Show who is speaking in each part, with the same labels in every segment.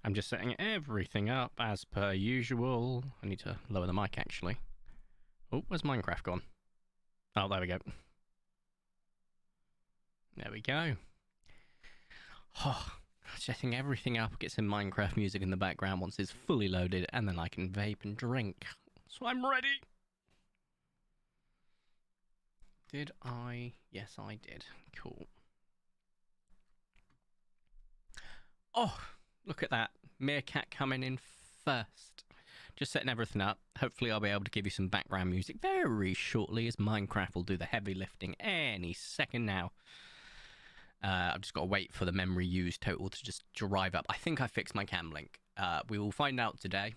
Speaker 1: I'm just setting everything up as per usual. I need to lower the mic actually. Oh, where's Minecraft gone? Oh, there we go. There we go. Oh, setting everything up, get some Minecraft music in the background once it's fully loaded, and then I can vape and drink. So I'm ready. Did I? Yes, I did. Cool. Oh, look at that. Meerkat coming in first. Just setting everything up. Hopefully I'll be able to give you some background music very shortly, as Minecraft will do the heavy lifting any second now. I've just got to wait for the memory used total to just drive up. I think I fixed my cam link. We will find out today.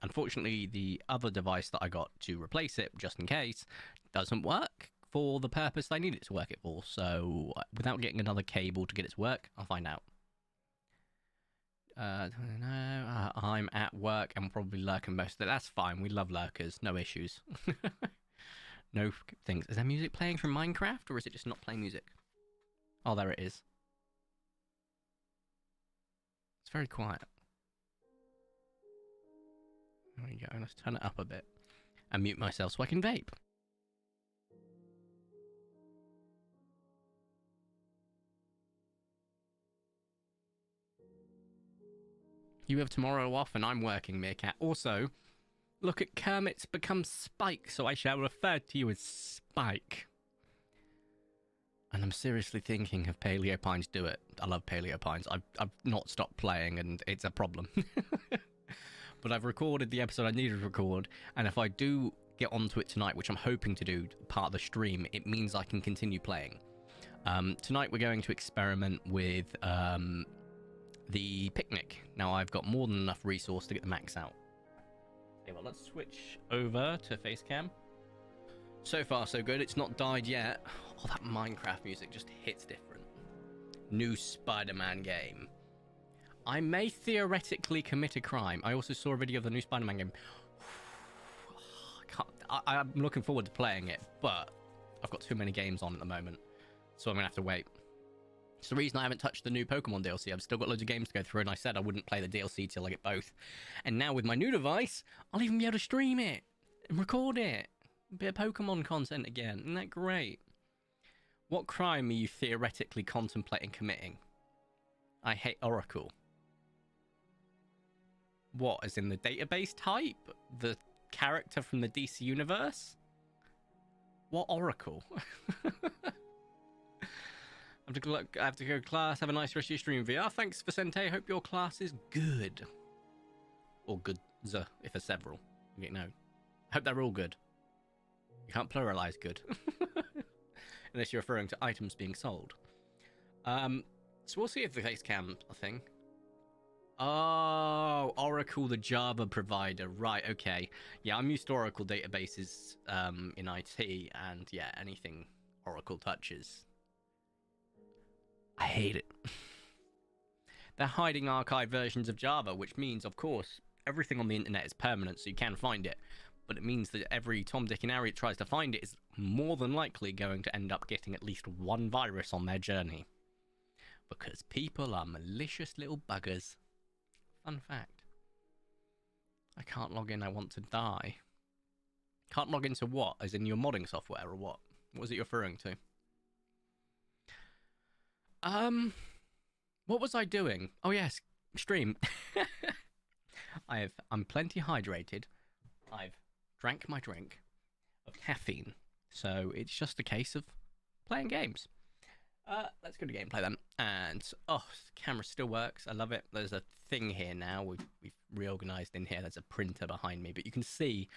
Speaker 1: Unfortunately, the other device that I got to replace it, just in case, doesn't work for the purpose I need it to work it for. So without getting another cable to get it to work, I'll find out. I'm at work and probably lurking most of it. That's fine. We love lurkers. No issues. No things. Is there music playing from Minecraft, or is it just not playing music? Oh, there it is. It's very quiet. There we go. Let's turn it up a bit and mute myself so I can vape. You have tomorrow off and I'm working, Meerkat. Also, look at Kermit's become Spike, so I shall refer to you as Spike. And I'm seriously thinking of Paleo Pines do it. I love Paleo Pines. I've not stopped playing and it's a problem. But I've recorded the episode I needed to record, and if I do get onto it tonight, which I'm hoping to do part of the stream, it means I can continue playing. Tonight we're going to experiment with the picnic. Now I've got more than enough resource to get the max out. Okay, well, let's switch over to Facecam. So far so good. It's not died yet. Oh, that Minecraft music just hits different. New Spider-Man game. I may theoretically commit a crime. I also saw a video of the new Spider-Man game. I'm looking forward to playing it, but I've got too many games on at the moment, so I'm gonna have to wait. It's the reason I haven't touched the new Pokemon DLC. I've still got loads of games to go through, and I said I wouldn't play the DLC till I get both. And now with my new device, I'll even be able to stream it and record it. A bit of Pokemon content again. Isn't that great? What crime are you theoretically contemplating committing? I hate Oracle. What, as in the database type? The character from the DC universe? What Oracle? I have to go to class. Have a nice rest of your stream, VR. Thanks, Vicente. Hope your class is good. Or good, if there's several. You know. Hope they're all good. You can't pluralize good. Unless you're referring to items being sold. So we'll see if the face cam a thing. Oh, Oracle, the Java provider. Right, okay. Yeah, I'm used to Oracle databases in IT, and yeah, anything Oracle touches, I hate it. They're hiding archive versions of Java, which means, of course, everything on the internet is permanent, so you can find it. But it means that every Tom, Dick, and Harry that tries to find it is more than likely going to end up getting at least one virus on their journey. Because people are malicious little buggers. Fun fact. I can't log in, I want to die. Can't log into what? As in your modding software or what? What was it you're referring to? What was I doing? Oh yes, stream. I'm plenty hydrated. I've drank my drink of caffeine. So it's just a case of playing games. Let's go to gameplay then. And oh, the camera still works. I love it. There's a thing here now. We've reorganized in here. There's a printer behind me, but you can see,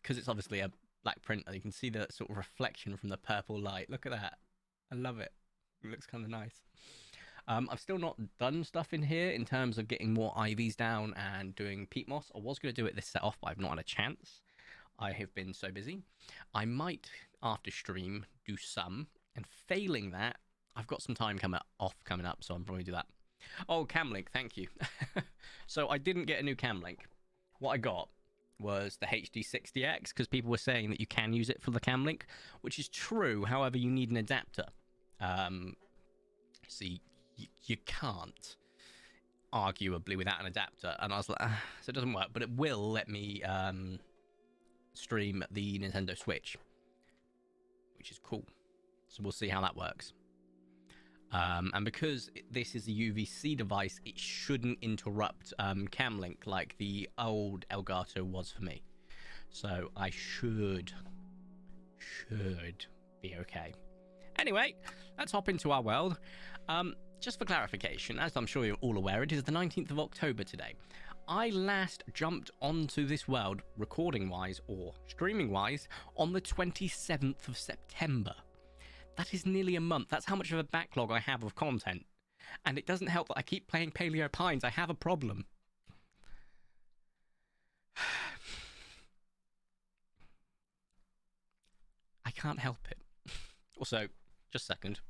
Speaker 1: because it's obviously a black printer, you can see the sort of reflection from the purple light. Look at that. I love it. It looks kind of nice. I've still not done stuff in here in terms of getting more IVs down and doing peat moss. I was going to do it this set off, but I've not had a chance. I have been so busy. I might, after stream, do some, and failing that, I've got some time coming up, so I'm probably do that. Oh, cam link, thank you. So I didn't get a new cam link. What I got was the HD60X, because people were saying that you can use it for the cam link, which is true. However, you need an adapter. See, you can't. arguably without an adapter, and I was like, so it doesn't work, but it will let me stream the Nintendo Switch, which is cool. So we'll see how that works. And because this is a UVC device, it shouldn't interrupt cam link like the old Elgato was for me. So I should be okay. Anyway, let's hop into our world. Just for clarification, as I'm sure you're all aware, it is the 19th of October today. I last jumped onto this world, recording-wise or streaming-wise, on the 27th of September. That is nearly a month. That's how much of a backlog I have of content. And it doesn't help that I keep playing Paleo Pines. I have a problem. I can't help it. Also, just a second.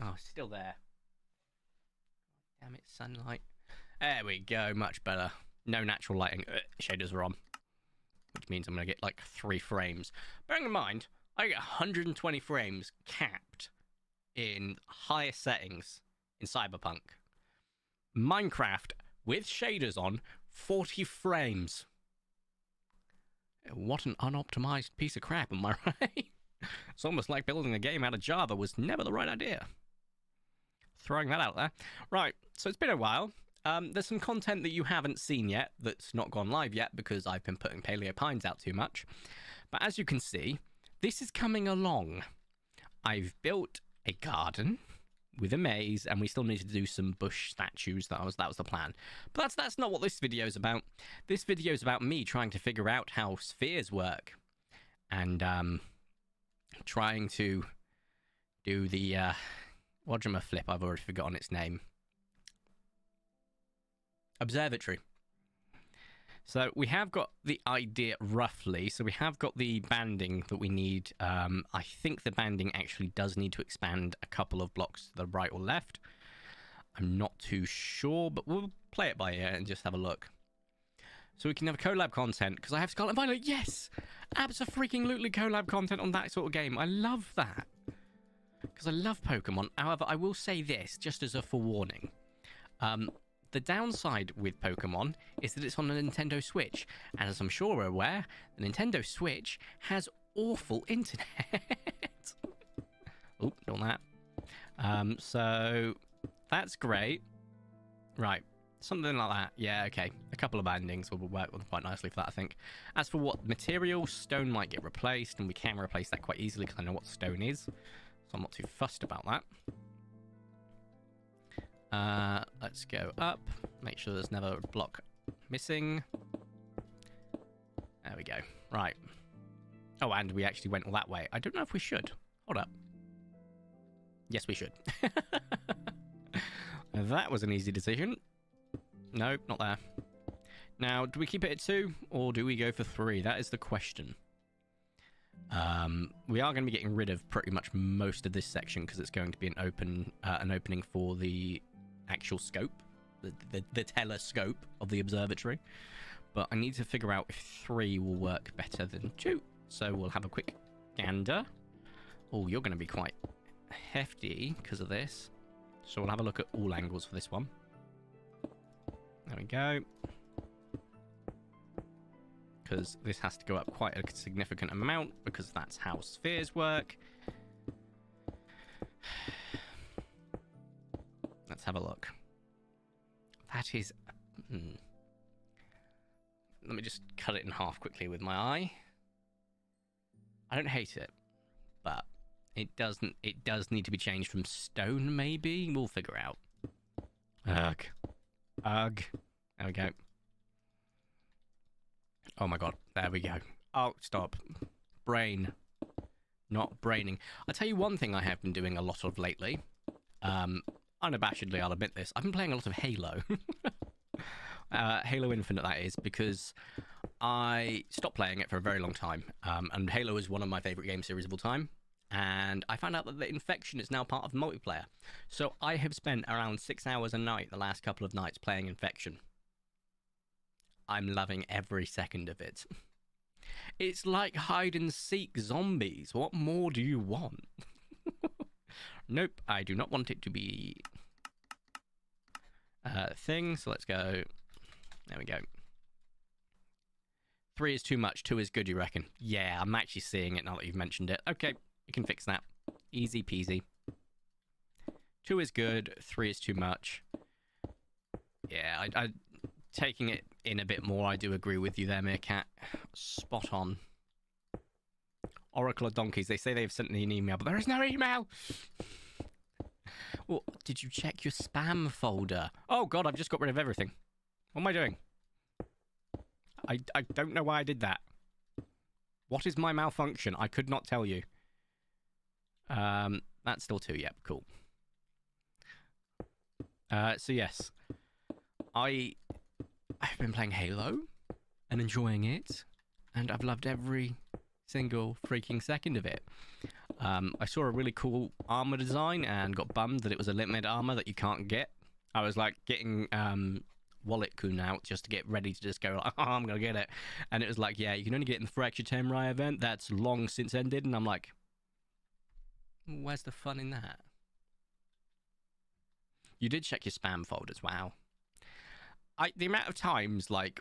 Speaker 1: Oh, it's still there. Damn it, sunlight. There we go, much better. No natural lighting. Shaders are on. Which means I'm going to get like 3 frames. Bearing in mind, I get 120 frames capped in higher settings in Cyberpunk. Minecraft, with shaders on, 40 frames. What an unoptimized piece of crap, am I right? It's almost like building a game out of Java was never the right idea. Throwing that out there. Right, so it's been a while. There's some content that you haven't seen yet that's not gone live yet because I've been putting Paleo Pines out too much. But as you can see, this is coming along. I've built a garden with a maze, and we still need to do some bush statues. That was the plan. But that's not what this video is about. This video is about me trying to figure out how spheres work. And trying to do the whatchamaflip, I've already forgotten its name. Observatory. So we have got the idea roughly. So we have got the banding that we need. I think the banding actually does need to expand a couple of blocks to the right or left. I'm not too sure, but we'll play it by ear and just have a look. So we can have collab content, because I have Scarlet Violet. Yes! Abso-freaking-lutely collab content on that sort of game. I love that. Because I love Pokemon. However, I will say this, just as a forewarning. The downside with Pokemon is that it's on a Nintendo Switch. And as I'm sure we're aware, the Nintendo Switch has awful internet. Oh, don't that. So, that's great. Right. Something like that. Yeah, okay. A couple of bandings will work quite nicely for that, I think. As for what material, stone might get replaced, and we can replace that quite easily because I know what stone is. So I'm not too fussed about that. Let's go up. Make sure there's never a block missing. There we go. Right. Oh, and we actually went all that way. I don't know if we should. Hold up. Yes, we should. That was an easy decision. No, not there. Now, do we keep it at 2 or do we go for 3? That is the question. We are going to be getting rid of pretty much most of this section because it's going to be an opening for the actual scope, the telescope of the observatory. But I need to figure out if 3 will work better than 2. So we'll have a quick gander. Oh, you're going to be quite hefty because of this. So we'll have a look at all angles for this one. There we go. Because this has to go up quite a significant amount because that's how spheres work. Let's have a look. That is... Let me just cut it in half quickly with my eye. I don't hate it, but it does need to be changed from stone, maybe? We'll figure out. Ugh. Ugh. There we go. Oh my god. There we go. Oh, stop. Brain. Not braining. I'll tell you one thing I have been doing a lot of lately. Unabashedly, I'll admit this. I've been playing a lot of Halo. Halo Infinite, that is, because I stopped playing it for a very long time. And Halo is one of my favourite game series of all time. And I found out that the Infection is now part of multiplayer. So I have spent around 6 hours a night the last couple of nights playing Infection. I'm loving every second of it. It's like hide and seek zombies. What more do you want? Nope, I do not want it to be a thing. So let's go. There we go. 3 is too much. 2 is good, you reckon? Yeah, I'm actually seeing it now that you've mentioned it. Okay, you can fix that. Easy peasy. 2 is good. 3 is too much. Yeah, I taking it in a bit more, I do agree with you there, Meerkat. Spot on. Oracle of Donkeys, they say they've sent me an email, but there is no email! Well, did you check your spam folder? Oh god, I've just got rid of everything. What am I doing? I don't know why I did that. What is my malfunction? I could not tell you. That's still 2, yep, cool. So yes. I've been playing Halo and enjoying it, and I've loved every single freaking second of it. I saw a really cool armor design and got bummed that it was a limited armor that you can't get. I was like getting Wallet Kun out just to get ready to just go, oh, I'm gonna get it, and it was like, yeah, you can only get it in the Fracture Temurai event that's long since ended, and I'm like, where's the fun in that? You did check your spam folders, wow. The amount of times, like,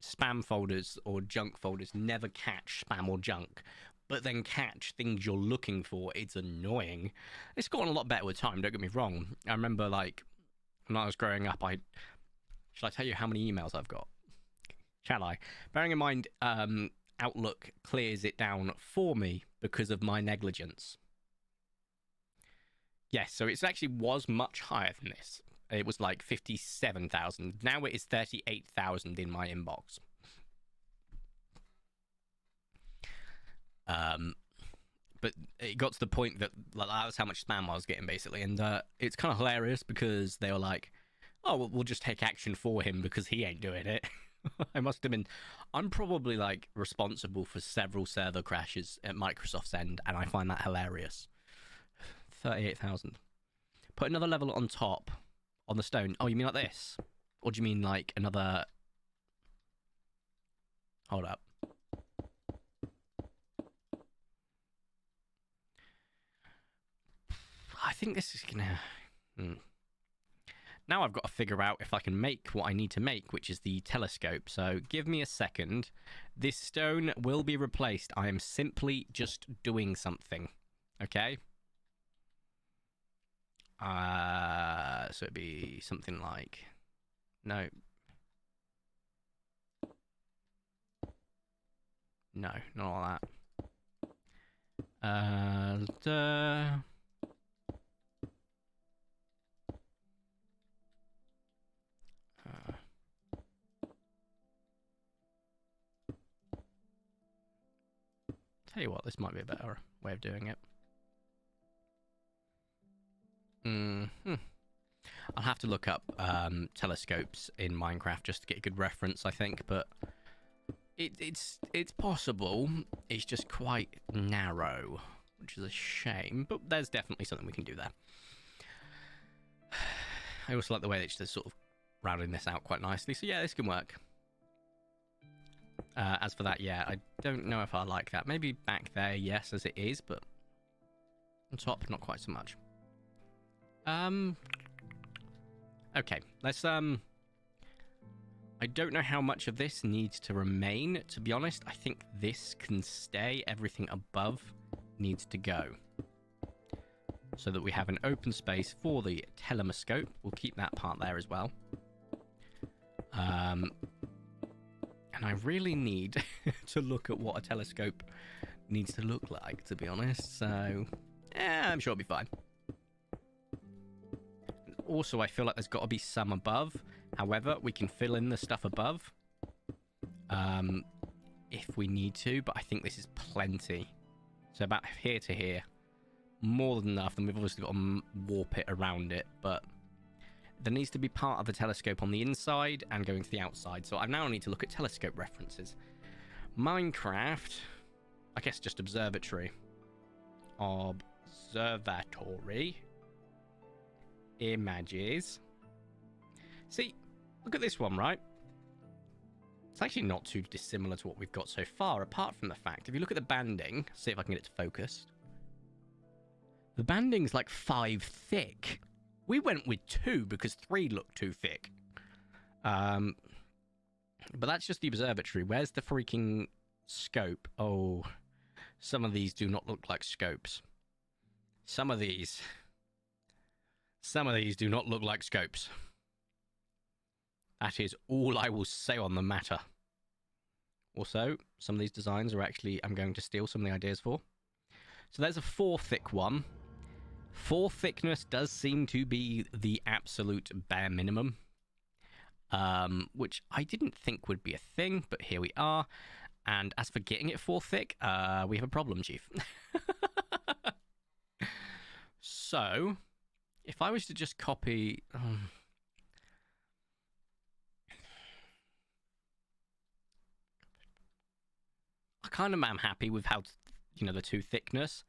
Speaker 1: spam folders or junk folders never catch spam or junk, but then catch things you're looking for, it's annoying. It's gotten a lot better with time, don't get me wrong. I remember, like, when I was growing up, shall I tell you how many emails I've got? Shall I? Bearing in mind, Outlook clears it down for me because of my negligence. Yes, so it actually was much higher than this. It was like 57,000. Now it is 38,000 in my inbox. But it got to the point that like, that was how much spam I was getting, basically. And it's kind of hilarious because they were like, oh, well, we'll just take action for him because he ain't doing it. I must have been... I'm probably, like, responsible for several server crashes at Microsoft's end, and I find that hilarious. 38,000. Put another level on top... on the stone. Oh, you mean like this? Or do you mean like another... Hold up. I think this is gonna... Now I've got to figure out if I can make what I need to make, which is the telescope. So give me a second. This stone will be replaced. I am simply just doing something. Okay? So it'd be something like... No. No, not all that. Tell you what, this might be a better way of doing it. I'll have to look up telescopes in Minecraft just to get a good reference, I think, but it's possible. It's just quite narrow, which is a shame, but there's definitely something we can do there. I also like the way that it's just sort of rounding this out quite nicely, so yeah, this can work. As for that, yeah, I don't know if I like that. Maybe back there, yes, as it is, but on top, not quite so much. Okay, let's, I don't know how much of this needs to remain, to be honest. I think this can stay. Everything above needs to go. So that we have an open space for the telescope. We'll keep that part there as well. And I really need to look at what a telescope needs to look like, to be honest. So, yeah, I'm sure it'll be fine. Also, I feel like there's got to be some above. However, we can fill in the stuff above if we need to, but I think this is plenty. So about here to here. More than enough, and we've obviously got to warp it around it, but there needs to be part of the telescope on the inside and going to the outside. So I now need to look at telescope references. Minecraft, I guess just observatory. Observatory. Images. See, look at this one, right? It's actually not too dissimilar to what we've got so far, apart from the fact, if you look at the banding, see if I can get it to focus. The banding's like 5 thick. We went with 2 because 3 looked too thick. But that's just the observatory. Where's the freaking scope? Oh, some of these do not look like scopes. Some of these do not look like scopes. That is all I will say on the matter. Also, some of these designs are actually, I'm going to steal some of the ideas for. So there's a 4 thick one. 4 thickness does seem to be the absolute bare minimum. Which I didn't think would be a thing, but here we are. And as for getting it 4 thick, we have a problem, Chief. So, if I was to just copy... I kind of am happy with how, you know, the 2 thickness.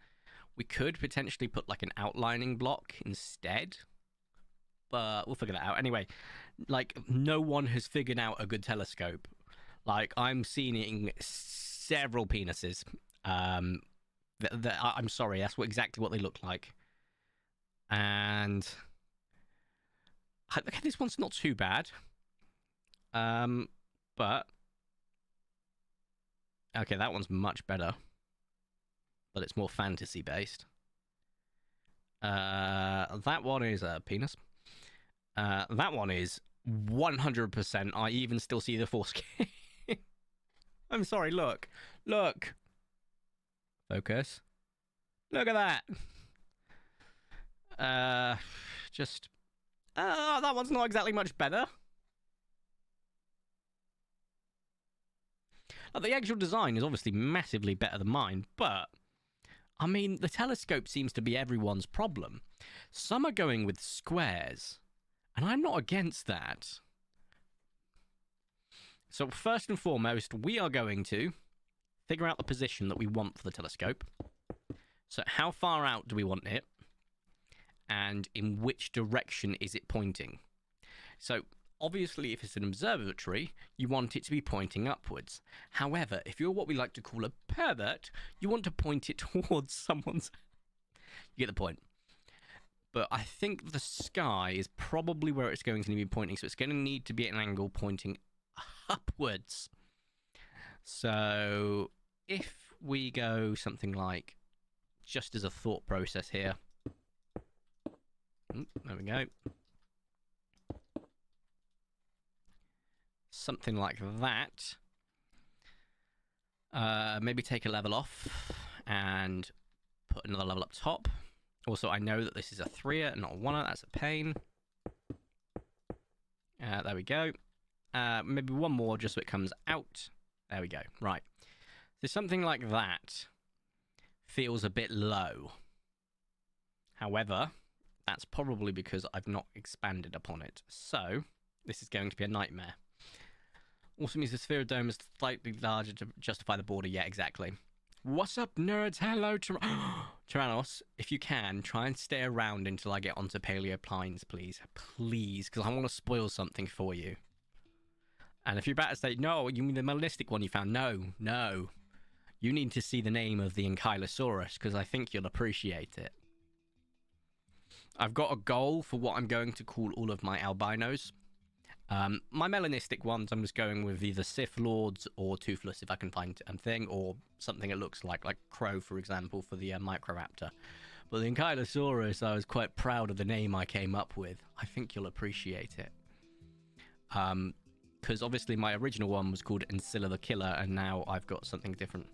Speaker 1: We could potentially put like an outlining block instead, but we'll figure that out. Anyway, like, no one has figured out a good telescope. Like, I'm seeing several penises. I'm sorry, that's exactly what they look like. And okay, this one's not too bad. But okay, that one's much better. But it's more fantasy based. That one is a penis. That one is 100%. I even still see the foreskin. I'm sorry, look. Look. Focus. Look at that. That one's not exactly much better. The actual design is obviously massively better than mine, but I mean, the telescope seems to be everyone's problem. Some are going with squares, and I'm not against that. So first and foremost, we are going to figure out the position that we want for the telescope. So how far out do we want it? And in which direction is it pointing? So obviously, if it's an observatory, you want it to be pointing upwards. However, if you're what we like to call a pervert, you want to point it towards someone's... You get the point. But I think the sky is probably where it's going to be pointing, so it's going to need to be at an angle pointing upwards. So if we go something like, just as a thought process here, there we go. Something like that. Maybe take a level off and put another level up top. Also, I know that this is a 3er, not a 1er. That's a pain. There we go. Maybe one more just so it comes out. There we go. Right. So something like that feels a bit low. However, that's probably because I've not expanded upon it. So this is going to be a nightmare. Also means the sphere of dome is slightly larger to justify the border. Yeah, exactly. What's up, nerds? Hello, Tyrannos. If you can, try and stay around until I get onto Paleo Plines, please. Please, because I want to spoil something for you. And if you're about to say, no, you mean the melanistic one you found? No, no. You need to see the name of the Ankylosaurus, because I think you'll appreciate it. I've got a goal for what I'm going to call all of my albinos. My melanistic ones, I'm just going with either Sith Lords or Toothless if I can find a thing, or something it looks like Crow, for example, for the Microraptor. But the Ankylosaurus, I was quite proud of the name I came up with. I think you'll appreciate it. Because obviously my original one was called Ancilla the Killer, and now I've got something different.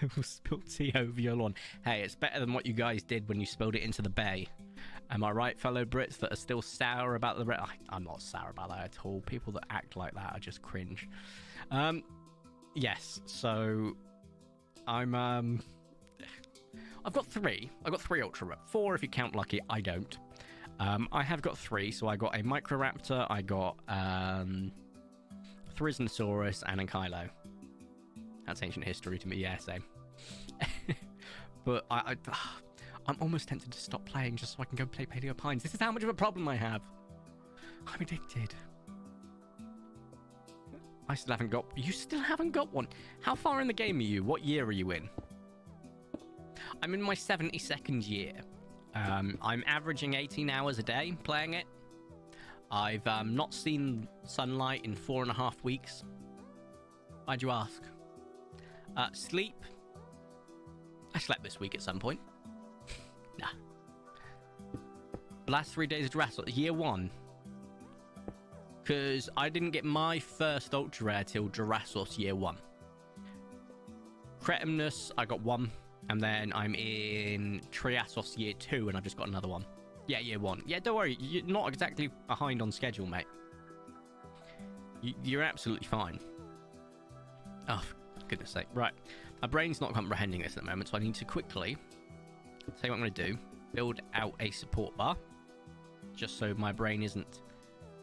Speaker 1: I will spill tea over your lawn. Hey, it's better than what you guys did when you spilled it into the bay. Am I right, fellow Brits that are still sour about the... I'm not sour about that at all. People that act like that are just cringe. Yes, so... I'm, I've got 3. I've got 3 Ultra. 4 if you count lucky. I don't. I have got 3. So I got a Microraptor, I got Thrysnosaurus, and a Kylo. That's ancient history to me. Yeah, same. But I'm almost tempted to stop playing just so I can go play Paleo Pines. This is how much of a problem I have. I'm addicted. I still haven't got... You still haven't got one? How far in the game are you? What year are you in? I'm in my 72nd year. I'm averaging 18 hours a day playing it. I've not seen sunlight in 4.5 weeks. Why'd you ask? Sleep. I slept this week at some point. Nah. The last 3 days of Dinosaurs, year 1. Because I didn't get my first ultra rare till Dinosaurs year 1. Cretinus, I got 1. And then I'm in Triasos year 2, and I've just got another one. Yeah, year 1. Yeah, don't worry. You're not exactly behind on schedule, mate. You're absolutely fine. Oh, for goodness sake. Right. My brain's not comprehending this at the moment, so I need to quickly tell you what I'm going to do. Build out a support bar. Just so my brain isn't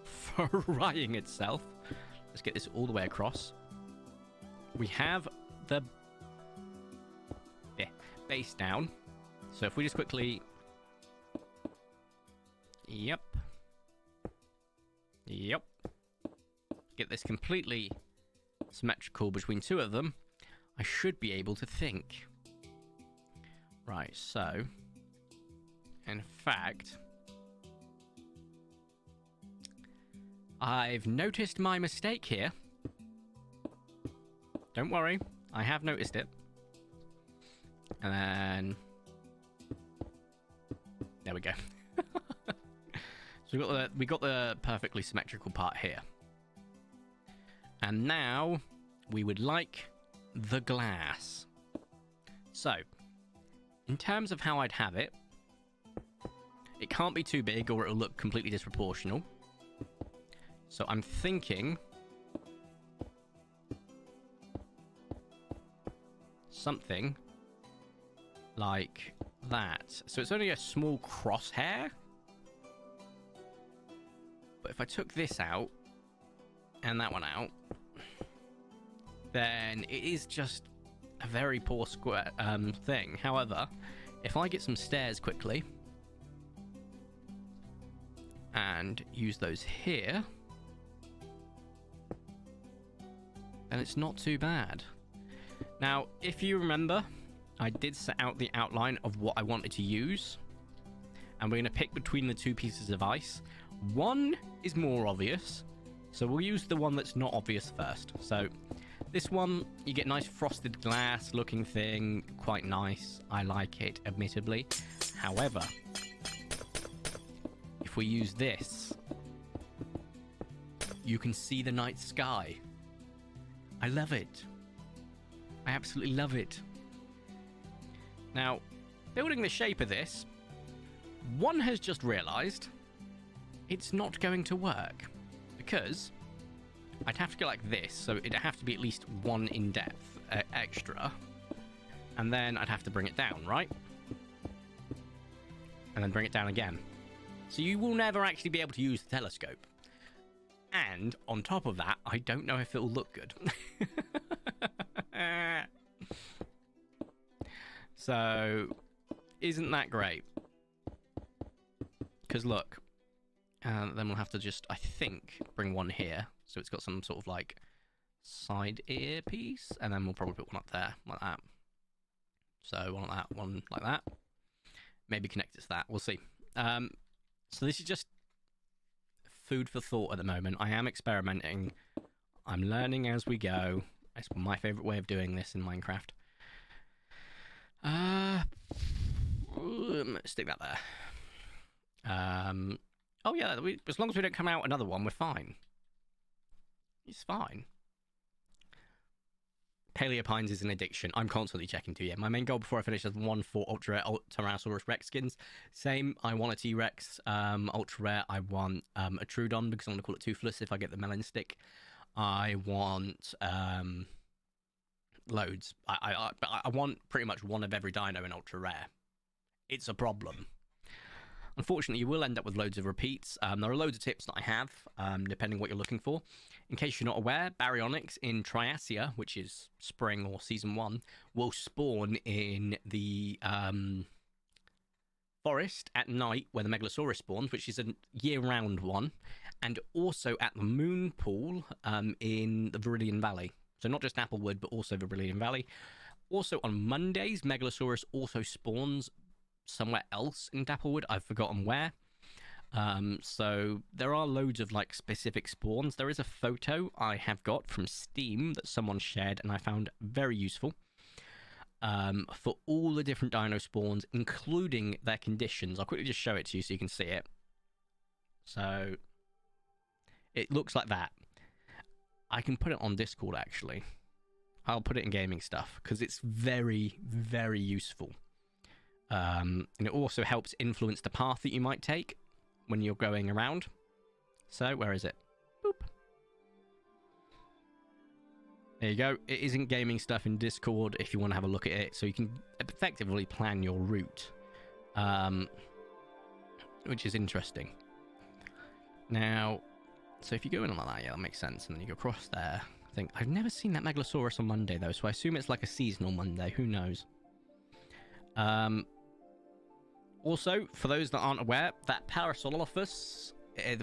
Speaker 1: frying itself. Let's get this all the way across. We have the base down. So if we just quickly... Yep. Get this completely symmetrical between two of them, I should be able to think. Right, so... In fact... I've noticed my mistake here. Don't worry, I have noticed it. And then... There we go. So we got the perfectly symmetrical part here. And now we would like the glass. So, in terms of how I'd have it, it can't be too big or it'll look completely disproportional. So I'm thinking something like that. So it's only a small crosshair. But if I took this out and that one out, then it is just a very poor square thing. However, if I get some stairs quickly and use those here, then it's not too bad. Now, if you remember, I did set out the outline of what I wanted to use, and we're going to pick between the two pieces of ice. One is more obvious, so we'll use the one that's not obvious first. So this one, you get nice frosted glass looking thing, quite nice. I like it, admittedly. However, if we use this, you can see the night sky. I love it. I absolutely love it. Now, building the shape of this, one has just realized it's not going to work because I'd have to go like this, so it'd have to be at least one in depth extra, and then I'd have to bring it down, right? And then bring it down again. So you will never actually be able to use the telescope. And on top of that, I don't know if it'll look good. So, isn't that great? Because look, then we'll have to just, I think, bring one here. So it's got some sort of like side earpiece, and then we'll probably put one up there, like that. So one like that, one like that. Maybe connect it to that, we'll see. So this is just food for thought at the moment. I am experimenting. I'm learning as we go. It's my favorite way of doing this in Minecraft. Stick that there. Oh yeah, as long as we don't come out another one, we're fine. It's fine. Paleo Pines is an addiction. I'm constantly checking too, yeah. My main goal before I finish is 1 for Ultra Rare Tyrannosaurus Rex skins. Same, I want a T-Rex. Ultra Rare, I want a Troodon because I'm going to call it Toothless if I get the melon stick. I want loads. I want pretty much one of every dino in Ultra Rare. It's a problem. Unfortunately, you will end up with loads of repeats. There are loads of tips that I have, depending what you're looking for. In case you're not aware, Baryonyx in Triasia, which is spring or season 1, will spawn in the forest at night where the Megalosaurus spawns, which is a year-round one, and also at the moon pool in the Viridian Valley. So not just Applewood, but also Viridian Valley. Also, on Mondays, Megalosaurus also spawns somewhere else in Dapplewood. I've forgotten where. So there are loads of like specific spawns. There is a photo I have got from Steam that someone shared and I found very useful. For all the different dino spawns, including their conditions. I'll quickly just show it to you so you can see it. So it looks like that. I can put it on Discord actually. I'll put it in gaming stuff because it's very, very useful. And it also helps influence the path that you might take when you're going around. So, where is it? Boop. There you go. It isn't gaming stuff in Discord if you want to have a look at it. So you can effectively plan your route. Which is interesting. Now, so if you go in like that, yeah, that makes sense. And then you go across there. I think I've never seen that Megalosaurus on Monday, though. So I assume it's like a seasonal Monday. Who knows? Also, for those that aren't aware, that Parasaurolophus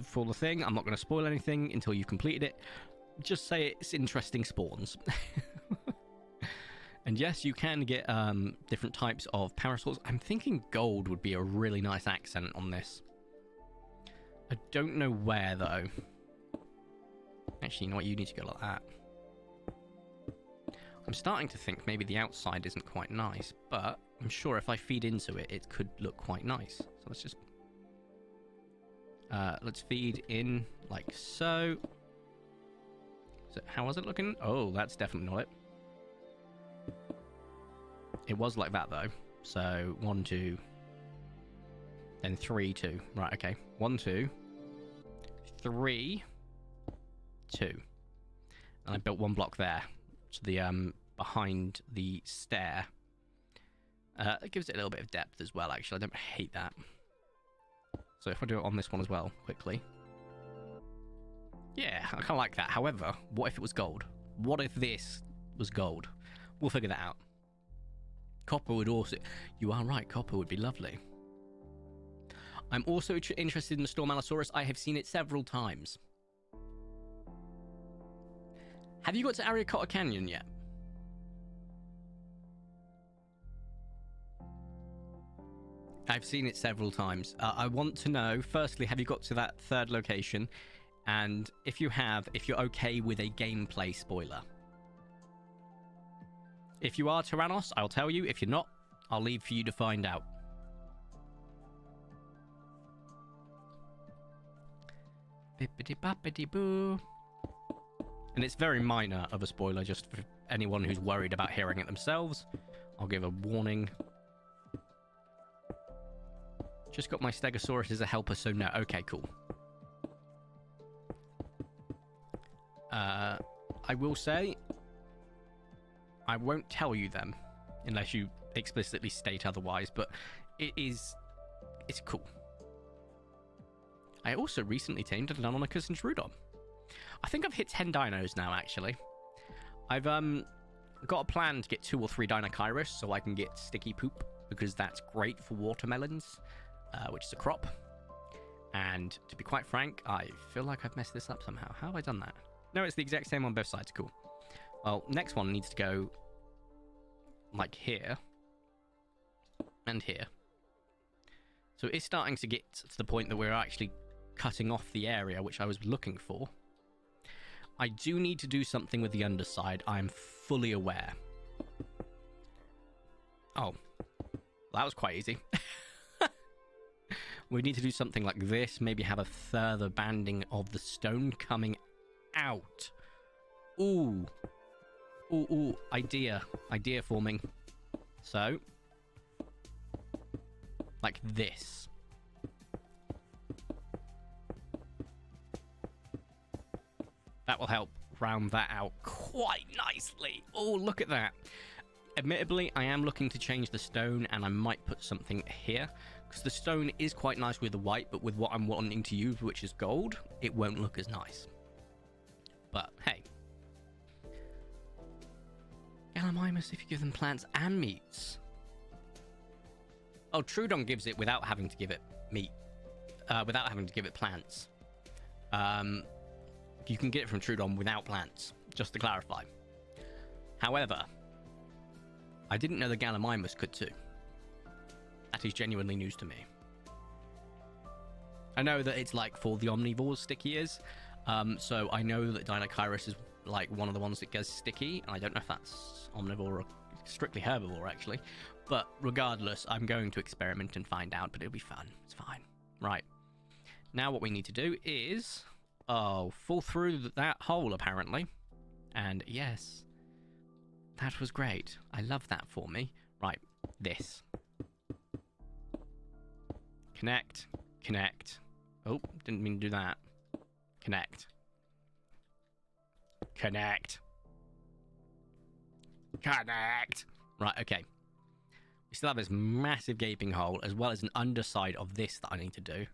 Speaker 1: for the thing, I'm not going to spoil anything until you've completed it. Just say it's interesting spawns. And yes, you can get different types of parasaurs. I'm thinking gold would be a really nice accent on this. I don't know where, though. Actually, you know what? You need to go like that. I'm starting to think maybe the outside isn't quite nice, but I'm sure if I feed into it, it could look quite nice. So let's just... let's feed in like so. So how was it looking? Oh, that's definitely not it. It was like that, though. So 1, 2... Then 3, 2. Right, okay. 1, 2... 3... 2. And I built one block there. To the behind the stair. It gives it a little bit of depth as well, actually. I don't hate that. So if I do it on this one as well, quickly. Yeah, I kind of like that. However, what if it was gold? What if this was gold? We'll figure that out. Copper would also... You are right, copper would be lovely. I'm also interested in the Stormallosaurus. I have seen it several times. Have you got to Ariacotta Canyon yet? I've seen it several times. I want to know, firstly, have you got to that third location? And if you have, if you're okay with a gameplay spoiler. If you are Tyrannos, I'll tell you. If you're not, I'll leave for you to find out. Bippity-boppity-boo. And it's very minor of a spoiler, just for anyone who's worried about hearing it themselves. I'll give a warning. Just got my Stegosaurus as a helper, so no. Okay, cool. I will say, I won't tell you them, unless you explicitly state otherwise, but it's cool. I also recently tamed a Deinonychus and Trudon. I think I've hit 10 dinos now, actually. I've got a plan to get 2 or 3 Deinonychus so I can get sticky poop, because that's great for watermelons, which is a crop. And to be quite frank, I feel like I've messed this up somehow. How have I done that? No, it's the exact same on both sides. Cool. Well, next one needs to go like here and here. So it's starting to get to the point that we're actually cutting off the area which I was looking for. I do need to do something with the underside. I'm fully aware. Oh, that was quite easy. We need to do something like this. Maybe have a further banding of the stone coming out. Ooh. Ooh, ooh. Idea forming. So, like this. That will help round that out quite nicely. Oh, look at that. Admittedly, I am looking to change the stone, and I might put something here, because the stone is quite nice with the white, but with what I'm wanting to use, which is gold, it won't look as nice. But, hey. Gallimimus if you give them plants and meats. Oh, Trudon gives it without having to give it meat. Without having to give it plants. You can get it from Trudon without plants, just to clarify. However, I didn't know the Gallimimus could too. That is genuinely news to me. I know that it's like for the omnivores, sticky is. So I know that Dinosaurs is like one of the ones that gets sticky, and I don't know if that's omnivore or strictly herbivore actually. But regardless, I'm going to experiment and find out, but it'll be fun. It's fine. Right. Now what we need to do is fall through that hole apparently. And yes, that was great. I love that for me. Right, this. Connect. Connect. Oh, didn't mean to do that. Connect. Connect. Connect. Right, okay. We still have this massive gaping hole, as well as an underside of this that I need to do.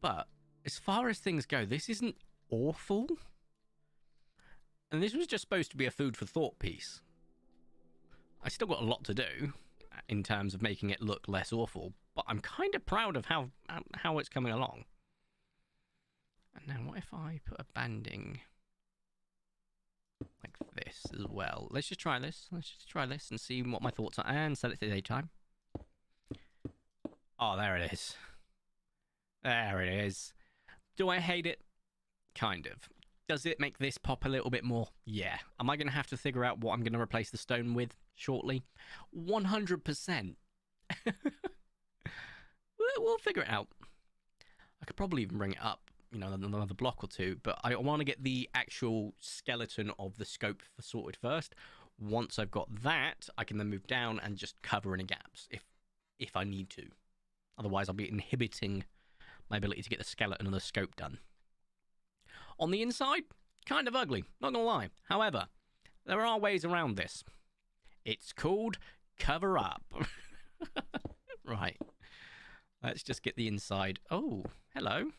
Speaker 1: But, as far as things go, this isn't awful. And this was just supposed to be a food for thought piece. I still got a lot to do, in terms of making it look less awful, but I'm kind of proud of how it's coming along. And now what if I put a banding like this as well? Let's just try this. Let's just try this and see what my thoughts are. And set it to daytime. Oh, there it is. There it is. Do I hate it? Kind of. Does it make this pop a little bit more? Yeah. Am I going to have to figure out what I'm going to replace the stone with shortly? 100%. We'll figure it out. I could probably even bring it up, you know, another block or two, but I want to get the actual skeleton of the scope sorted first. Once I've got that, I can then move down and just cover any gaps if I need to. Otherwise, I'll be inhibiting my ability to get the skeleton and the scope done. On the inside, kind of ugly, not gonna lie. However, there are ways around this. It's called cover up. Right. Let's just get the inside. Oh, hello.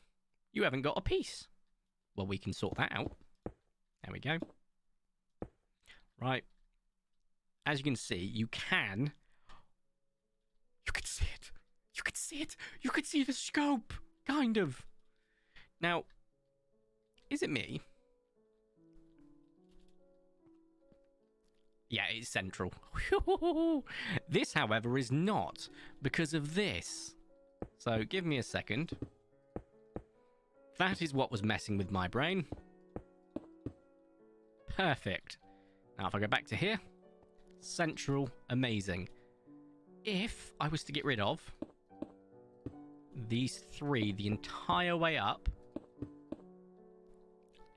Speaker 1: You haven't got a piece. Well, we can sort that out. There we go. Right. As you can see, you can see it. You can see it. You can see the scope. Kind of. Now, is it me? Yeah, it's central. This, however, is not because of this. So give me a second. That is what was messing with my brain. Perfect. Now if I go back to here, central, amazing. If I was to get rid of these three the entire way up,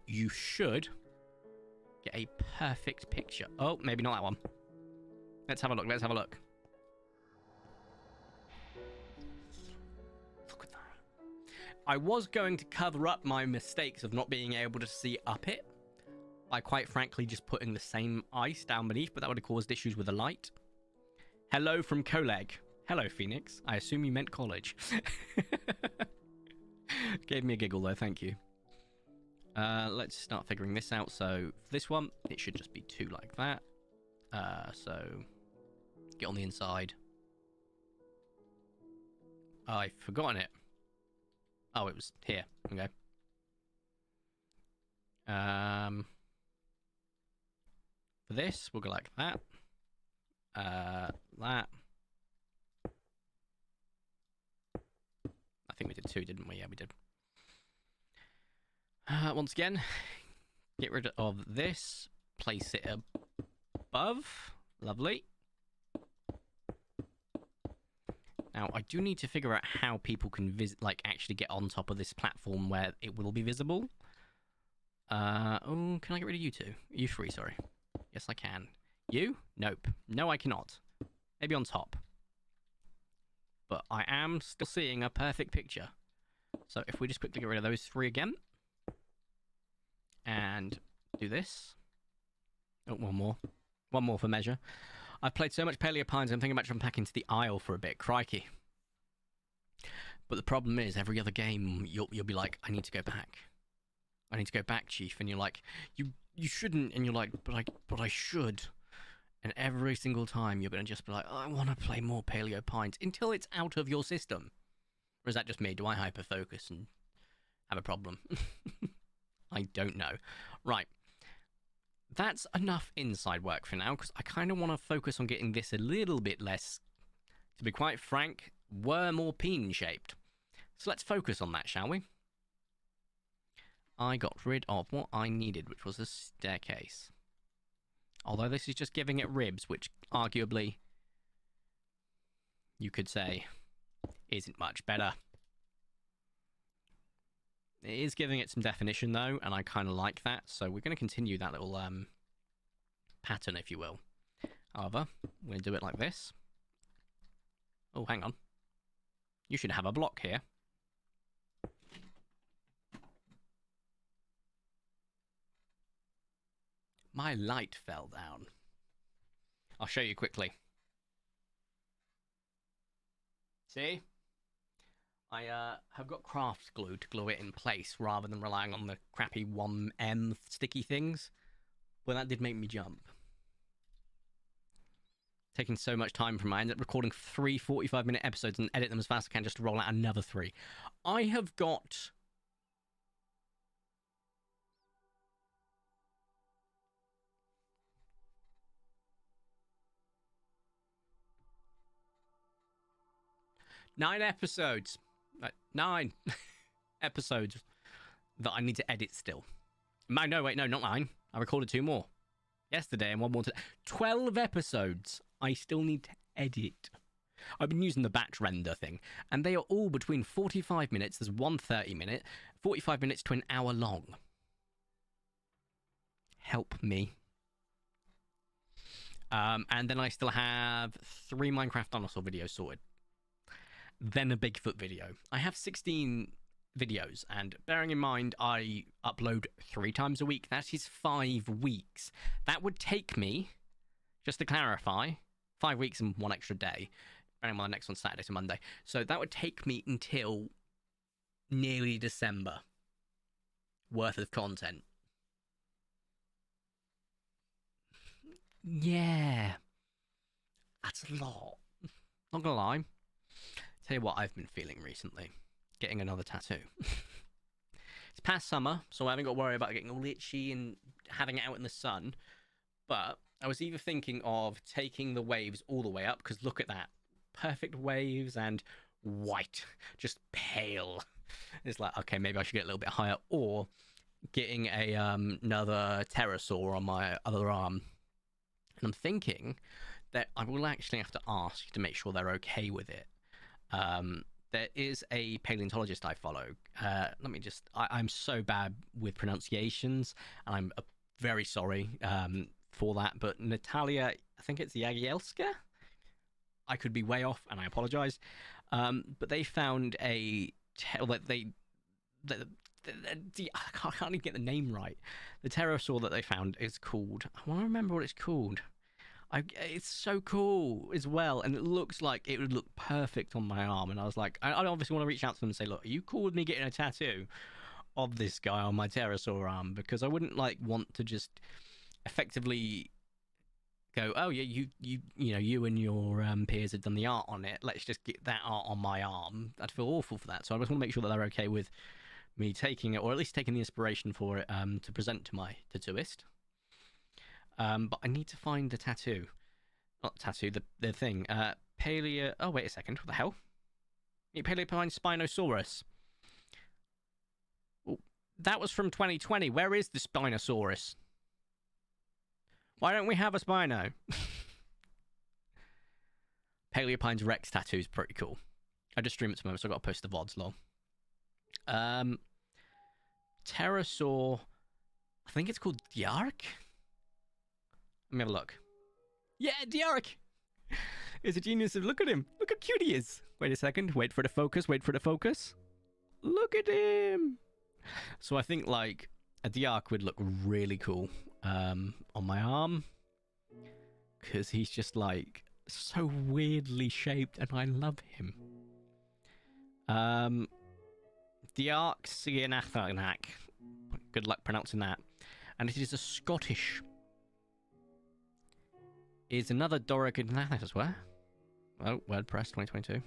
Speaker 1: you should get a perfect picture. Oh, maybe not that one. Let's have a look. Let's have a look. Look at that. I was going to cover up my mistakes of not being able to see up it by quite frankly just putting the same ice down beneath, but that would have caused issues with the light. Hello from Coleg. Hello, Phoenix. I assume you meant college. Gave me a giggle though, thank you. Let's start figuring this out. So for this one, it should just be two like that. So get on the inside. Oh, I've forgotten it. Oh, it was here. Okay. For this, we'll go like that. That. I think we did two, didn't we? Yeah, we did. Once again, get rid of this. Place it above. Lovely. Now, I do need to figure out how people can actually get on top of this platform where it will be visible. Oh, can I get rid of you two? You three, sorry. Yes, I can. You? Nope. No, I cannot. Maybe on top. But I am still seeing a perfect picture. So if we just quickly get rid of those three again. And do this. Oh, one more. One more for measure. I've played so much Paleo Pines, I'm thinking about jumping back into the Isle for a bit. Crikey. But the problem is, every other game, you'll be like, I need to go back. I need to go back, Chief. And you're like, you shouldn't. And you're like, but I should. And every single time, you're going to just be like, oh, I want to play more Paleo Pines until it's out of your system. Or is that just me? Do I hyper-focus and have a problem? I don't know. Right. that's enough inside work for now, because I kind of want to focus on getting this a little bit less, to be quite frank, worm or peen shaped. So let's focus on that, shall we? I got rid of what I needed, which was a staircase. Although this is just giving it ribs, which arguably you could say isn't much better. It is giving it some definition, though, and I kind of like that. So we're going to continue that little pattern, if you will. However, we're going to do it like this. Oh, hang on. You should have a block here. My light fell down. I'll show you quickly. See? I have got craft glue to glue it in place rather than relying on the crappy 1M sticky things. But that did make me jump. Taking so much time from me. I ended up recording 3 45-minute episodes and edit them as fast as I can just to roll out another 3. I have got... nine episodes. 9 episodes that I need to edit still. No, wait, no, not 9. I recorded 2 more yesterday and 1 more today. 12 episodes I still need to edit. I've been using the batch render thing, and they are all between 45 minutes, there's 1 30-minute, 45 minutes to an hour long. Help me. And then I still have 3 Minecraft Dinosaur videos sorted. Then a Bigfoot video. I have 16 videos, and bearing in mind I upload 3 times a week, that is 5 weeks. That would take me, just to clarify, 5 weeks and 1 extra day. Bearing in mind next one's Saturday to Monday. So that would take me until nearly December worth of content. Yeah. That's a lot. Not gonna lie. Tell you what I've been feeling recently. Getting another tattoo. It's past summer, so I haven't got to worry about getting all itchy and having it out in the sun. But I was either thinking of taking the waves all the way up, because look at that. Perfect waves and white. Just pale. It's like, okay, maybe I should get a little bit higher. Or getting a another pterosaur on my other arm. And I'm thinking that I will actually have to ask to make sure they're okay with it. There is a paleontologist I follow. Let me just... I'm so bad with pronunciations, and I'm very sorry for that, but Natalia, I think it's Jagielska? I could be way off, and I apologize. But they found a... I can't even get the name right. The pterosaur that they found is called... I want to remember what it's called. It's so cool as well, and it looks like it would look perfect on my arm. And I was like, I obviously want to reach out to them and say, look, are you cool with me getting a tattoo of this guy on my pterosaur arm? Because I wouldn't want to just effectively go, oh yeah, you and your peers have done the art on it. Let's just get that art on my arm. I'd feel awful for that. So I just want to make sure that they're okay with me taking it, or at least taking the inspiration for it to present to my tattooist. But I need to find the tattoo. Not tattoo, the thing. Paleo... Oh, wait a second. What the hell? Paleopine Spinosaurus. Oh, that was from 2020. Where is the Spinosaurus? Why don't we have a Spino? Paleopine's Rex tattoo is pretty cool. I just stream it tomorrow, so I've got to post the VODs, lol. Pterosaur... I think it's called Diarch? Let me have a look. Yeah, Diarch! It's a genius. Look at him. Look how cute he is. Wait a second. Wait for the focus. Wait for the focus. Look at him. So I think, like, a Diarch would look really cool on my arm. Because he's just, like, so weirdly shaped, and I love him. Diarch Sienathanak. Good luck pronouncing that. And it is a Scottish... Is another Doric as well. Oh, WordPress 2022.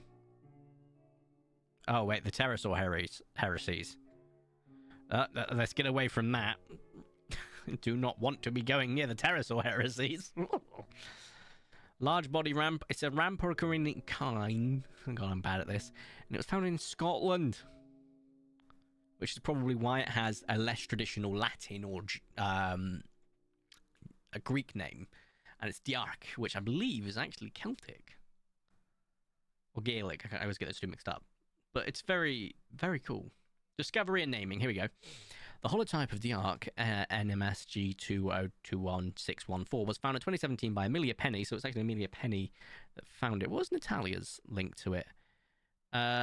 Speaker 1: Oh, wait, the Pterosaur heresies. Let's get away from that. Do not want to be going near the pterosaur heresies. Large body ramp. It's a ramp occurring kind. Oh God, I'm bad at this. And it was found in Scotland, which is probably why it has a less traditional Latin or a Greek name. And it's Diarc, which I believe is actually Celtic or Gaelic. I always get those two mixed up. But it's very, very cool. Discovery and naming. Here we go. The holotype of the Ark, NMSG2021614, was found in 2017 by Amelia Penny. So it's actually Amelia Penny that found it. What was Natalia's link to it?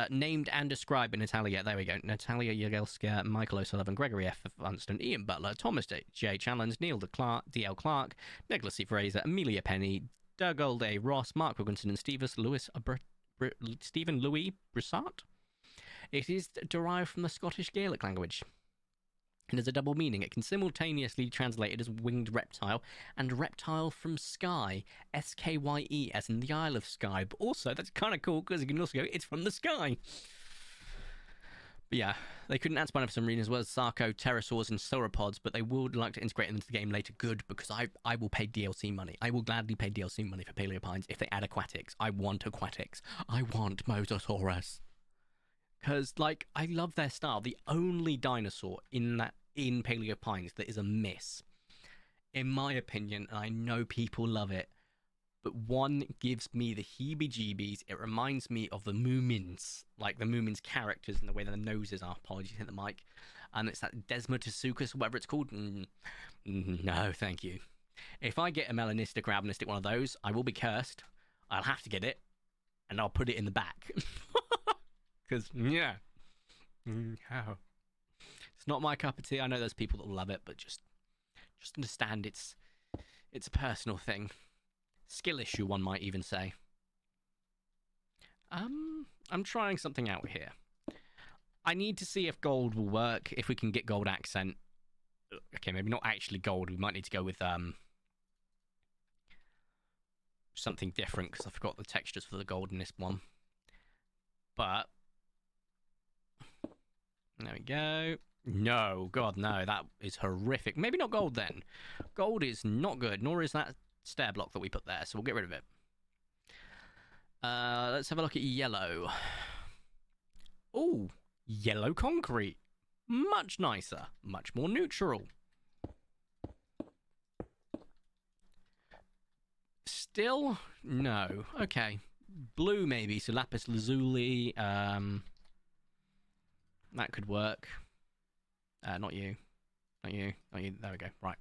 Speaker 1: Named and described in Natalia. There we go. Natalia Jagelska, Michael O'Sullivan, Gregory F. Funston, Ian Butler, Thomas J. Challenge, Neil D.L. Clark, Nicholas C. Fraser, Amelia Penny, Dougald A. Ross, Mark Wilkinson, and Stephen Louis Brissart. It is derived from the Scottish Gaelic language. It has a double meaning. It can simultaneously be translated as winged reptile and reptile from sky, S-K-Y-E, as in the Isle of Skye. But also, that's kind of cool because you can also go, it's from the sky. But yeah, they couldn't add Spina for some reason as well as Sarco, pterosaurs, and sauropods, but they would like to integrate them into the game later. Good, because I will pay DLC money. I will gladly pay DLC money for Paleopines if they add aquatics. I want aquatics. I want Mosasaurus. Because, like, I love their style. The only dinosaur in Paleopines that is a miss, in my opinion, and I know people love it, but one gives me the heebie-jeebies. It reminds me of the Moomins, like the Moomins characters and the way their noses are. Apologies, hit the mic. And it's that Desmotasuchus, whatever it's called. No, thank you. If I get a melanistic or albinistic one of those, I will be cursed. I'll have to get it, and I'll put it in the back. Because, yeah. How? It's not my cup of tea. I know there's people that love it, but just understand it's a personal thing. Skill issue, one might even say. I'm trying something out here. I need to see if gold will work, if we can get gold accent. Okay, maybe not actually gold. We might need to go with something different, because I forgot the textures for the gold in this one. But there we go. No, God, no, that is horrific. Maybe not gold then. Gold is not good, nor is that stair block that we put there, so we'll get rid of it. Let's have a look at yellow. Oh, yellow concrete. Much nicer, much more neutral. Still, no. Okay. Blue, maybe, so lapis lazuli. That could work. Not you. Not you. Not you. There we go. Right.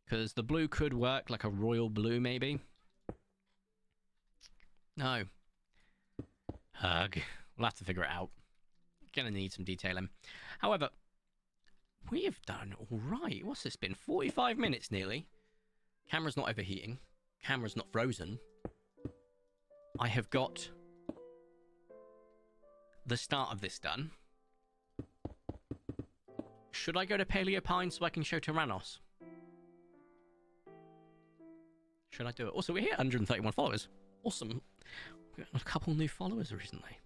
Speaker 1: Because the blue could work, like a royal blue, maybe. No. Ugh. We'll have to figure it out. Gonna need some detailing. However, we have done all right. What's this been? 45 minutes nearly. Camera's not overheating. Camera's not frozen. I have got the start of this done. Should I go to Paleopine so I can show Tyrannos? Should I do it? Also, we're here 131 followers. Awesome. We got a couple new followers recently.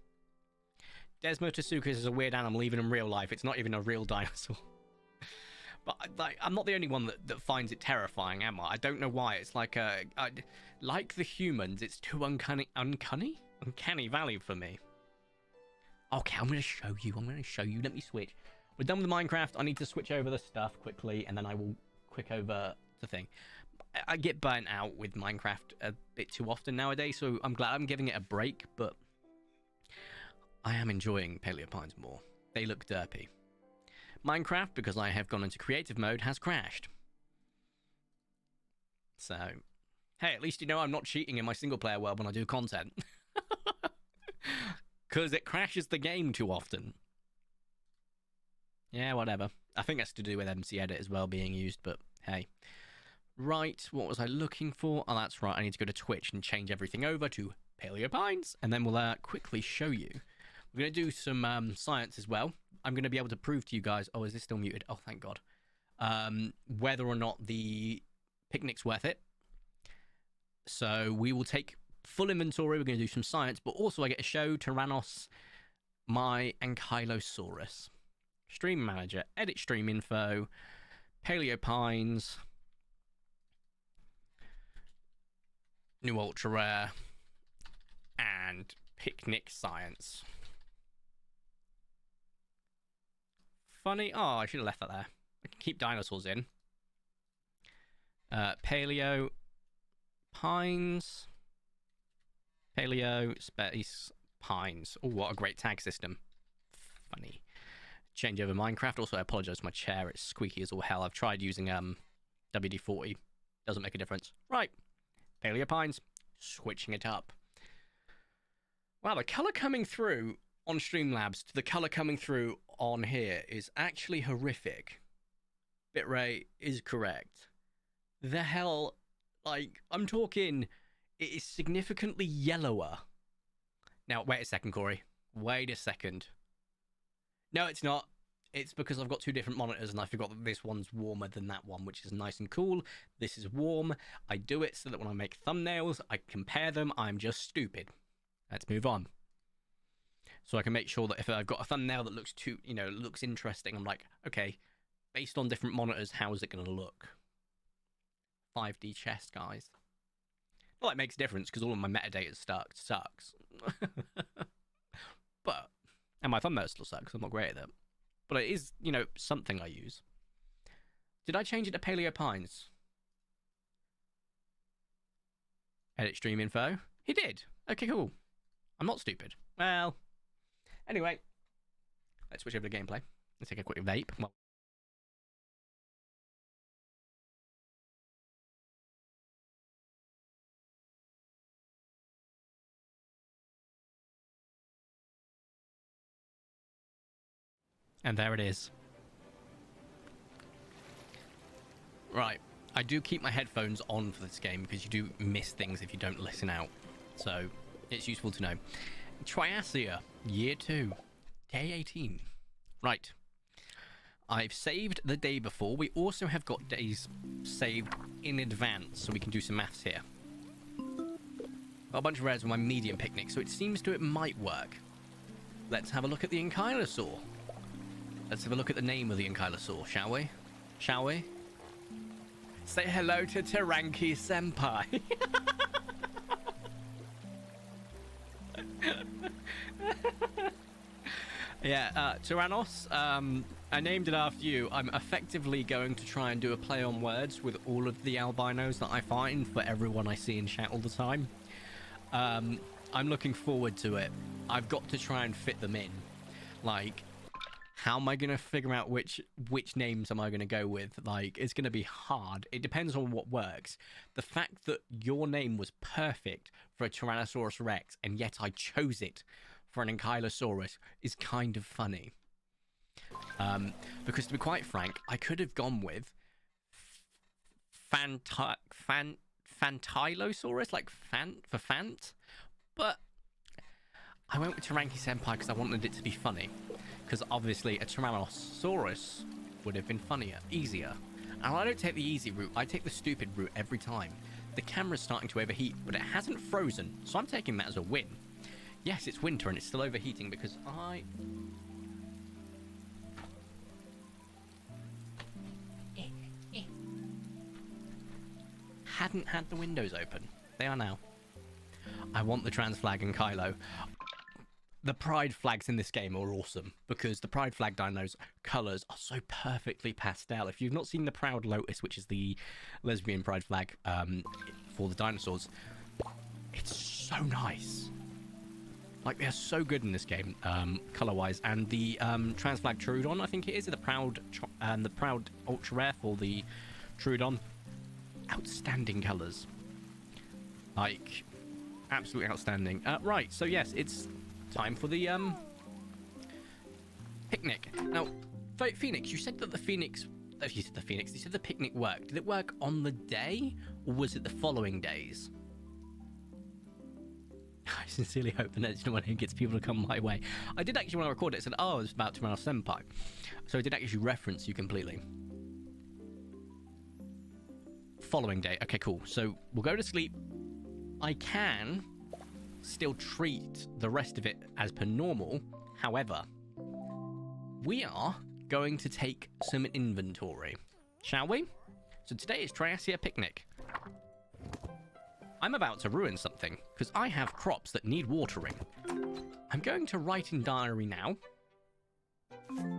Speaker 1: Desmotasuchus is a weird animal, even in real life. It's not even a real dinosaur. But like, I'm not the only one that finds it terrifying, am I? I don't know why. It's like like the humans, it's too uncanny valley for me. Okay, I'm going to show you. Let me switch. We're done with Minecraft. I need to switch over the stuff quickly, and then I will quick over the thing. I get burnt out with Minecraft a bit too often nowadays, so I'm glad I'm giving it a break, but I am enjoying Paleopines more. They look derpy. Minecraft, because I have gone into creative mode, has crashed. So, hey, at least you know I'm not cheating in my single-player world when I do content. Because it crashes the game too often. Yeah, whatever. I think that's to do with MC Edit as well being used, but hey. Right, what was I looking for? Oh, that's right, I need to go to Twitch and change everything over to Paleopines, and then we'll quickly show you. We're going to do some science as well. I'm going to be able to prove to you guys... Oh, is this still muted? Oh, thank God. Whether or not the picnic's worth it. So we will take full inventory. We're going to do some science, but also I get to show Tyrannos, my Ankylosaurus. Stream manager, edit stream info, Paleo Pines, New Ultra Rare, and Picnic Science. Funny. Oh, I should have left that there. I can keep dinosaurs in. Paleo Pines. Paleo Space Pines. Oh, what a great tag system. Funny. Change over Minecraft. Also, I apologize for my chair. It's squeaky as all hell. I've tried using WD-40. Doesn't make a difference. Right. Paleo Pines. Switching it up. Wow, the color coming through on Streamlabs to the color coming through on here is actually horrific. Bitrate is correct. The hell, like, I'm talking, it is significantly yellower. Now, wait a second, Corey. Wait a second. No, it's not. It's because I've got two different monitors and I forgot that this one's warmer than that one, which is nice and cool. This is warm. I do it so that when I make thumbnails, I compare them. I'm just stupid. Let's move on. So I can make sure that if I've got a thumbnail that looks looks interesting, I'm like, okay, based on different monitors, how is it going to look? 5D chest, guys. Well, it makes a difference because all of my metadata sucks. And my thumbnail still sucks. I'm not great at it. But it is, something I use. Did I change it to Paleo Pines? Edit stream info. He did. Okay, cool. I'm not stupid. Well, anyway, let's switch over to gameplay. Let's take a quick vape. Well, and there it is. Right. I do keep my headphones on for this game because you do miss things if you don't listen out. So it's useful to know. Triasia, year 2, day 18. Right. I've saved the day before. We also have got days saved in advance, so we can do some maths here. Got a bunch of rares with my medium picnic, so it seems it might work. Let's have a look at the ankylosaur. Let's have a look at the name of the ankylosaur, shall we? Shall we? Say hello to Taranki Senpai. Yeah, Tyrannos, I named it after you. I'm effectively going to try and do a play on words with all of the albinos that I find for everyone I see in chat all the time. I'm looking forward to it. I've got to try and fit them in. Like, how am I going to figure out which names am I going to go with? Like, it's going to be hard. It depends on what works. The fact that your name was perfect for a Tyrannosaurus Rex, and yet I chose it for an Ankylosaurus is kind of funny. Because to be quite frank, I could have gone with Fantylosaurus, like for Fant, but I went with Taranki Senpai because I wanted it to be funny. Because obviously a Tyrannosaurus would have been funnier, easier. And I don't take the easy route, I take the stupid route every time. The camera's starting to overheat, but it hasn't frozen, so I'm taking that as a win. Yes, it's winter and it's still overheating because I... hadn't had the windows open. They are now. I want the trans flag and Kylo. The pride flags in this game are awesome because the pride flag dinos colours are so perfectly pastel. If you've not seen the Proud Lotus, which is the lesbian pride flag for the dinosaurs, it's so nice. Like, they're so good in this game, colour-wise. And the trans flag Trudon, I think it is, the Proud Ultra Rare for the Trudon. Outstanding colours. Like, absolutely outstanding. Right, so yes, it's time for the picnic. Now, Phoenix, you said that the Phoenix... You said the picnic worked. Did it work on the day, or was it the following days? I sincerely hope the next one gets people to come my way. I did actually, when I recorded it, said, oh, it's about Tyrannos Senpai. So I did actually reference you completely. Following day. Okay, cool. So we'll go to sleep. I can still treat the rest of it as per normal. However, we are going to take some inventory. shall we? So today is Triasia Picnic. I'm about to ruin something, because I have crops that need watering. I'm going to write in diary now.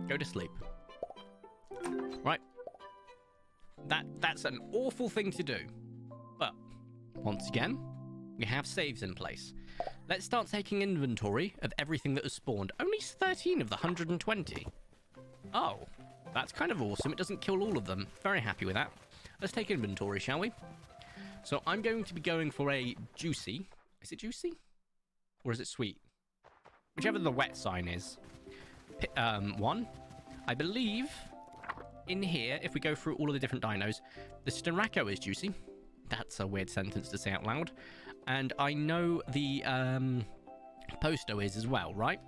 Speaker 1: Go to sleep. Right. That's an awful thing to do. But, once again, we have saves in place. Let's start taking inventory of everything that has spawned. Only 13 of the 120. Oh, that's kind of awesome. It doesn't kill all of them. Very happy with that. Let's take inventory, shall we? So I'm going to be going for a juicy. Is it juicy? Or is it sweet? Whichever the wet sign is. One. I believe in here, if we go through all of the different dinos, the Stenraco is juicy. That's a weird sentence to say out loud. And I know the Posto is as well, right?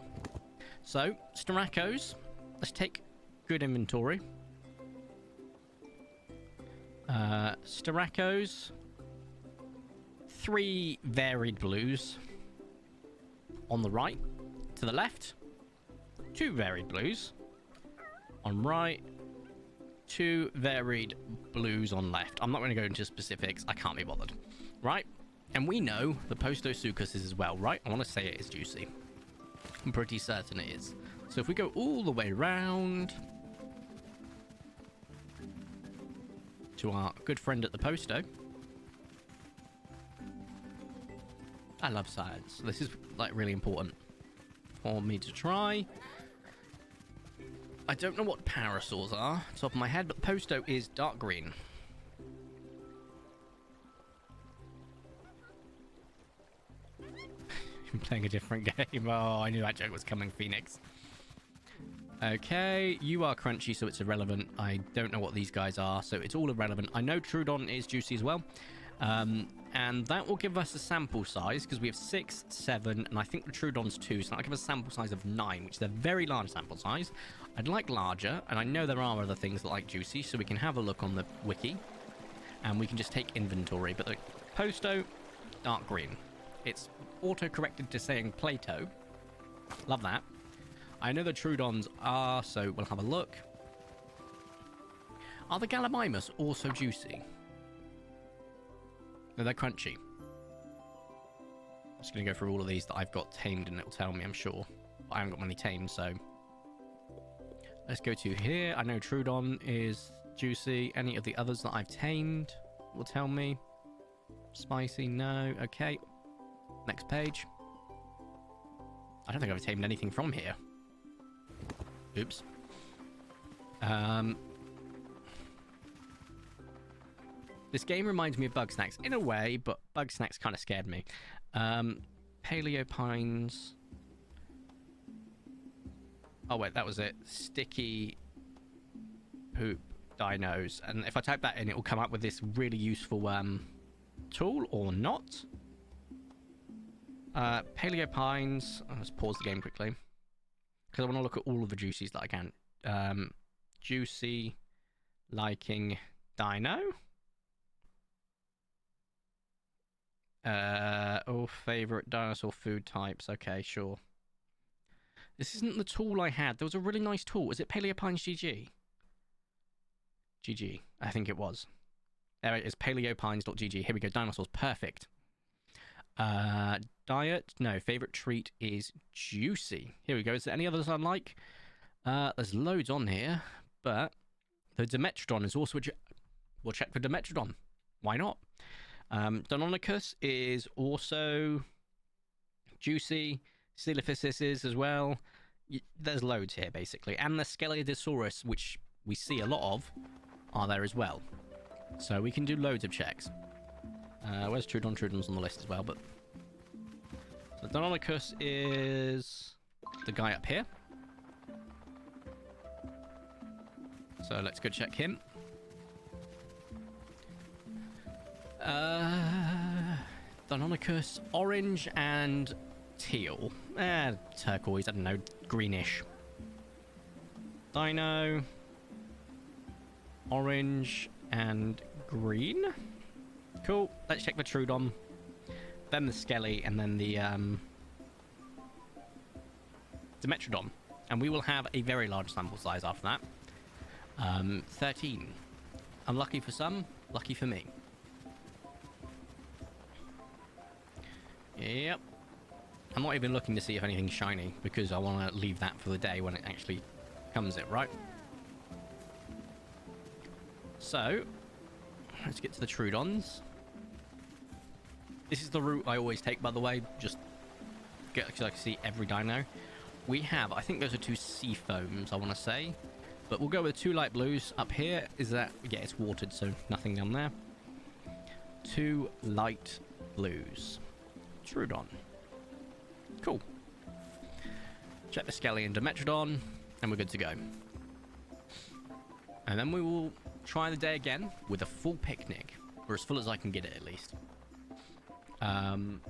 Speaker 1: So, Stenracos. Let's take good inventory. Stenracos. 3 varied blues. On the right. To the left. 2 varied blues. On right. 2 varied blues on left. I'm not going to go into specifics. I can't be bothered. Right? And we know the Posto Sucus is as well, right? I want to say it is juicy. I'm pretty certain it is. So if we go all the way around to our good friend at the Posto. I love science. This is like really important for me to try. I don't know what parasaurs are, top of my head, but the Posto is dark green. I'm playing a different game. Oh, I knew that joke was coming, Phoenix. Okay, you are crunchy, so it's irrelevant. I don't know what these guys are, so it's all irrelevant. I know Trudon is juicy as well. And that will give us a sample size, because we have 6, 7, and I think the Trudon's 2, so that'll give us a sample size of 9, which is a very large sample size. I'd like larger, and I know there are other things that like juicy, so we can have a look on the wiki, and we can just take inventory. But the Posto, dark green. It's auto-corrected to saying Plato. Love that. I know the Trudons are, so we'll have a look. Are the Gallimimus also juicy? No, they're crunchy. I'm just going to go through all of these that I've got tamed, and it'll tell me, I'm sure. But I haven't got many tamed, so... Let's go to here. I know Trudon is juicy. Any of the others that I've tamed will tell me. Spicy, no. Okay. Next page. I don't think I've tamed anything from here. Oops. This game reminds me of Bug Snacks in a way, but Bug Snacks kind of scared me. Paleo Pines. Oh wait, that was it. Sticky poop dinos. And if I type that in, it will come up with this really useful tool or not. Paleo Pines. Let's pause the game quickly, because I want to look at all of the juicies that I can. Juicy liking dino. Oh, favorite dinosaur food types. Okay, sure. This isn't the tool I had. There was a really nice tool. Is it Paleopines GG? GG. I think it was. There it is. Paleopines.gg. Here we go. Dinosaurs. Perfect. Diet. No. Favorite treat is juicy. Here we go. Is there any others I like? There's loads on here, but the Dimetrodon is also we'll check for Dimetrodon. Why not? Deinonychus is also juicy. Coelophysis is as well. There's loads here, basically. And the Scelidosaurus, which we see a lot of, are there as well. So we can do loads of checks. Where's Trudon? Trudon's on the list as well, but... So Deinonychus is the guy up here. So let's go check him. Deinonychus, orange and teal. Turquoise, I don't know, greenish. Dino, orange and green. Cool. Let's check the Trudon, then the Skelly, and then the Dimetrodon. And we will have a very large sample size after that. 13. Unlucky for some, lucky for me. Yep. I'm not even looking to see if anything's shiny, because I want to leave that for the day when it actually comes it, right? So, let's get to the Troodons. This is the route I always take, by the way, just because I can see every dino. We have, I think those are 2 sea foams, I want to say. But we'll go with 2 light blues. Up here, is that, yeah, it's watered, so nothing down there. 2 light blues. Troodon. Cool. Check the Skelly and Dimetrodon, and we're good to go. And then we will try the day again with a full picnic, or as full as I can get it at least. I'm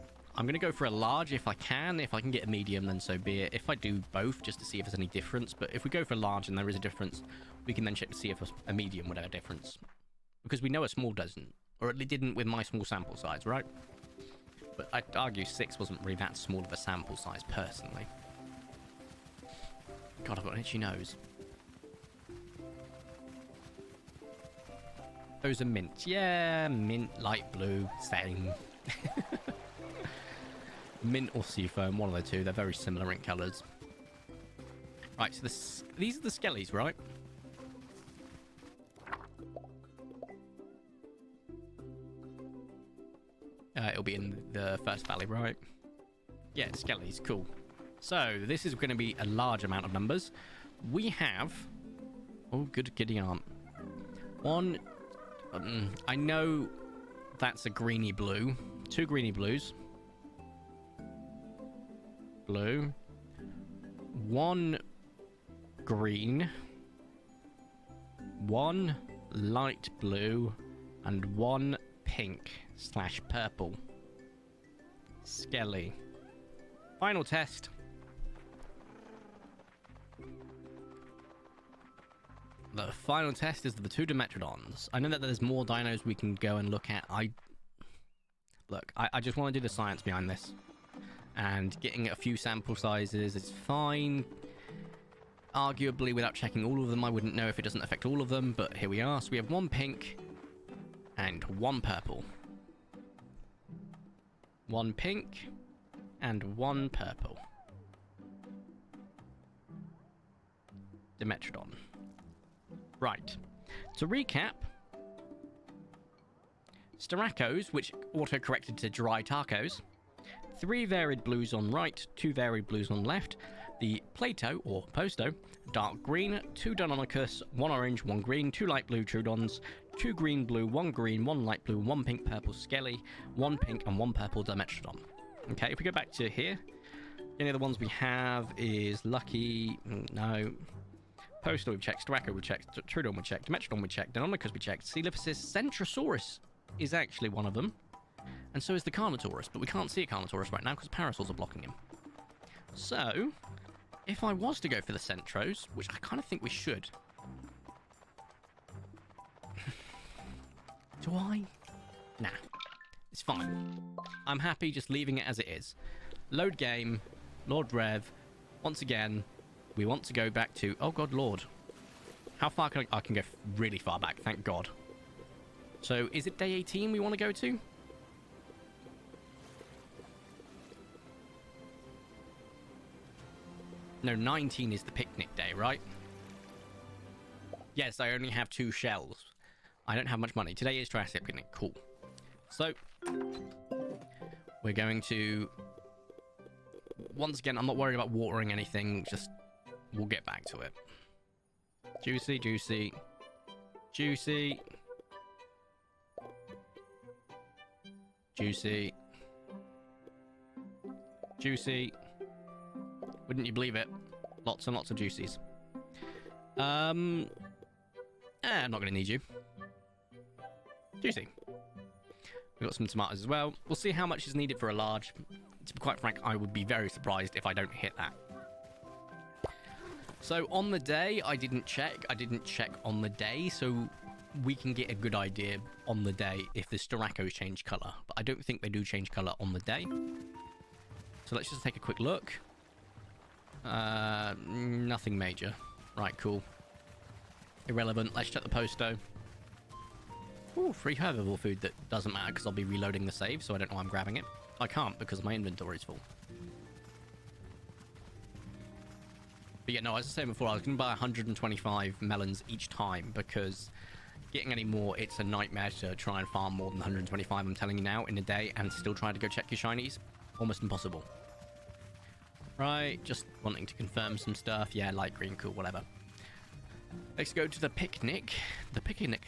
Speaker 1: going to go for a large if I can. If I can get a medium, then so be it. If I do both, just to see if there's any difference. But if we go for a large and there is a difference, we can then check to see if a medium would have a difference. Because we know a small doesn't. Or it didn't with my small sample size, right? But I'd argue 6 wasn't really that small of a sample size, personally. God, I've got an itchy nose. Those are mint. Yeah, mint, light blue, same. Mint or seafoam, one of the two. They're very similar in colours. Right, so these are the skellies, right? It'll be in the first valley, right? Yeah, skellies, cool. So, this is going to be a large amount of numbers. We have... Oh, good giddy aunt. One... I know that's a greeny blue. 2 greeny blues. Blue. 1 green. 1 light blue. And 1 pink/purple. Skelly. Final test. The final test is the 2 Dimetrodons. I know that there's more dinos we can go and look at. Look, I just want to do the science behind this. And getting a few sample sizes is fine. Arguably, without checking all of them, I wouldn't know if it doesn't affect all of them. But here we are. So we have 1 pink and 1 purple. 1 pink and 1 purple. Dimetrodon. Right. To recap, Starachos, which auto-corrected to dry tacos. 3 varied blues on right, 2 varied blues on left. The Plato, or Posto, dark green, 2 Deinonychus, 1 orange, 1 green, 2 light blue Troodons, 2 green blue, 1 green, 1 light blue, 1 pink purple Skelly, 1 pink and 1 purple Dimetrodon. Okay, if we go back to here, any of the ones we have is Lucky, no. Posto we've checked, Starachos we've checked, Troodon we've checked, Dimetrodon we've checked, Deinonychus we checked, Coelophysis, Centrosaurus is actually one of them. And so is the Carnotaurus, but we can't see a Carnotaurus right now because parasols are blocking him. So, if I was to go for the Centros, which I kind of think we should. Do I? Nah. It's fine. I'm happy just leaving it as it is. Load game, Lord Rev. Once again, we want to go back to... Oh, God, Lord. How far can I can go really far back, thank God. So, is it day 18 we want to go to? No, 19 is the picnic day, right? Yes, I only have 2 shells. I don't have much money. Today is Jurassic Picnic. Cool. So, we're going to... Once again, I'm not worried about watering anything. Just, we'll get back to it. Juicy, juicy. Juicy. Juicy. Juicy. Wouldn't you believe it? Lots and lots of juicies. I'm not going to need you. Juicy. We've got some tomatoes as well. We'll see how much is needed for a large. To be quite frank, I would be very surprised if I don't hit that. So on the day, I didn't check. I didn't check on the day, so we can get a good idea on the day if the Starachos change colour. But I don't think they do change colour on the day. So let's just take a quick look. Nothing major. Right, cool. Irrelevant. Let's check the posto. Ooh, free herbivore food that doesn't matter because I'll be reloading the save, so I don't know why I'm grabbing it. I can't because my inventory's full. But yeah, no, as I was saying before, I was going to buy 125 melons each time because getting any more, it's a nightmare to try and farm more than 125, I'm telling you now, in a day, and still trying to go check your shinies. Almost impossible. Right, just wanting to confirm some stuff. Yeah, light green, cool, whatever. Let's go to the picnic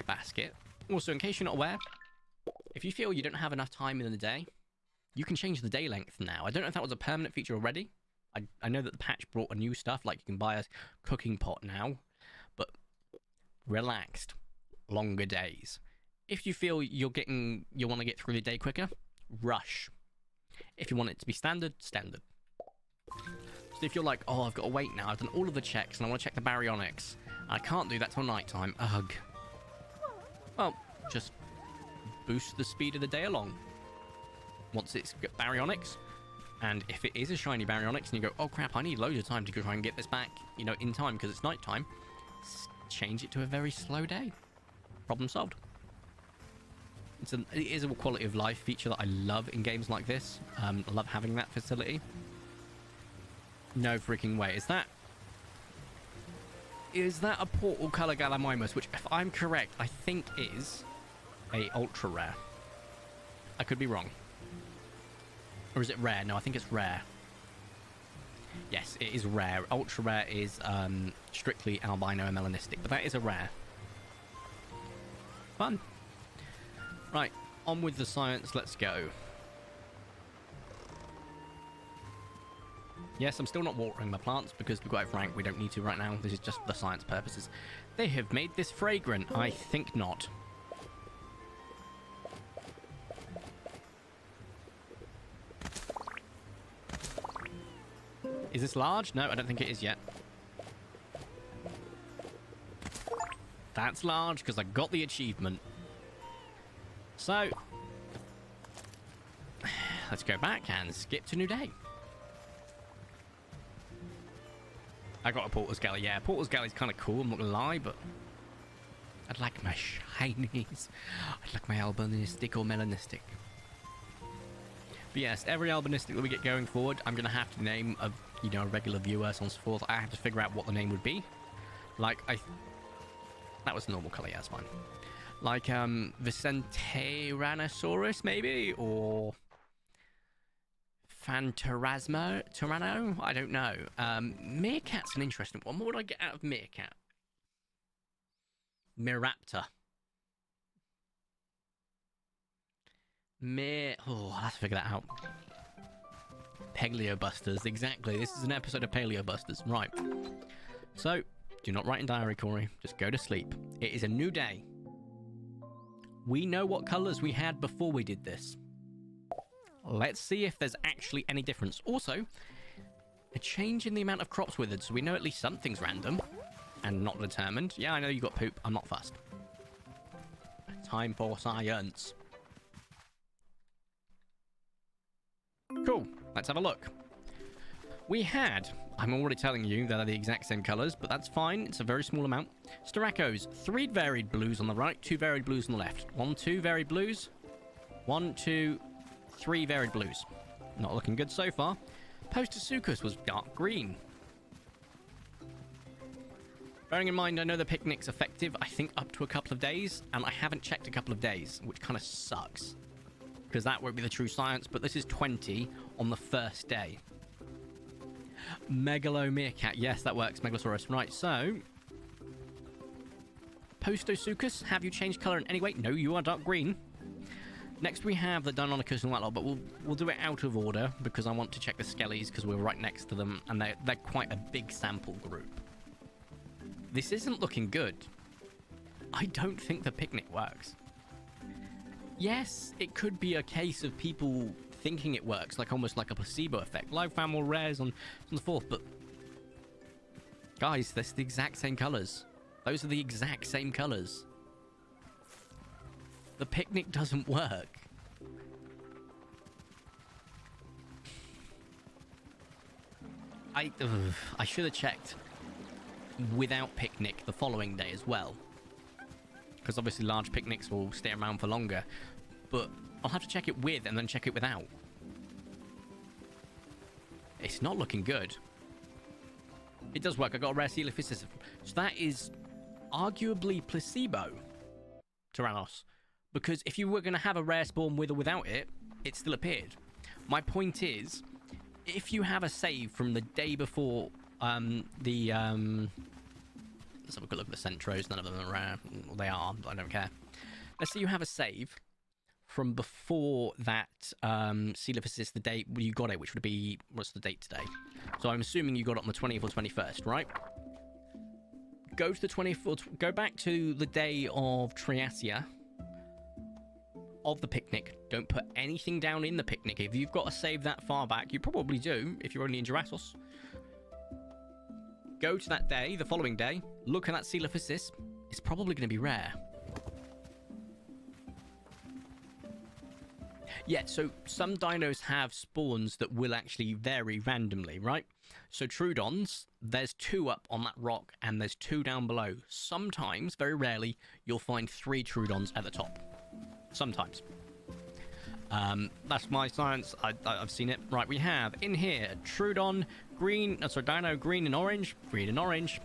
Speaker 1: basket. Also, in case you're not aware, if you feel you don't have enough time in the day, you can change the day length now. I don't know if that was a permanent feature already. I know that the patch brought a new stuff, like you can buy a cooking pot now, but relaxed, longer days. If you feel you want to get through the day quicker, rush. If you want it to be standard, standard. So if you're like, oh, I've got to wait now, I've done all of the checks and I want to check the baryonyx, and I can't do that till nighttime, ugh. Well, just boost the speed of the day along. Once it's got baryonyx, and if it is a shiny baryonyx and you go, oh crap, I need loads of time to go try and get this back, you know, in time because it's nighttime, change it to a very slow day. Problem solved. It is a quality of life feature that I love in games like this. I love having that facility. No freaking way. Is that a Portal Color Gallimimus, which, if I'm correct, I think is a ultra rare. I could be wrong. Or is it rare? No, I think it's rare. Yes, it is rare. Ultra rare is strictly albino and melanistic, but that is a rare. Fun. Right, on with the science. Let's go. Yes, I'm still not watering my plants because, to be quite frank, we don't need to right now. This is just for the science purposes. They have made this fragrant. I think not. Is this large? No, I don't think it is yet. That's large because I got the achievement. So, let's go back and skip to new day. I got a Porter's Galley. Yeah, Porter's Galley is kind of cool, I'm not gonna lie, but I'd like my shinies. I'd like my albinistic or melanistic. But yes, every albinistic that we get going forward, I'm gonna have to name a regular viewer, so on and so forth. I have to figure out what the name would be. Like, that was a normal color, yeah, that's fine. Like, Vicentiranosaurus, maybe? Or Tyranno? I don't know. Meerkat's an interesting one. What would I get out of Meerkat? Miraptor. Oh, I'll have to figure that out. Paleobusters, exactly. This is an episode of Paleobusters. Right. So, do not write in diary, Corey. Just go to sleep. It is a new day. We know what colours we had before we did this. Let's see if there's actually any difference. Also, a change in the amount of crops withered, so we know at least something's random and not determined. Yeah, I know you got poop. I'm not fussed. Time for science. Cool. Let's have a look. We had, I'm already telling you that are the exact same colours, but that's fine. It's a very small amount. Steracos, 3 varied blues on the right, 2 varied blues on the left. 1, 2 varied blues. 1, 2, 3 varied blues. Not looking good so far. Postosuchus was dark green. Bearing in mind, I know the picnic's effective, I think up to a couple of days, and I haven't checked a couple of days, which kind of sucks. Because that won't be the true science, but this is 20 on the first day. Megalo Meerkat. Yes, that works. Megalosaurus. Right, so... Postosuchus, have you changed colour in any way? No, you are dark green. Next we have the Deinonychus and that lot, but we'll do it out of order because I want to check the Skellies because we're right next to them and they're quite a big sample group. This isn't looking good. I don't think the picnic works. Yes, it could be a case of people thinking it works, like almost like a placebo effect. Live found more rares on the fourth, but guys, that's the exact same colours. Those are the exact same colours. The picnic doesn't work. I should have checked without picnic the following day as well. because obviously large picnics will stay around for longer. But I'll have to check it with and then check it without. It's not looking good. It does work. I got a rare Coelophysis. So that is arguably placebo, Tyrannos. Because if you were going to have a rare spawn with or without it, it still appeared. My point is, if you have a save from the day before let's have a good look at the Centros. None of them are rare. Well, they are, but I don't care. Let's say you have a save from before that Coelophysis, the date you got it, which would be, what's the date today? So I'm assuming you got it on the 20th or 21st, right? Go to the 24th, go back to the day of Triasia, of the picnic. Don't put anything down in the picnic. If you've got to save that far back, you probably do if you're only in Juratos. Go to that day, the following day, look at that Coelophysis. It's probably going to be rare. Yeah, so some dinos have spawns that will actually vary randomly, right? So Troodons, there's 2 up on that rock and there's 2 down below. Sometimes, very rarely, you'll find 3 Troodons at the top. Sometimes. That's my science. I've seen it. Right, we have in here Troodon, green, Dino green and orange. Green and orange.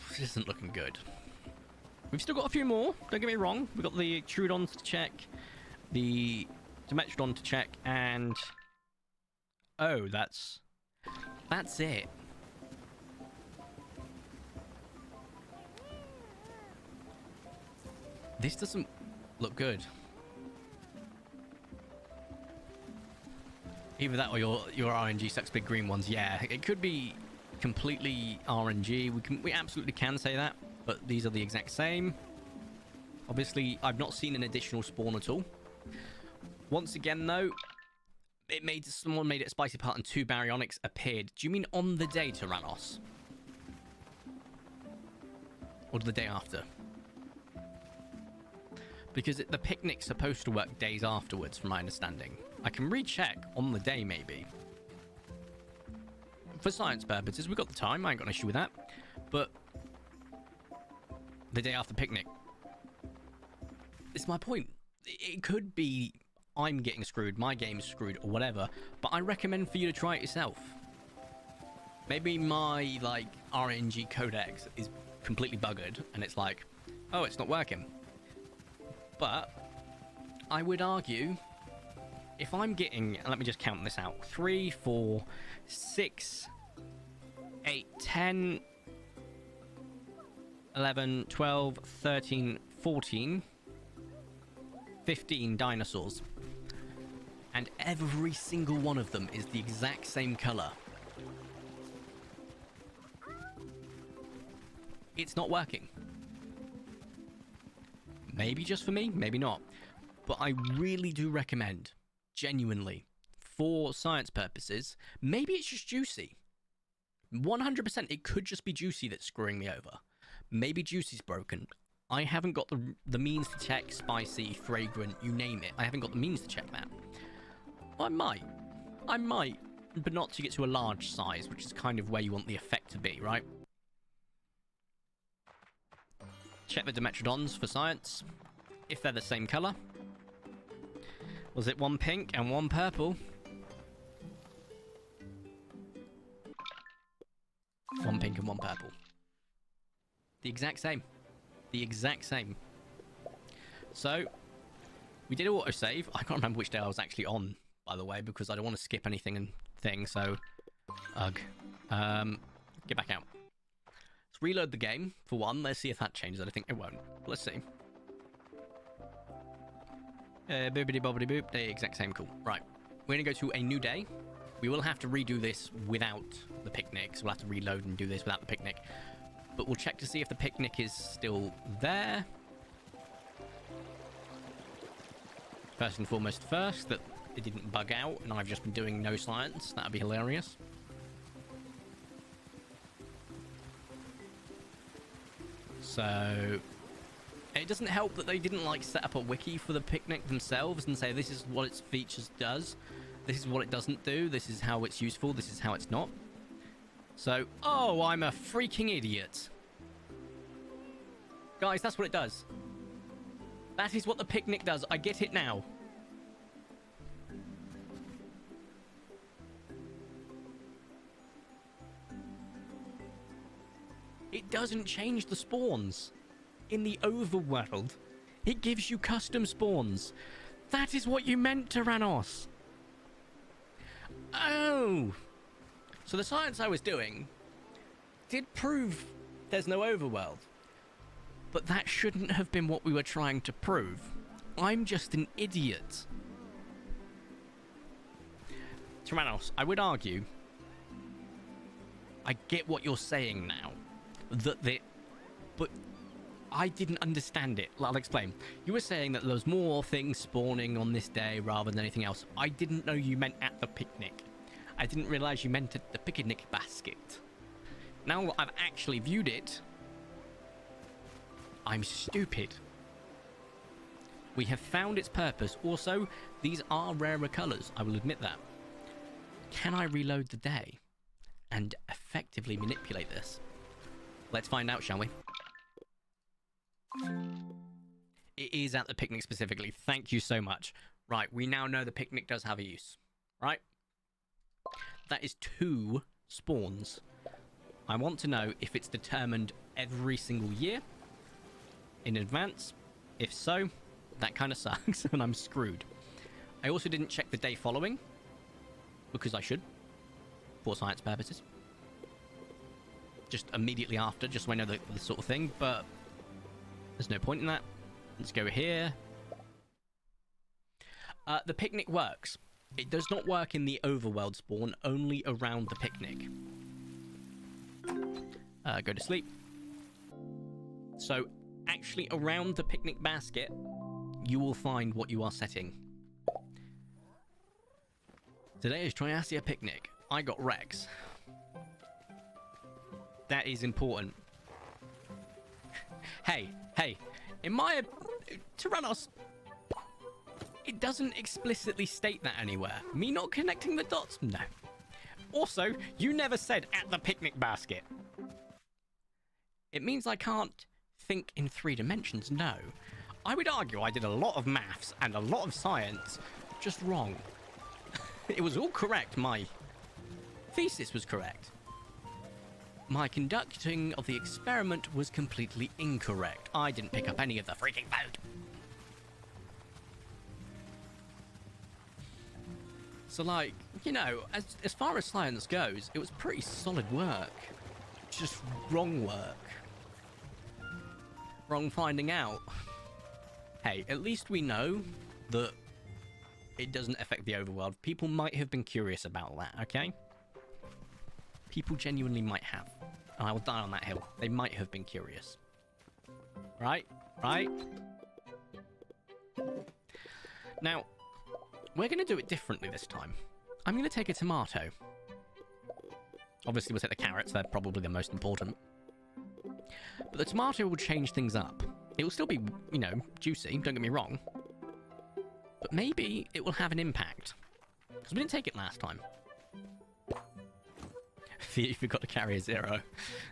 Speaker 1: This isn't looking good. We've still got a few more, don't get me wrong. We've got the Troodons to check, the Dimetrodon to check, and... oh, that's it. This doesn't look good. Either that or your RNG sucks big green ones. Yeah, it could be completely RNG. We absolutely can say that. But these are the exact same. Obviously, I've not seen an additional spawn at all. Once again, though, someone made it Spicy Part and 2 Baryonyx appeared. Do you mean on the day, Tyrannos? Or the day after? Because the picnic's supposed to work days afterwards, from my understanding. I can recheck on the day, maybe. For science purposes, we've got the time. I ain't got an issue with that. But... the day after picnic. It's my point. It could be I'm getting screwed, my game's screwed, or whatever, but I recommend for you to try it yourself. Maybe my, RNG codex is completely buggered, and it's like, oh, it's not working. But I would argue, if I'm getting, let me just count this out, 3, 4, 6, 8, 10... 11, 12, 13, 14, 15 dinosaurs. And every single one of them is the exact same color. It's not working. Maybe just for me, maybe not. But I really do recommend, genuinely, for science purposes, maybe it's just Juicy. 100% it could just be Juicy that's screwing me over. Maybe Juicy's broken. I haven't got the means to check spicy, fragrant, you name it. I haven't got the means to check that. I might, but not to get to a large size, which is kind of where you want the effect to be, right? Check the Dimetrodons for science. If they're the same color. Was it 1 pink and 1 purple? 1 pink and 1 purple. The exact same. The exact same. So, we did autosave. I can't remember which day I was actually on, by the way, because I don't want to skip anything and things, so... ugh. Get back out. Let's reload the game, for one. Let's see if that changes. I think it won't. Let's see. Boobity bobbity boop. The exact same. Cool. Right. We're going to go to a new day. We will have to redo this without the picnic, so we'll have to reload and do this without the picnic. But we'll check to see if the picnic is still there. First and foremost, that it didn't bug out and I've just been doing no science. That'd be hilarious. So it doesn't help that they didn't set up a wiki for the picnic themselves and say this is what its features does, this is what it doesn't do, this is how it's useful, this is how it's not. So, oh, I'm a freaking idiot. Guys, that's what it does. That is what the picnic does. I get it now. It doesn't change the spawns. In the overworld, it gives you custom spawns. That is what you meant, Tyrannos. Oh. So the science I was doing did prove there's no overworld. But that shouldn't have been what we were trying to prove. I'm just an idiot. Tyrannos, I would argue, I get what you're saying now. But I didn't understand it. I'll explain. You were saying that there was more things spawning on this day rather than anything else. I didn't know you meant at the picnic. I didn't realize you meant at the picnic basket. Now I've actually viewed it, I'm stupid. We have found its purpose. Also, these are rarer colors. I will admit that. Can I reload the day and effectively manipulate this? Let's find out, shall we? It is at the picnic specifically. Thank you so much. Right, we now know the picnic does have a use. Right? That is 2 spawns. I want to know if it's determined every single year in advance. If so, that kind of sucks and I'm screwed. I also didn't check the day following, because I should, for science purposes. Just immediately after, just so I know the sort of thing, but there's no point in that. Let's go here. The picnic works. It does not work in the overworld spawn, only around the picnic. Go to sleep. So, actually around the picnic basket, you will find what you are setting. Today is Triasia Picnic. I got Rex. That is important. Hey, in my... Tyrannos, it doesn't explicitly state that anywhere. Me not connecting the dots? No. Also, you never said at the picnic basket. It means I can't think in 3 dimensions, no. I would argue I did a lot of maths and a lot of science just wrong. It was all correct. My thesis was correct. My conducting of the experiment was completely incorrect. I didn't pick up any of the freaking food. So, like, you know, as far as science goes, it was pretty solid work. Just wrong work. Wrong finding out. Hey, at least we know that it doesn't affect the overworld. People might have been curious about that, okay? People genuinely might have. And I will die on that hill. They might have been curious. Right? Right? Now, we're going to do it differently this time. I'm going to take a tomato. Obviously, we'll take the carrots. They're probably the most important. But the tomato will change things up. It will still be, you know, juicy, don't get me wrong. But maybe it will have an impact. Because we didn't take it last time. You forgot to carry a 0.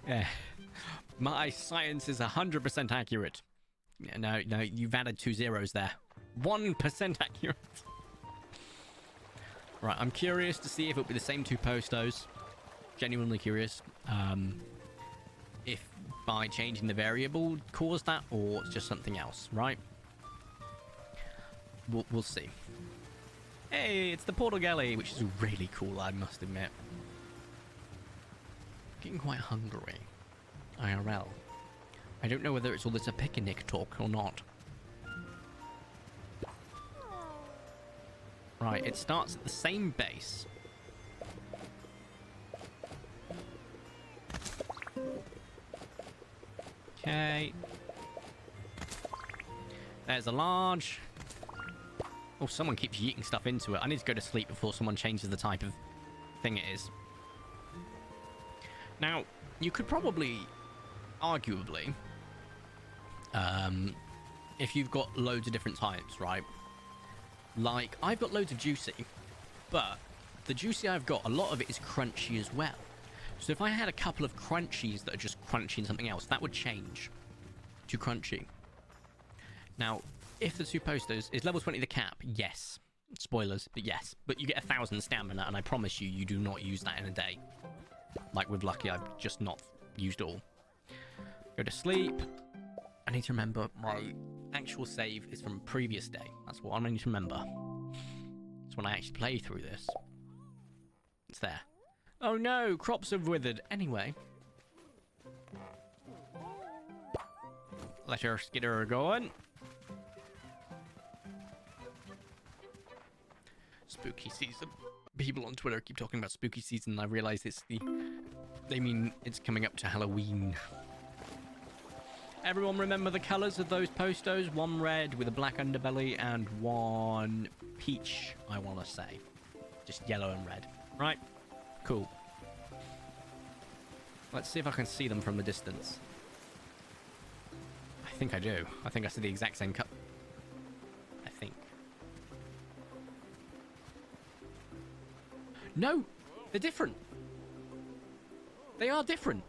Speaker 1: Yeah. My science is 100% accurate. No, you've added 2 zeros there. 1% accurate. Right, I'm curious to see if it'll be the same 2 postos. Genuinely curious. If by changing the variable caused that, or it's just something else, right? We'll see. Hey, it's the Portal Galley, which is really cool, I must admit. Getting quite hungry. IRL. I don't know whether it's all this a picnic talk or not. Right, it starts at the same base. Okay. There's a large. Oh, someone keeps yeeting stuff into it. I need to go to sleep before someone changes the type of thing it is. Now, you could probably, arguably, if you've got loads of different types, right? Like, I've got loads of juicy, but the juicy I've got, a lot of it is crunchy as well. So if I had a couple of crunchies that are just crunchy and something else, that would change. too crunchy. Now, if the 2 posters is level 20 the cap, yes. Spoilers, but yes. But you get 1,000 stamina, and I promise you, you do not use that in a day. Like with Lucky, I've just not used it all. Go to sleep. I need to remember my actual save is from previous day. That's what I need to remember. It's when I actually play through this. It's there. Oh no, crops have withered. Anyway. Let her get her going. Spooky season. People on Twitter keep talking about spooky season, and I realize they mean it's coming up to Halloween. Everyone remember the colours of those postos? One red with a black underbelly and one peach, I want to say. Just yellow and red. Right? Cool. Let's see if I can see them from the distance. I think I do. I think I see the exact same cut. I think. No! They're different! They are different!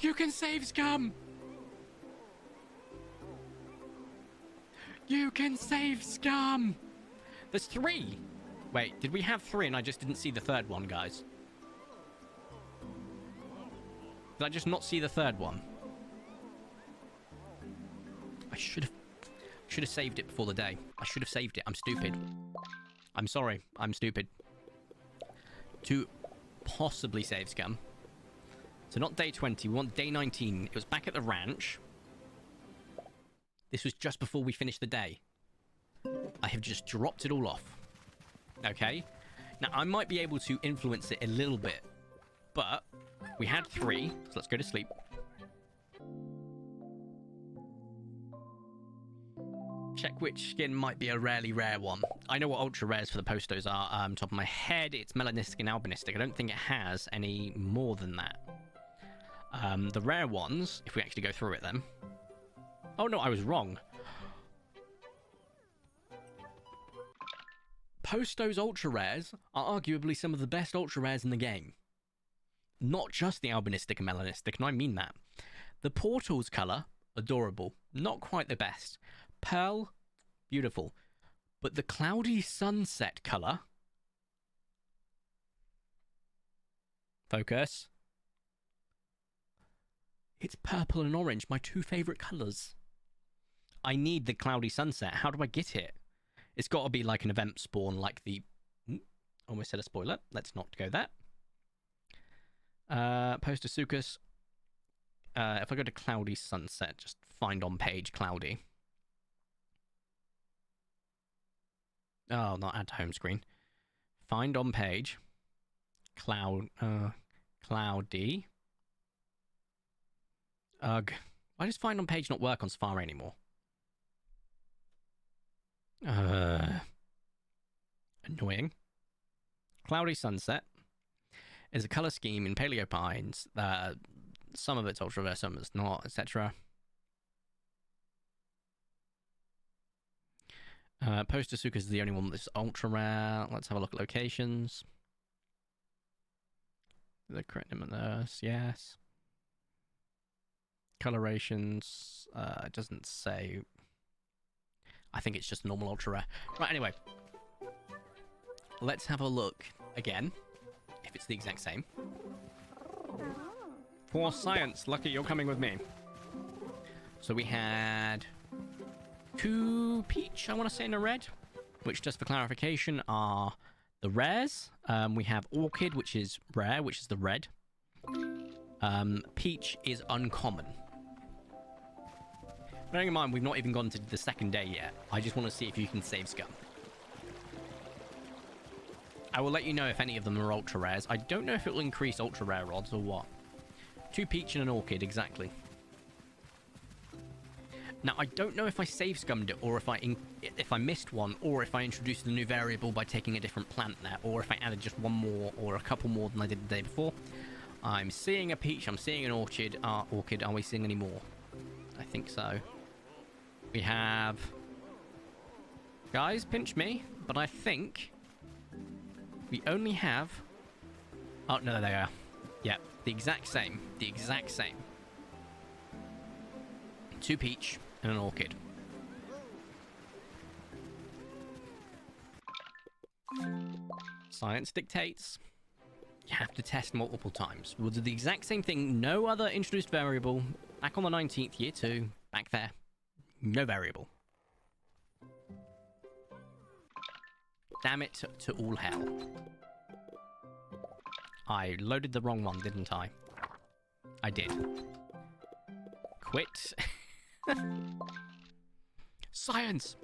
Speaker 1: You can save scum! You can save scum! There's 3! Wait, did we have 3 and I just didn't see the 3rd one, guys? Did I just not see the 3rd one? I should have saved it before the day. I should have saved it. I'm stupid. I'm sorry. I'm stupid. To possibly save scum. So not day 20, we want day 19. It was back at the ranch. This was just before we finished the day. I have just dropped it all off. Okay? Now, I might be able to influence it a little bit. But we had 3, so let's go to sleep. Check which skin might be a rarely rare one. I know what ultra rares for the postos are. Top of my head, it's melanistic and albinistic. I don't think it has any more than that. The rare ones, if we actually go through it then. Oh no, I was wrong. Postos ultra rares are arguably some of the best ultra rares in the game. Not just the albinistic and melanistic, and I mean that. The portal's colour, adorable. Not quite the best. Pearl, beautiful. But the cloudy sunset colour... Focus. It's purple and orange, my 2 favourite colours. I need the cloudy sunset. How do I get it? It's got to be like an event spawn, like the... Almost said a spoiler. Let's not go that. Poster Sucus. If I go to cloudy sunset, just find on page cloudy. Oh, not add to home screen. Find on page. Cloudy. Ugh. Why does find on page not work on Safari anymore? Annoying. Cloudy sunset is a color scheme in Paleo Pines. Some of it's ultra rare, some of it's not, etc. Poster Suka is the only one that's ultra rare. Let's have a look at locations. The correct name of this, yes. Colorations, it doesn't say. I think it's just normal ultra rare. Right, anyway. Let's have a look again, if it's the exact same. For science, Lucky, you're coming with me. So we had 2 peach, I want to say, in a red, which, just for clarification, are the rares. We have orchid, which is rare, which is the red. Peach is uncommon. Bearing in mind, we've not even gone to the 2nd day yet. I just want to see if you can save scum. I will let you know if any of them are ultra rares. I don't know if it will increase ultra rare rods or what. 2 peach and an orchid, exactly. Now, I don't know if I save scummed it, or if I missed one, or if I introduced the new variable by taking a different plant there, or if I added just one more or a couple more than I did the day before. I'm seeing a peach, I'm seeing an orchid. Orchid, are we seeing any more? I think so. We have... Guys, pinch me, but I think we only have... Oh, no, there they are. Yeah, the exact same. The exact same. 2 peach, and an orchid. Science dictates you have to test multiple times. We'll do the exact same thing. No other introduced variable. Back on the 19th, year 2. Back there. No variable. Damn it to all hell. I loaded the wrong one, didn't I? I did. Quit. Science!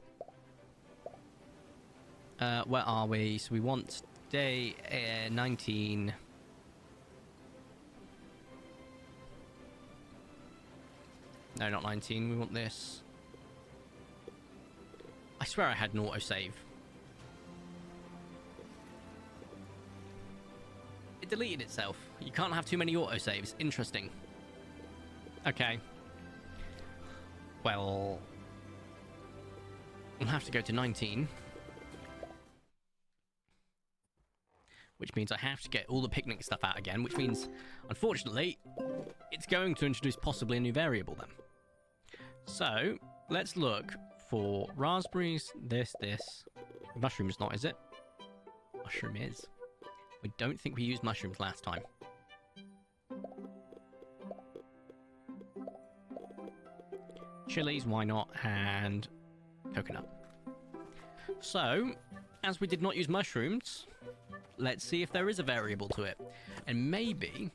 Speaker 1: Where are we? So we want day 19. No, not 19. We want this. I swear I had an autosave. It deleted itself. You can't have too many autosaves. Interesting. Okay. Well, we'll have to go to 19. Which means I have to get all the picnic stuff out again, which means, unfortunately, it's going to introduce possibly a new variable then. So, let's look for raspberries, this. Mushroom's not, is it? Mushroom is. We don't think we used mushrooms last time. Chilies, why not? And coconut. So, as we did not use mushrooms, let's see if there is a variable to it. And maybe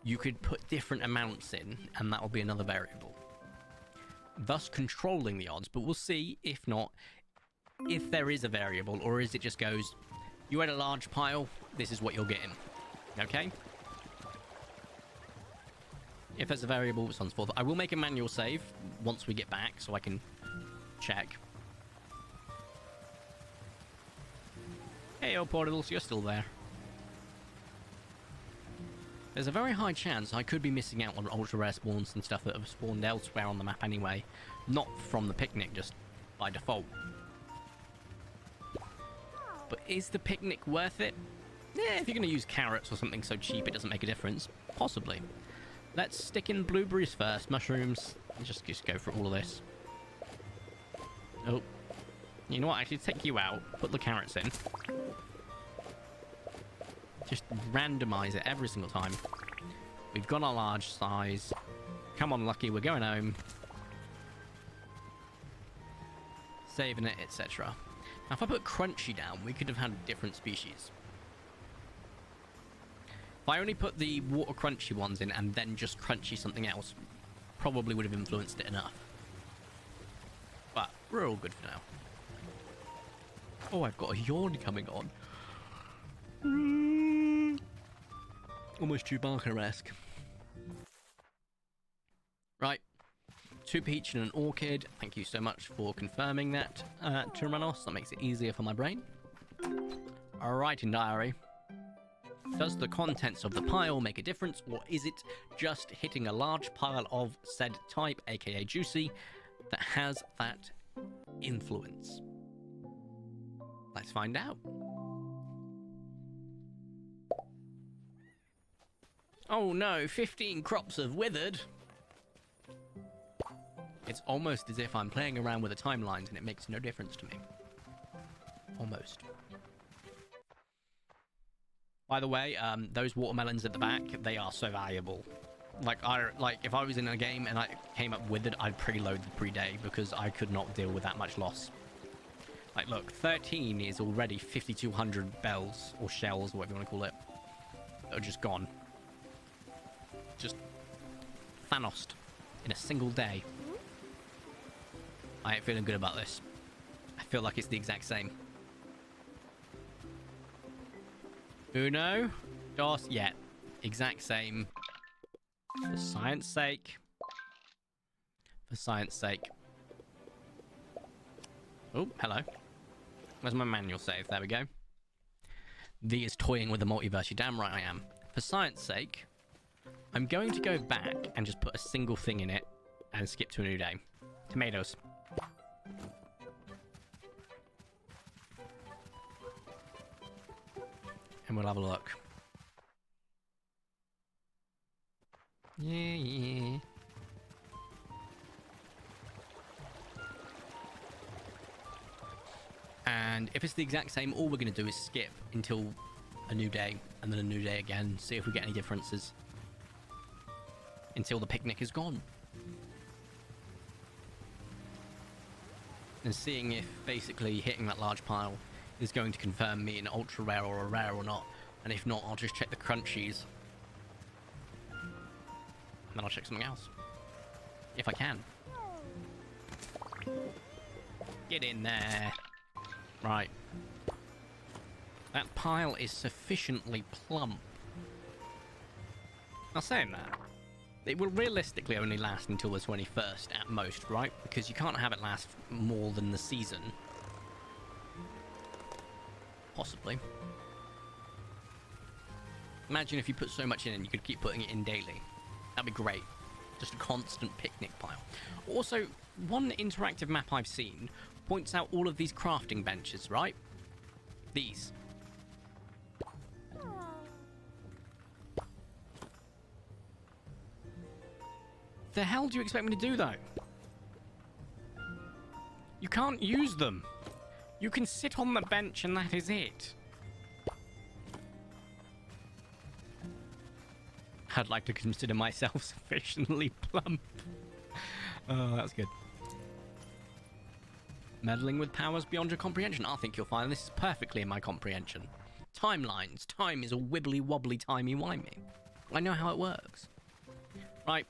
Speaker 1: you could put different amounts in, and that will be another variable. Thus controlling the odds, but we'll see, if not, if there is a variable, or is it just goes, you had a large pile, this is what you're getting. Okay? If there's a variable, so on and so forth. I will make a manual save once we get back, so I can check. Hey, old portals, you're still there. There's a very high chance I could be missing out on ultra rare spawns and stuff that have spawned elsewhere on the map anyway. Not from the picnic, just by default. But is the picnic worth it? Yeah, if you're going to use carrots or something so cheap it doesn't make a difference. Possibly. Let's stick in blueberries first. Mushrooms. Just go for all of this. Oh. You know what? Actually, take you out. Put the carrots in. Just randomize it every single time. We've got our large size. Come on, Lucky. We're going home. Saving it, etc. Now, if I put Crunchy down, we could have had a different species. If I only put the water crunchy ones in and then just crunchy something else, probably would have influenced it enough. But we're all good for now. Oh, I've got a yawn coming on. Almost Chewbacca-esque. Right. 2 peach and an orchid. Thank you so much for confirming that, Tyrannos. That makes it easier for my brain. Alright, in diary. Does the contents of the pile make a difference, or is it just hitting a large pile of said type, aka juicy, that has that influence? Let's find out. Oh no, 15 crops have withered. It's almost as if I'm playing around with the timelines and it makes no difference to me. Almost. By the way, those watermelons at the back, they are so valuable. Like if I was in a game and I came up withered, I'd preload the pre-day because I could not deal with that much loss. Like, look, 13 is already 5,200 bells, or shells, or whatever you want to call it. That are just gone. Just Thanos in a single day. I ain't feeling good about this. I feel like it's the exact same. Uno, dos, yeah, exact same. For science sake. For science sake. Oh, hello. Where's my manual save? There we go. The is toying with the multiverse. You're damn right I am. For science sake, I'm going to go back and just put a single thing in it and skip to a new day. Tomatoes. And we'll have a look. Yeah. And if it's the exact same, all we're going to do is skip until a new day, and then a new day again, see if we get any differences. Until the picnic is gone. And seeing if basically hitting that large pile is going to confirm me an ultra rare or a rare or not. And if not, I'll just check the crunchies. And then I'll check something else. If I can. Get in there. Right. That pile is sufficiently plump. Now saying that, it will realistically only last until the 21st at most, right? Because you can't have it last more than the season. Possibly. Imagine if you put so much in and you could keep putting it in daily. That'd be great. Just a constant picnic pile. Also, one interactive map I've seen points out all of these crafting benches, right? These. The hell do you expect me to do, though? You can't use them. You can sit on the bench and that is it. I'd like to consider myself sufficiently plump. Oh, that's good. Meddling with powers beyond your comprehension. I think you'll find this is perfectly in my comprehension. Timelines. Time is a wibbly wobbly timey wimey. I know how it works. Right.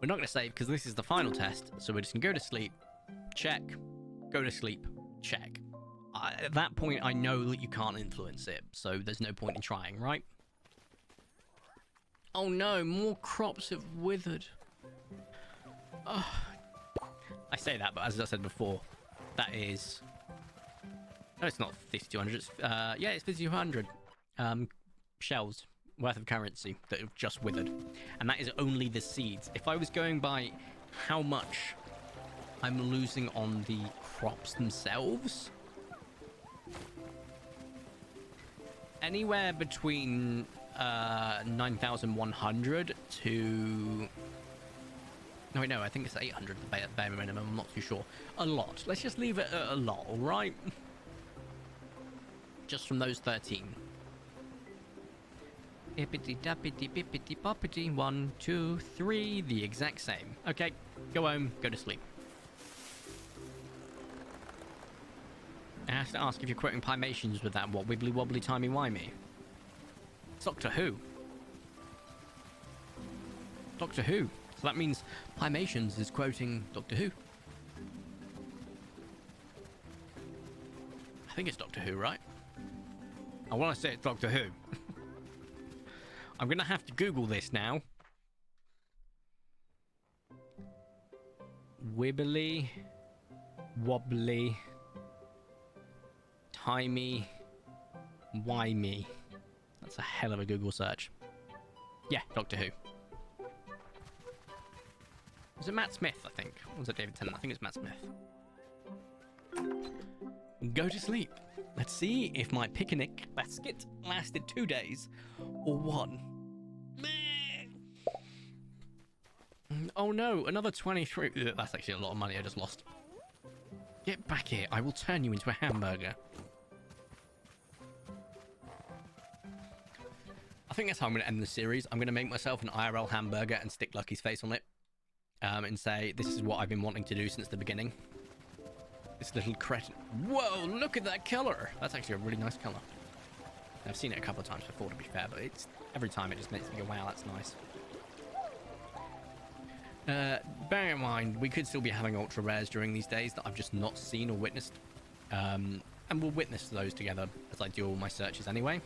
Speaker 1: We're not going to save because this is the final test, so we're just going to go to sleep, check, go to sleep, check. At that point, I know that you can't influence it, so there's no point in trying, right? Oh no, more crops have withered. Oh. I say that, but as I said before, that is... No, it's not 5,200. It's, yeah, it's 5,200 shells worth of currency that have just withered. And that is only the seeds. If I was going by how much I'm losing on the crops themselves, anywhere between 9,100 to... No, wait, no, I think it's 800 the bare minimum. I'm not too sure. A lot. Let's just leave it at a lot, all right? Just from those 13. Ippity dappity bippity boppity. 1, 2, 3. The exact same. Okay, go home, go to sleep. I have to ask if you're quoting Pymations with that, what, wibbly wobbly timey wimey? It's Doctor Who. Doctor Who. So that means Pymations is quoting Doctor Who. I think it's Doctor Who, right? I want to say it's Doctor Who. I'm going to have to Google this now. Wibbly, wobbly, timey, wimey. That's a hell of a Google search. Yeah, Doctor Who. Was it Matt Smith, I think? Or was it David Tennant? I think it's Matt Smith. Go to sleep. Let's see if my picnic basket lasted 2 days or 1. Oh no, another 23. That's actually a lot of money I just lost. Get back here. I will turn you into a hamburger. I think that's how I'm going to end the series. I'm going to make myself an IRL hamburger and stick Lucky's face on it. And say, this is what I've been wanting to do since the beginning. This little cretin. Whoa, look at that color. That's actually a really nice color. I've seen it a couple of times before, to be fair, but it's every time it just makes me go, wow, that's nice. Bear in mind, we could still be having ultra rares during these days that I've just not seen or witnessed. And we'll witness those together as I do all my searches anyway.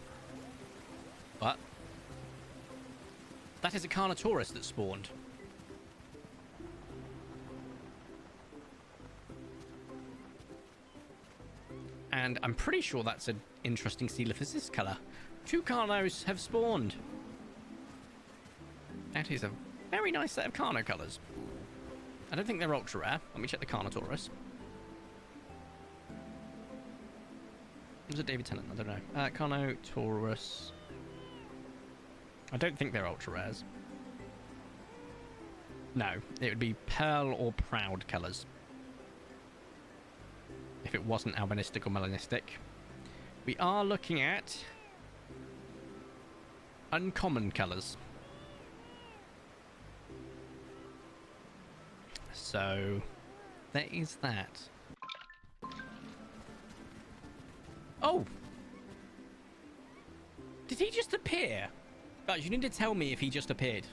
Speaker 1: But that is a Carnotaurus that spawned. And I'm pretty sure that's an interesting Coelophysis colour. 2 Carnos have spawned. That is a very nice set of Carno colours. I don't think they're ultra rare. Let me check the Carnotaurus. Was it David Tennant? I don't know. Carnotaurus. I don't think they're ultra rares. No, it would be Pearl or Proud colours. if it wasn't albinistic or melanistic. We are looking at uncommon colours. So, there is that. Oh! Did he just appear? Guys, you need to tell me if he just appeared.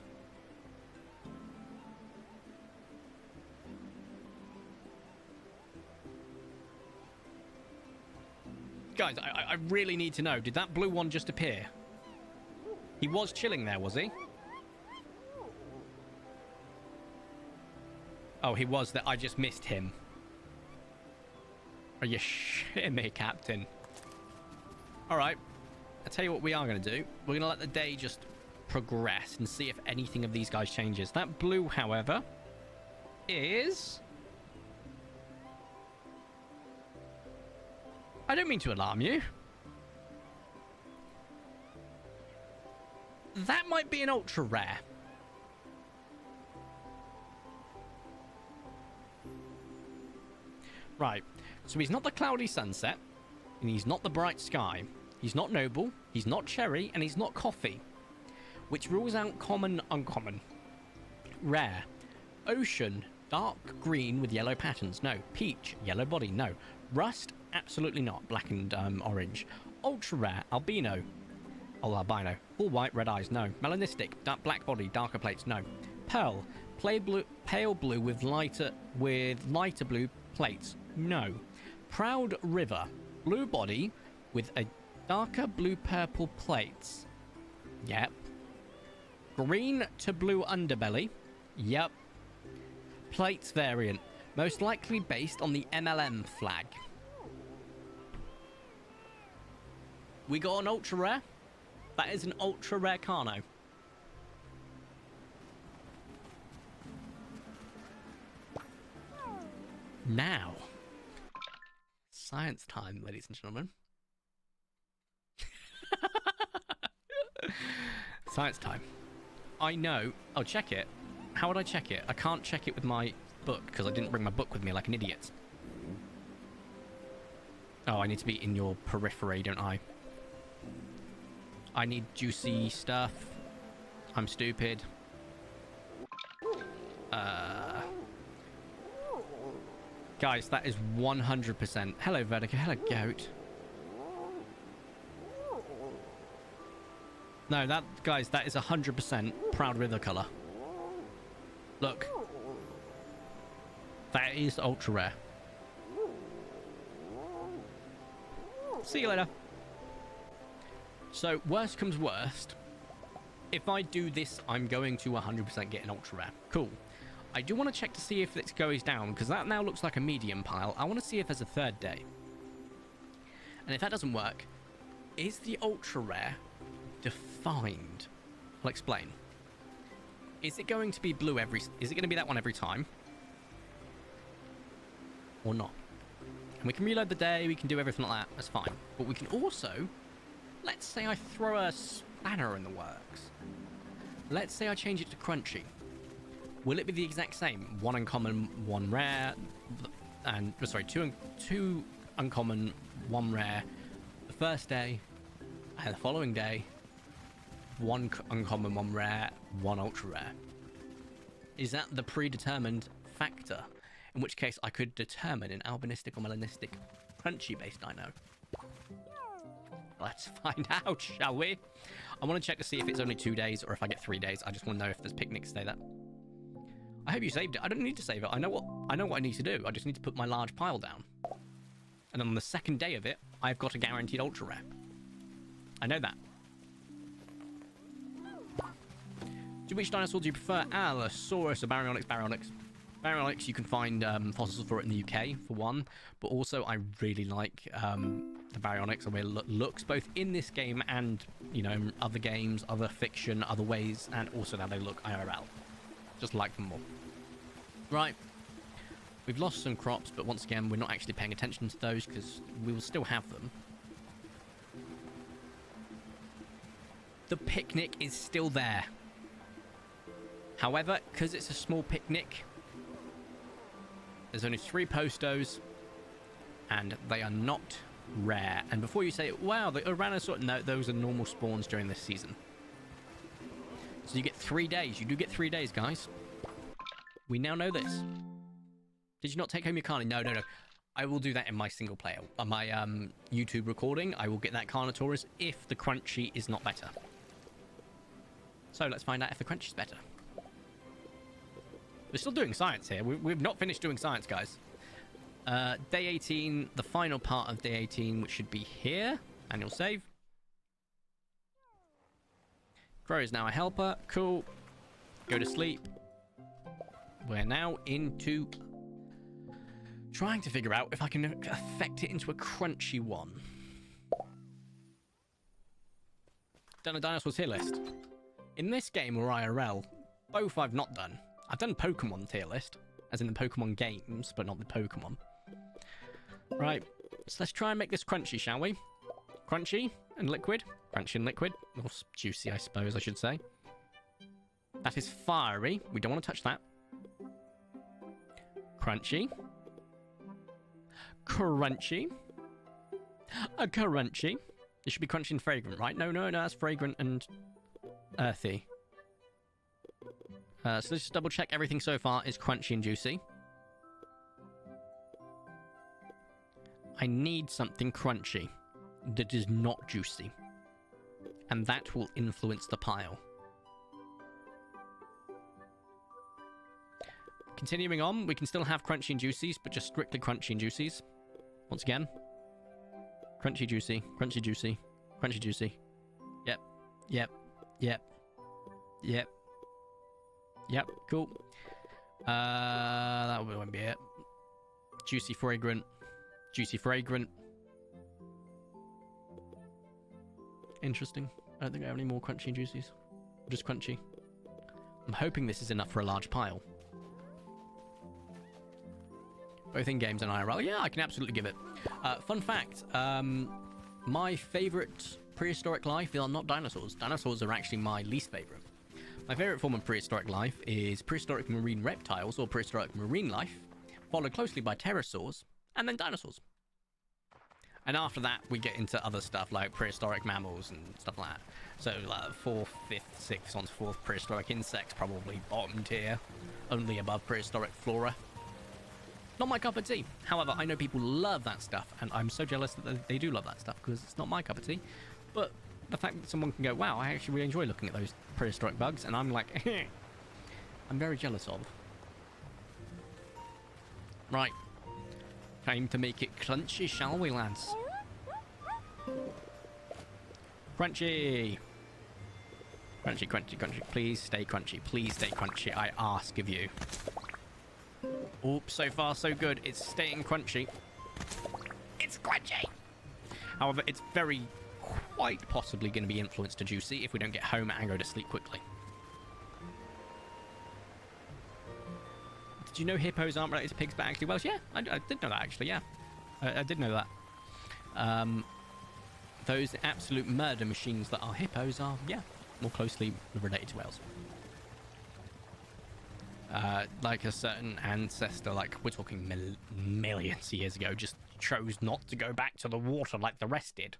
Speaker 1: Guys, I really need to know. Did that blue one just appear? He was chilling there, was he? Oh, he was there. I just missed him. Are you shitting me, Captain? Alright. I'll tell you what we are going to do. We're going to let the day just progress and see if anything of these guys changes. That blue, however, is... I don't mean to alarm you. That might be an ultra rare. Right. So he's not the cloudy sunset, and he's not the bright sky. He's not noble, he's not cherry, and he's not coffee. Which rules out common, uncommon. Rare. Ocean, dark green with yellow patterns. No. Peach, yellow body. No. Rust, absolutely not. Black and orange. Ultra rare, albino. Oh, albino. Full white, red eyes. No. Melanistic, dark black body, darker plates. No. Pearl, pale blue with lighter blue plates. No. Proud river, blue body with a darker blue purple plates. Yep. Green to blue underbelly. Yep. Plates variant, most likely based on the MLM flag. We got an ultra rare. That is an ultra rare Carno. Now, science time, ladies and gentlemen. Science time. I know. I'll check it. How would I check it? I can't check it with my book because I didn't bring my book with me like an idiot. Oh, I need to be in your periphery, don't I? I need juicy stuff. I'm stupid. Guys, that is 100%. Hello, Vertico. Hello, goat. No, guys, that is 100% Proud River colour. Look. That is ultra rare. See you later. So, worst comes worst. If I do this, I'm going to 100% get an ultra rare. Cool. I do want to check to see if it goes down, because that now looks like a medium pile. I want to see if there's a third day. And if that doesn't work, is the ultra rare defined? I'll explain. Is it going to be blue is it going to be that one every time? Or not? And we can reload the day, we can do everything like that, that's fine. But we can also, let's say I throw a spanner in the works. Let's say I change it to crunchy. Will it be the exact same? One uncommon, one rare, and sorry, two uncommon, one rare. The first day, and the following day, one uncommon, one rare, one ultra rare. Is that the predetermined factor? In which case, I could determine an albinistic or melanistic crunchy-based dino. Let's find out, shall we? I want to check to see if it's only 2 days or if I get 3 days. I just want to know if there's picnics stay there. I hope you saved it. I don't need to save it. I know what I need to do. I just need to put my large pile down. And on the second day of it, I've got a guaranteed ultra rare. I know that. To which dinosaur do you prefer? Allosaurus or Baryonyx? Baryonyx. Baryonyx, you can find fossils for it in the UK, for one. But also, I really like the Baryonyx, the way it looks, both in this game and, you know, other games, other fiction, other ways, and also how they look IRL. Just like them more. Right. We've lost some crops, but once again, we're not actually paying attention to those because we will still have them. The picnic is still there. However, because it's a small picnic, there's only 3 postos. and they are not rare. And before you say, wow, the Uranosaur, no, those are normal spawns during this season. So you get 3 days. You do get 3 days, guys. We now know this. Did you not take home your Carni? No, no, no. I will do that in my single player. On my YouTube recording, I will get that Carnotaurus if the Crunchy is not better. So let's find out if the Crunchy is better. We're still doing science here. We've not finished doing science, guys. Day 18, the final part of day 18, which should be here. Annual save. Crow is now a helper. Cool. Go to sleep. We're now into trying to figure out if I can affect it into a crunchy one. Done a Dinosaurs tier list. In this game or IRL, both I've not done. I've done Pokemon tier list, as in the Pokemon games, but not the Pokemon. Right, so let's try and make this crunchy, shall we? Crunchy and liquid. Crunchy and liquid. Or juicy, I suppose I should say. That is fiery. We don't want to touch that. Crunchy. Crunchy. A crunchy. It should be crunchy and fragrant, right? No, no, no, that's fragrant and earthy. So let's just double check everything so far is crunchy and juicy. I need something crunchy that is not juicy. And that will influence the pile. Continuing on, we can still have crunchy and juicies, but just strictly crunchy and juicies. Once again. Crunchy, juicy, crunchy, juicy, crunchy, juicy. Yep, yep, yep, yep. Yep, cool. That won't be it. Juicy, fragrant. Juicy, fragrant. Interesting. I don't think I have any more crunchy and juicies. Just crunchy. I'm hoping this is enough for a large pile. Both in games and IRL. Yeah, I can absolutely give it. Fun fact. My favourite prehistoric life are not dinosaurs. Dinosaurs are actually my least favourite. My favourite form of prehistoric life is prehistoric marine reptiles or prehistoric marine life, followed closely by pterosaurs, and then dinosaurs. And after that, we get into other stuff like prehistoric mammals and stuff like that. So, 4th, 5th, 6th, on to 4th, prehistoric insects, probably bottom tier, only above prehistoric flora. Not my cup of tea. However, I know people love that stuff, and I'm so jealous that they do love that stuff because it's not my cup of tea. But the fact that someone can go, wow, I actually really enjoy looking at those prehistoric bugs, and I'm like, I'm very jealous of. Right. Time to make it crunchy, shall we, lads? Crunchy! Crunchy, crunchy, crunchy. Please stay crunchy. Please stay crunchy. I ask of you. Oops, so far so good. It's staying crunchy. It's crunchy! However, it's very quite possibly going to be influenced to juicy if we don't get home and go to sleep quickly. Did you know hippos aren't related to pigs but actually whales? Yeah, I did know that actually, yeah. I did know that. Those absolute murder machines that are hippos are, yeah, more closely related to whales. Like a certain ancestor, like we're talking millions of years ago, just chose not to go back to the water like the rest did.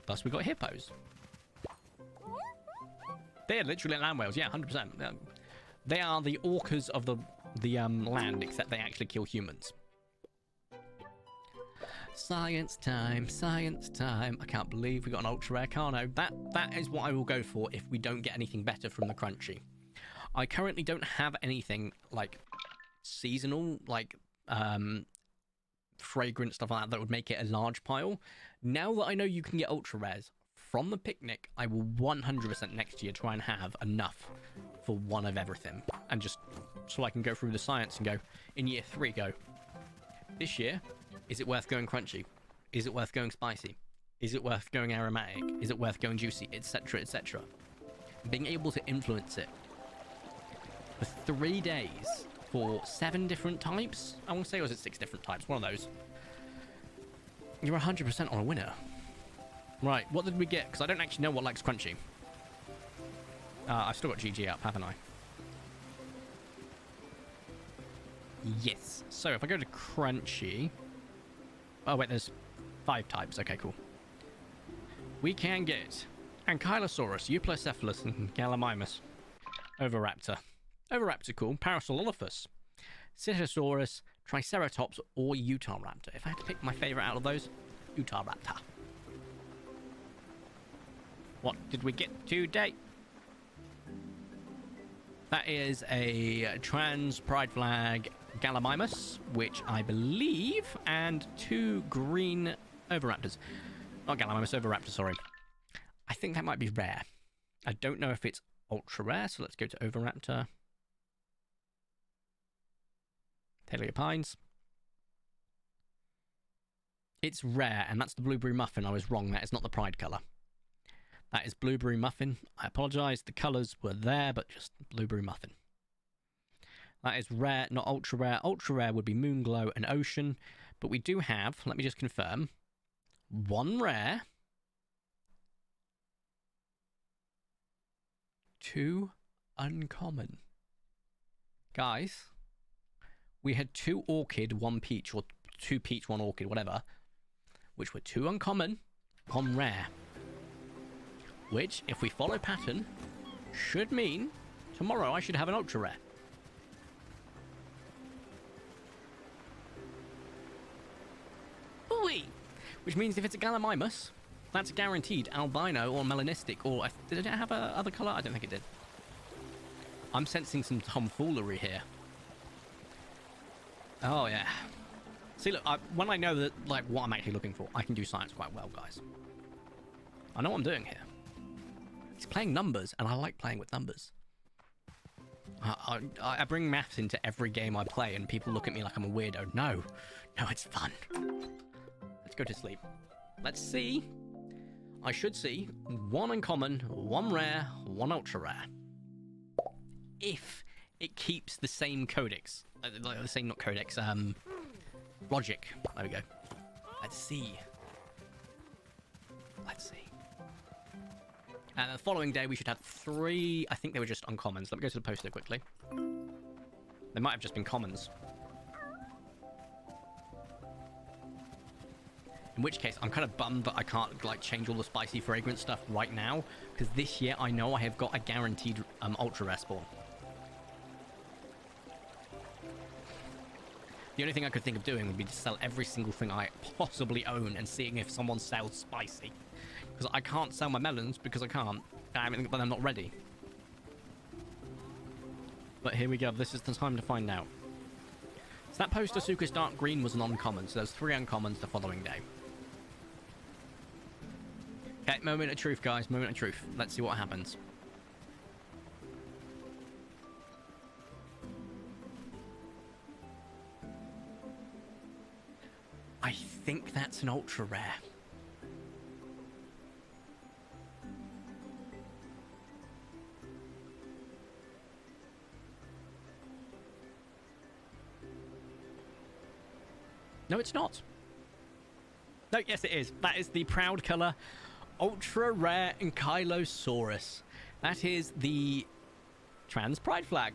Speaker 1: Thus we got hippos. They're literally land whales, yeah, 100%. They are the orcas of the land, except they actually kill humans. Science time, science time. I can't believe we got an ultra rare Carno. That is what I will go for if we don't get anything better from the crunchy. I currently don't have anything like seasonal, like fragrant stuff like that would make it a large pile. Now that I know you can get ultra rares from the picnic, I will 100% next year try and have enough for one of everything, and just so I can go through the science and go in year 3, go this year, is it worth going crunchy? Is it worth going spicy? Is it worth going aromatic? Is it worth going juicy? Etc, etc. Being able to influence it for 3 days for 7 different types, I want to say, or was it 6 different types, one of those, you're 100% on a winner. Right, what did we get? Because I don't actually know what likes crunchy. I've still got GG up, haven't I? Yes. So if I go to crunchy, Oh, wait, there's 5 types. Okay, cool. We can get Ankylosaurus, Euplocephalus, and Gallimimus. Oviraptor. Oviraptor, cool. Parasaurolophus. Cetosaurus, Triceratops, or Utahraptor. If I had to pick my favorite out of those, Utahraptor. What did we get today? That is a trans pride flag Gallimimus, which I believe, and 2 green Oviraptors. Not Gallimimus, Oviraptor, sorry. I think that might be rare. I don't know if it's ultra rare, so let's go to Oviraptor. Paleopines. It's rare, and that's the blueberry muffin. I was wrong. That is not the pride colour. That is blueberry muffin. I apologise. The colours were there, but just blueberry muffin. That is rare, not ultra rare. Ultra rare would be Moonglow and Ocean. But we do have, let me just confirm, 1 rare, 2 uncommon. Guys, we had 2 orchid, 1 peach, or 2 peach, 1 orchid, whatever, which were 2 uncommon, 1 rare. Which, if we follow pattern, should mean tomorrow I should have an ultra rare. Ooh-wee! Which means if it's a Gallimimus, that's guaranteed albino or melanistic, or did it have a other colour? I don't think it did. I'm sensing some tomfoolery here. Oh yeah. See, look, when I know that, like, what I'm actually looking for, I can do science quite well, guys. I know what I'm doing here. He's playing numbers, and I like playing with numbers. I bring maths into every game I play, and people look at me like I'm a weirdo. No, it's fun. Let's go to sleep. Let's see. I should see 1 uncommon, 1 rare, 1 ultra rare. If it keeps the same codex, the same, not codex, logic. There we go. Let's see. Let's see. And the following day, we should have 3... I think they were just uncommons. Let me go to the poster quickly. They might have just been commons. In which case, I'm kind of bummed that I can't, like, change all the spicy fragrance stuff right now. Because this year, I know I have got a guaranteed ultra rare spawn. The only thing I could think of doing would be to sell every single thing I possibly own and seeing if someone sells spicy. Because I can't sell my melons because I can't. But I'm not ready. But here we go. This is the time to find out. So that poster, Sucus Dark Green, was an uncommon. So there's 3 uncommons the following day. Okay, moment of truth, guys. Moment of truth. Let's see what happens. I think that's an ultra rare. No, it's not. No, yes, it is. That is the proud colour ultra rare Ankylosaurus. That is the trans pride flag.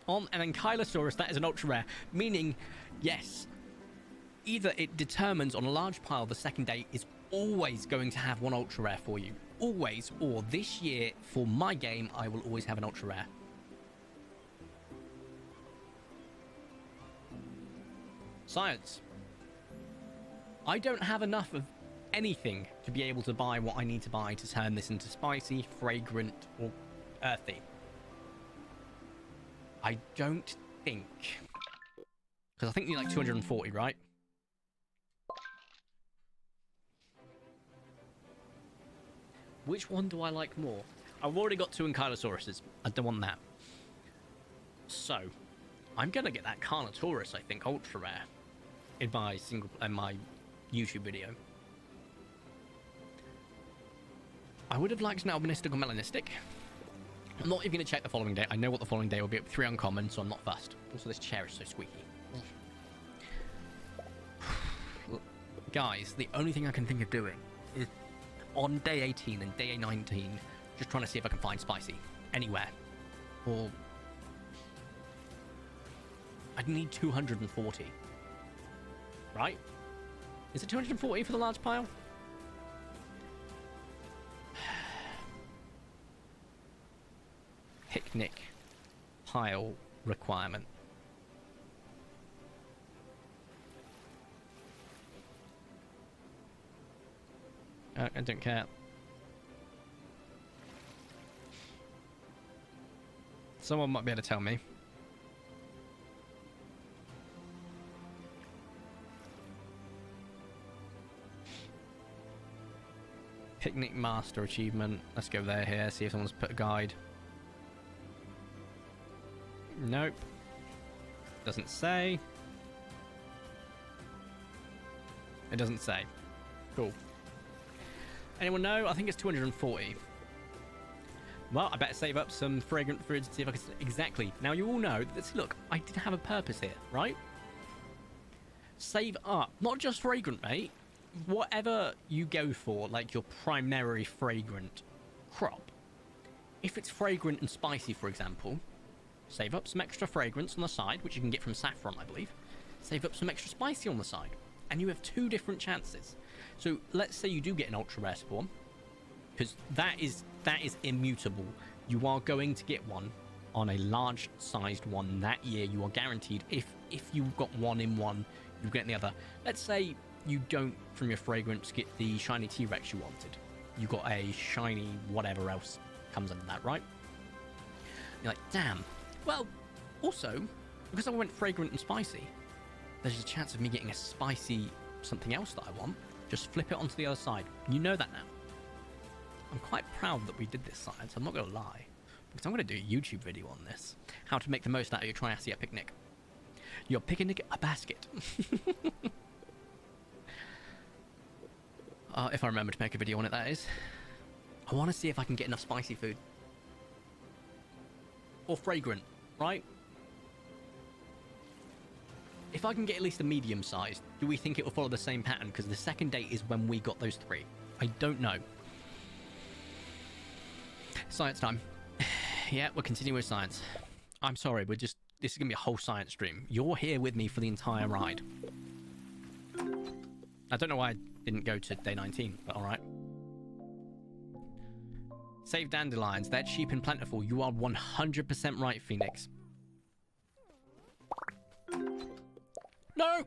Speaker 1: On an Ankylosaurus, that is an ultra rare, meaning, yes, either it determines on a large pile the second day is always going to have 1 ultra rare for you. Always. Or this year, for my game, I will always have an ultra rare. Science. I don't have enough of anything to be able to buy what I need to buy to turn this into spicy, fragrant, or earthy. I don't think. Because I think you need like 240, right? Which one do I like more? I've already got 2 Ankylosauruses. I don't want that. So, I'm gonna get that Carnotaurus, I think, ultra rare, in my YouTube video. I would have liked an albinistic or melanistic. I'm not even gonna check the following day. I know what the following day will be. 3 uncommon, so I'm not fussed. Also, this chair is so squeaky. Guys, the only thing I can think of doing is on day 18 and day 19, just trying to see if I can find spicy anywhere. Or I'd need 240. right? Is it 240 for the large pile? Picnic pile requirement. I don't care. Someone might be able to tell me. Picnic Master achievement. Let's go there here, see if someone's put a guide. Nope. Doesn't say. It doesn't say. Cool. Anyone know? I think it's 240. Well, I better save up some fragrant foods to see if I can... Exactly. Now, you all know that, look, I did have a purpose here, right? Save up. Not just fragrant, mate. Whatever you go for, like your primary fragrant crop. If it's fragrant and spicy, for example, save up some extra fragrance on the side, which you can get from saffron, I believe. Save up some extra spicy on the side. And you have 2 different chances. So let's say you do get an ultra rare spawn, because that is immutable. You are going to get one on a large sized one that year. You are guaranteed. If you got one in one, you get the other. Let's say you don't, from your fragrance, get the shiny T-Rex you wanted. You got a shiny whatever else comes under that, right? You're like, damn. Well, also, because I went fragrant and spicy, there's a chance of me getting a spicy something else that I want. Just flip it onto the other side. You know that now. I'm quite proud that we did this science, I'm not going to lie. Because I'm going to do a YouTube video on this. How to make the most out of your Triassic picnic. Your picnic a basket. If I remember to make a video on it, that is. I want to see if I can get enough spicy food. Or fragrant, right? If I can get at least a medium size, do we think it will follow the same pattern? Because the second date is when we got those 3. I don't know. Science time. Yeah, we're continuing with science. I'm sorry, this is going to be a whole science stream. You're here with me for the entire ride. I don't know why I didn't go to day 19, but alright. Save dandelions. They're cheap and plentiful. You are 100% right, Phoenix. No!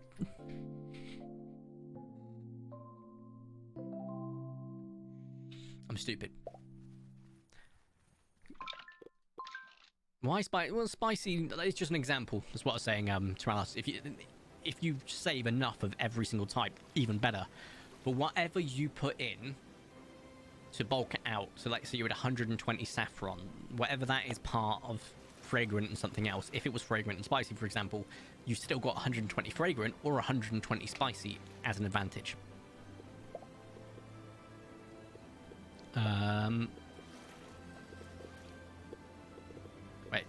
Speaker 1: I'm stupid. Why spicy? Well, spicy, it's just an example. That's what I was saying, Tyrannos. If you save enough of every single type, even better. But whatever you put in to bulk it out, so like say you're at 120 saffron, whatever that is part of fragrant and something else, if it was fragrant and spicy, for example, you still got 120 fragrant or 120 spicy as an advantage. Wait.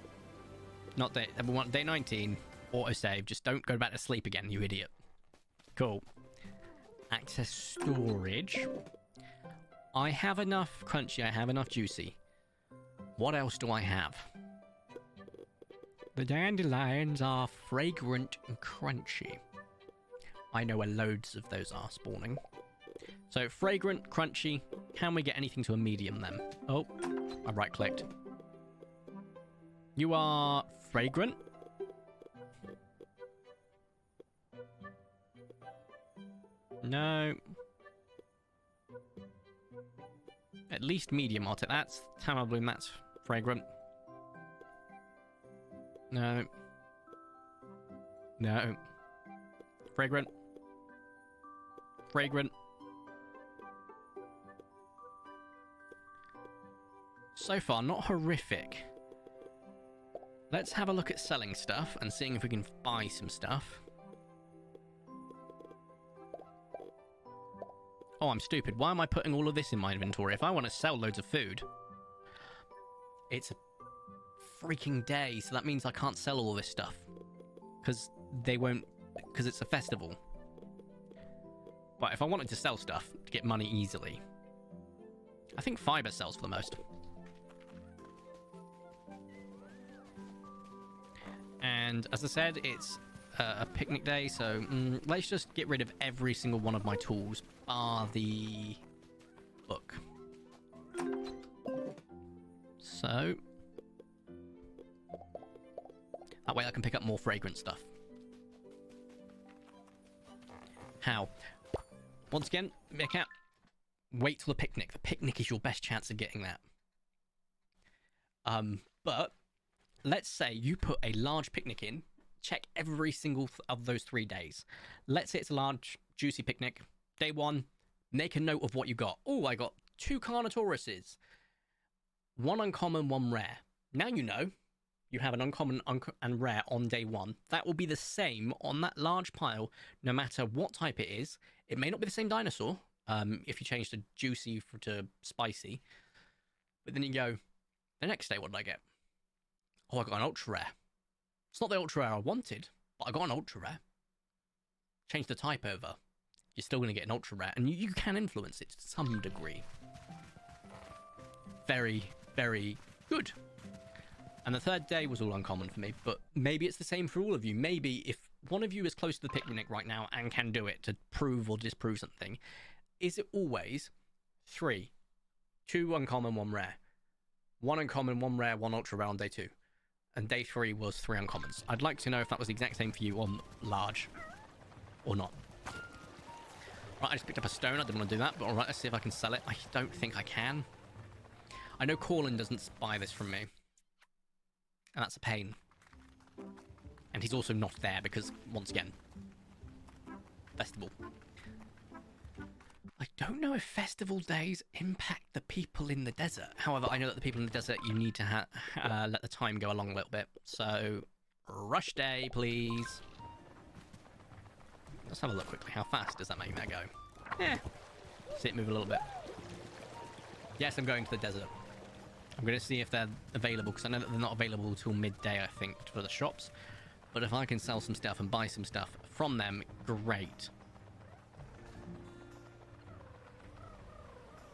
Speaker 1: Not day... We want day 19. Autosave. Just don't go back to sleep again, you idiot. Cool. Access storage. I have enough crunchy. I have enough juicy. What else do I have? The dandelions are fragrant and crunchy. I know where loads of those are spawning. So, fragrant, crunchy. Can we get anything to a medium then? Oh, I right-clicked. You are fragrant. No. At least medium, I'll take that. Tamar Bloom, that's fragrant. No. No. Fragrant. Fragrant. So far, not horrific. Let's have a look at selling stuff and seeing if we can buy some stuff. Oh, I'm stupid. Why am I putting all of this in my inventory? If I want to sell loads of food, it's a freaking day, so that means I can't sell all this stuff. Because they won't... Because it's a festival. But if I wanted to sell stuff to get money easily, I think fiber sells for the most. And as I said, it's a picnic day, so let's just get rid of every single one of my tools, bar the book. So that way I can pick up more fragrant stuff. How? Once again, Meerkat, wait till the picnic. The picnic is your best chance of getting that. But let's say you put a large picnic in, check every single of those 3 days. Let's say it's a large, juicy picnic. Day 1, make a note of what you got. Oh, I got 2 Carnotauruses. 1 uncommon, 1 rare. Now you know you have an uncommon and rare on day 1. That will be the same on that large pile, no matter what type it is. It may not be the same dinosaur, if you change the juicy to spicy. But then you go, the next day, what did I get? Oh, I got an ultra rare. It's not the ultra rare I wanted, but I got an ultra rare. Change the type over. You're still going to get an ultra rare, and you can influence it to some degree. Very, very good. And the 3rd day was all uncommon for me, but maybe it's the same for all of you. Maybe if one of you is close to the picnic right now and can do it to prove or disprove something, is it always 3? 2 uncommon, 1 rare. 1 uncommon, 1 rare, 1 ultra rare on day 2. And day 3 was 3 uncommons. I'd like to know if that was the exact same for you on large or not. Right, I just picked up a stone. I didn't want to do that, but alright, let's see if I can sell it. I don't think I can. I know Corlin doesn't buy this from me. And that's a pain. And he's also not there because, once again, festival. I don't know if festival days impact the people in the desert. However, I know that the people in the desert, you need to let the time go along a little bit. So, rush day, please. Let's have a look quickly. How fast does that make that go? See it move a little bit. Yes, I'm going to the desert. I'm going to see if they're available, because I know that they're not available until midday, I think, for the shops. But if I can sell some stuff and buy some stuff from them, great.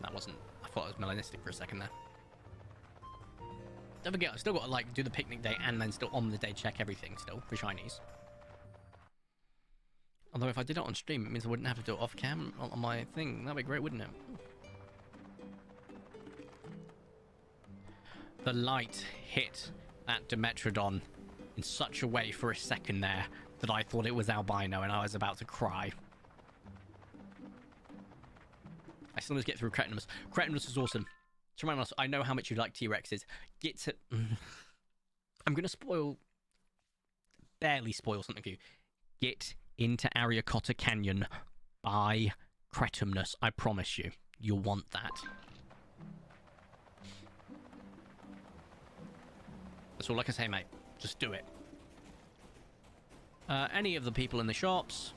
Speaker 1: That wasn't... I thought it was melanistic for a second there. Don't forget, I've still got to, like, do the picnic day and then still on the day check everything still for shinies. Although if I did it on stream, it means I wouldn't have to do it off cam on my thing. That'd be great, wouldn't it? The light hit that Dimetrodon in such a way for a second there that I thought it was albino and I was about to cry. I still need to get through Cretinumus. Cretinumus is awesome. To remind us, I know how much you like T-Rexes. Get to... I'm going to barely spoil something for you. Get into Ariacotta Canyon. Buy Cretinumus. I promise you. You'll want that. That's all I can say, mate. Just do it. Any of the people in the shops...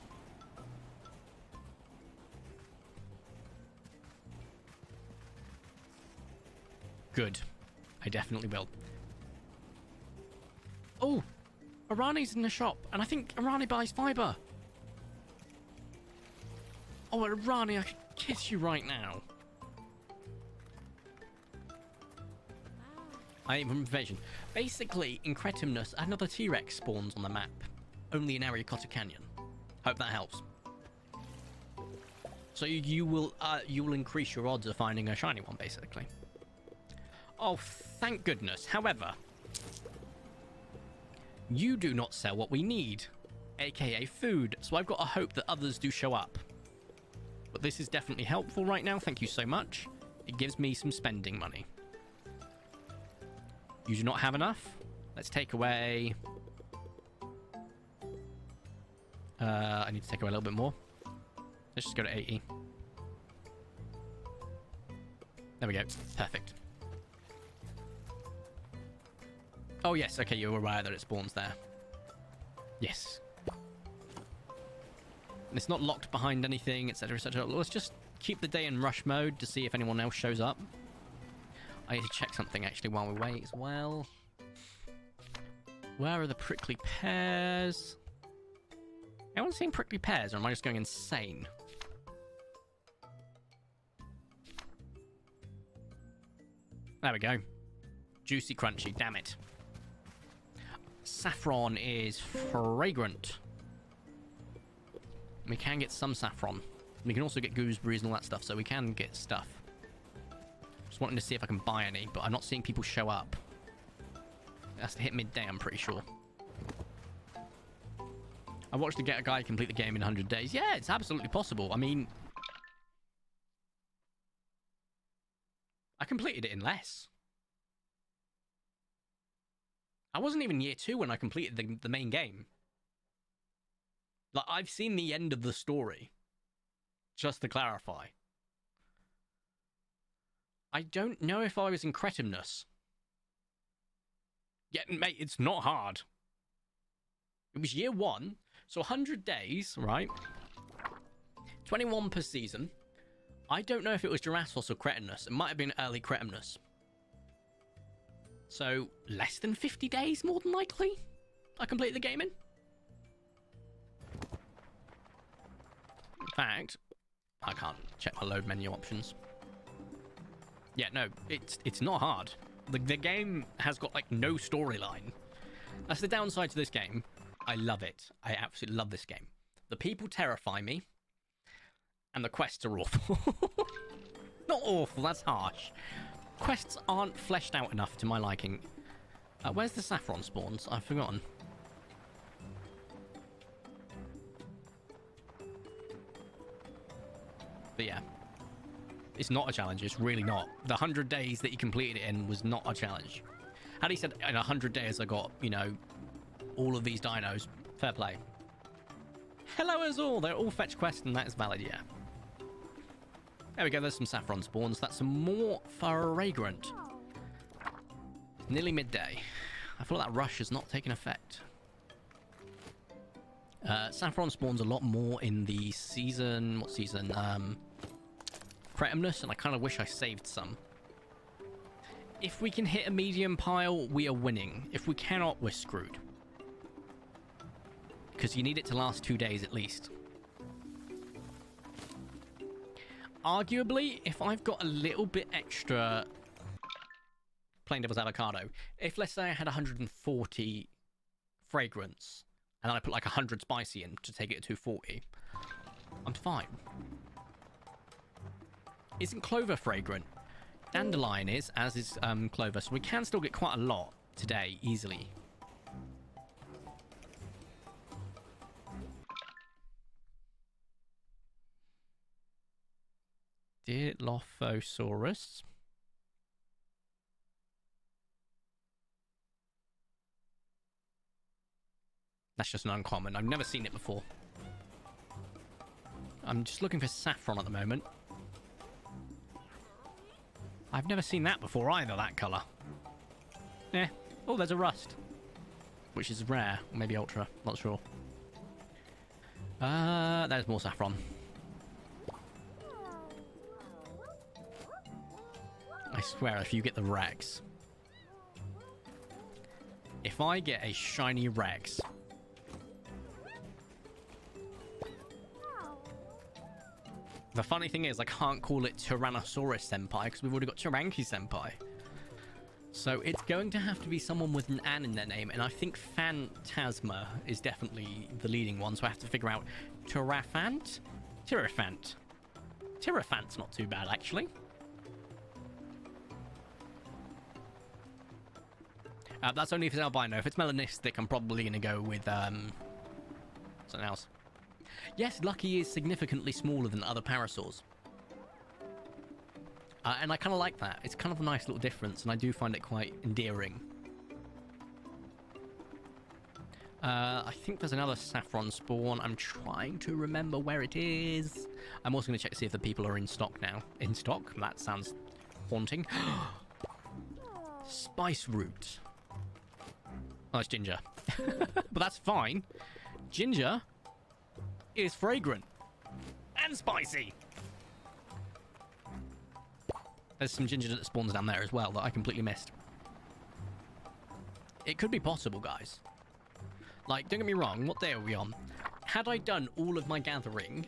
Speaker 1: Good. I definitely will. Oh! Arani's in the shop, and I think Arani buys fibre. Oh, Arani, I could kiss you right now. I am information. Basically, in Cretinumus, another T-Rex spawns on the map. Only in Ariacotta Canyon. Hope that helps. So you will increase your odds of finding a shiny one, basically. Oh, thank goodness. However, you do not sell what we need, aka food. So I've got to hope that others do show up. But this is definitely helpful right now. Thank you so much. It gives me some spending money. You do not have enough? Let's take away... I need to take away a little bit more. Let's just go to 80. There we go. Perfect. Oh, yes. Okay, you're aware that it spawns there. Yes. And it's not locked behind anything, etc., etc. Let's just keep the day in rush mode to see if anyone else shows up. I need to check something, actually, while we wait as well. Where are the prickly pears? Anyone seeing prickly pears, or am I just going insane? There we go. Juicy crunchy, damn it. Saffron is fragrant. We can get some saffron. We can also get gooseberries and all that stuff, so we can get stuff. Just wanting to see if I can buy any, but I'm not seeing people show up. It has to hit midday, I'm pretty sure. I watched a guy complete the game in 100 days. Yeah, it's absolutely possible. I mean, I completed it in less. I wasn't even year 2 when I completed the main game. Like, I've seen the end of the story. Just to clarify. I don't know if I was in Cretimnus. Yeah, mate, it's not hard. It was year 1, so 100 days, right? 21 per season. I don't know if it was Dinosaurs or Cretimnus. It might have been early Cretimnus. So, less than 50 days, more than likely, I completed the game in. In fact, I can't check my load menu options. Yeah, no, it's not hard. The game has got, like, no storyline. That's the downside to this game. I love it. I absolutely love this game. The people terrify me, and the quests are awful. Not awful, that's harsh. Quests aren't fleshed out enough to my liking. Where's the saffron spawns? I've forgotten. But yeah. It's not a challenge. It's really not. The 100 days that you completed it in was not a challenge. Had he said in 100 days I got, you know, all of these dinos, fair play. Hello as all. They're all fetch quests and that is valid, yeah. There we go, there's some saffron spawns. That's some more fragrant. Nearly midday. I feel like that rush has not taken effect. Saffron spawns a lot more in the season... What season? Cretimnus, and I kind of wish I saved some. If we can hit a medium pile, we are winning. If we cannot, we're screwed. Because you need it to last 2 days at least. Arguably, if I've got a little bit extra plain devil's avocado, if let's say I had 140 fragrance and then I put like 100 spicy in to take it to 240, I'm fine. Isn't clover fragrant? Dandelion is, as is clover, so we can still get quite a lot today easily. Dilophosaurus. That's just an uncommon. I've never seen it before. I'm just looking for saffron at the moment. I've never seen that before either, that colour. Eh. Oh, there's a rust. Which is rare. Or maybe ultra. Not sure. There's more saffron. I swear, if you get the Rex... If I get a shiny Rex... The funny thing is, I can't call it Tyrannosaurus Senpai because we've already got Tyranki Senpai. So it's going to have to be someone with an An in their name, and I think Phantasma is definitely the leading one, so I have to figure out Tyrafant? Tyrafant. Tyrafant's not too bad, actually. That's only if it's albino. If it's melanistic, I'm probably going to go with something else. Yes, Lucky is significantly smaller than other parasaurs. And I kind of like that. It's kind of a nice little difference, and I do find it quite endearing. I think there's another saffron spawn. I'm trying to remember where it is. I'm also going to check to see if the people are in stock now. In stock? That sounds haunting. Spice root. Oh, it's ginger. But that's fine. Ginger is fragrant and spicy. There's some ginger that spawns down there as well that I completely missed. It could be possible, guys. Like, don't get me wrong, what day are we on? Had I done all of my gathering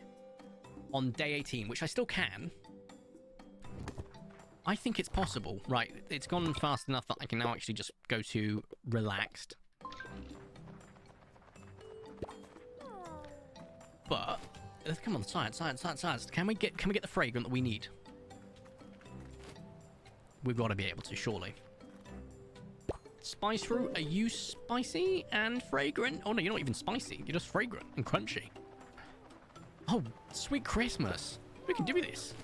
Speaker 1: on day 18, which I still can, I think it's possible. Right, it's gone fast enough that I can now actually just go to relaxed. But Come on, science. Can we get the fragrant that we need? We've got to be able to, surely. Spice fruit, are you spicy and fragrant? Oh no, you're not even spicy. You're just fragrant and crunchy. Oh, sweet Christmas. We can do this.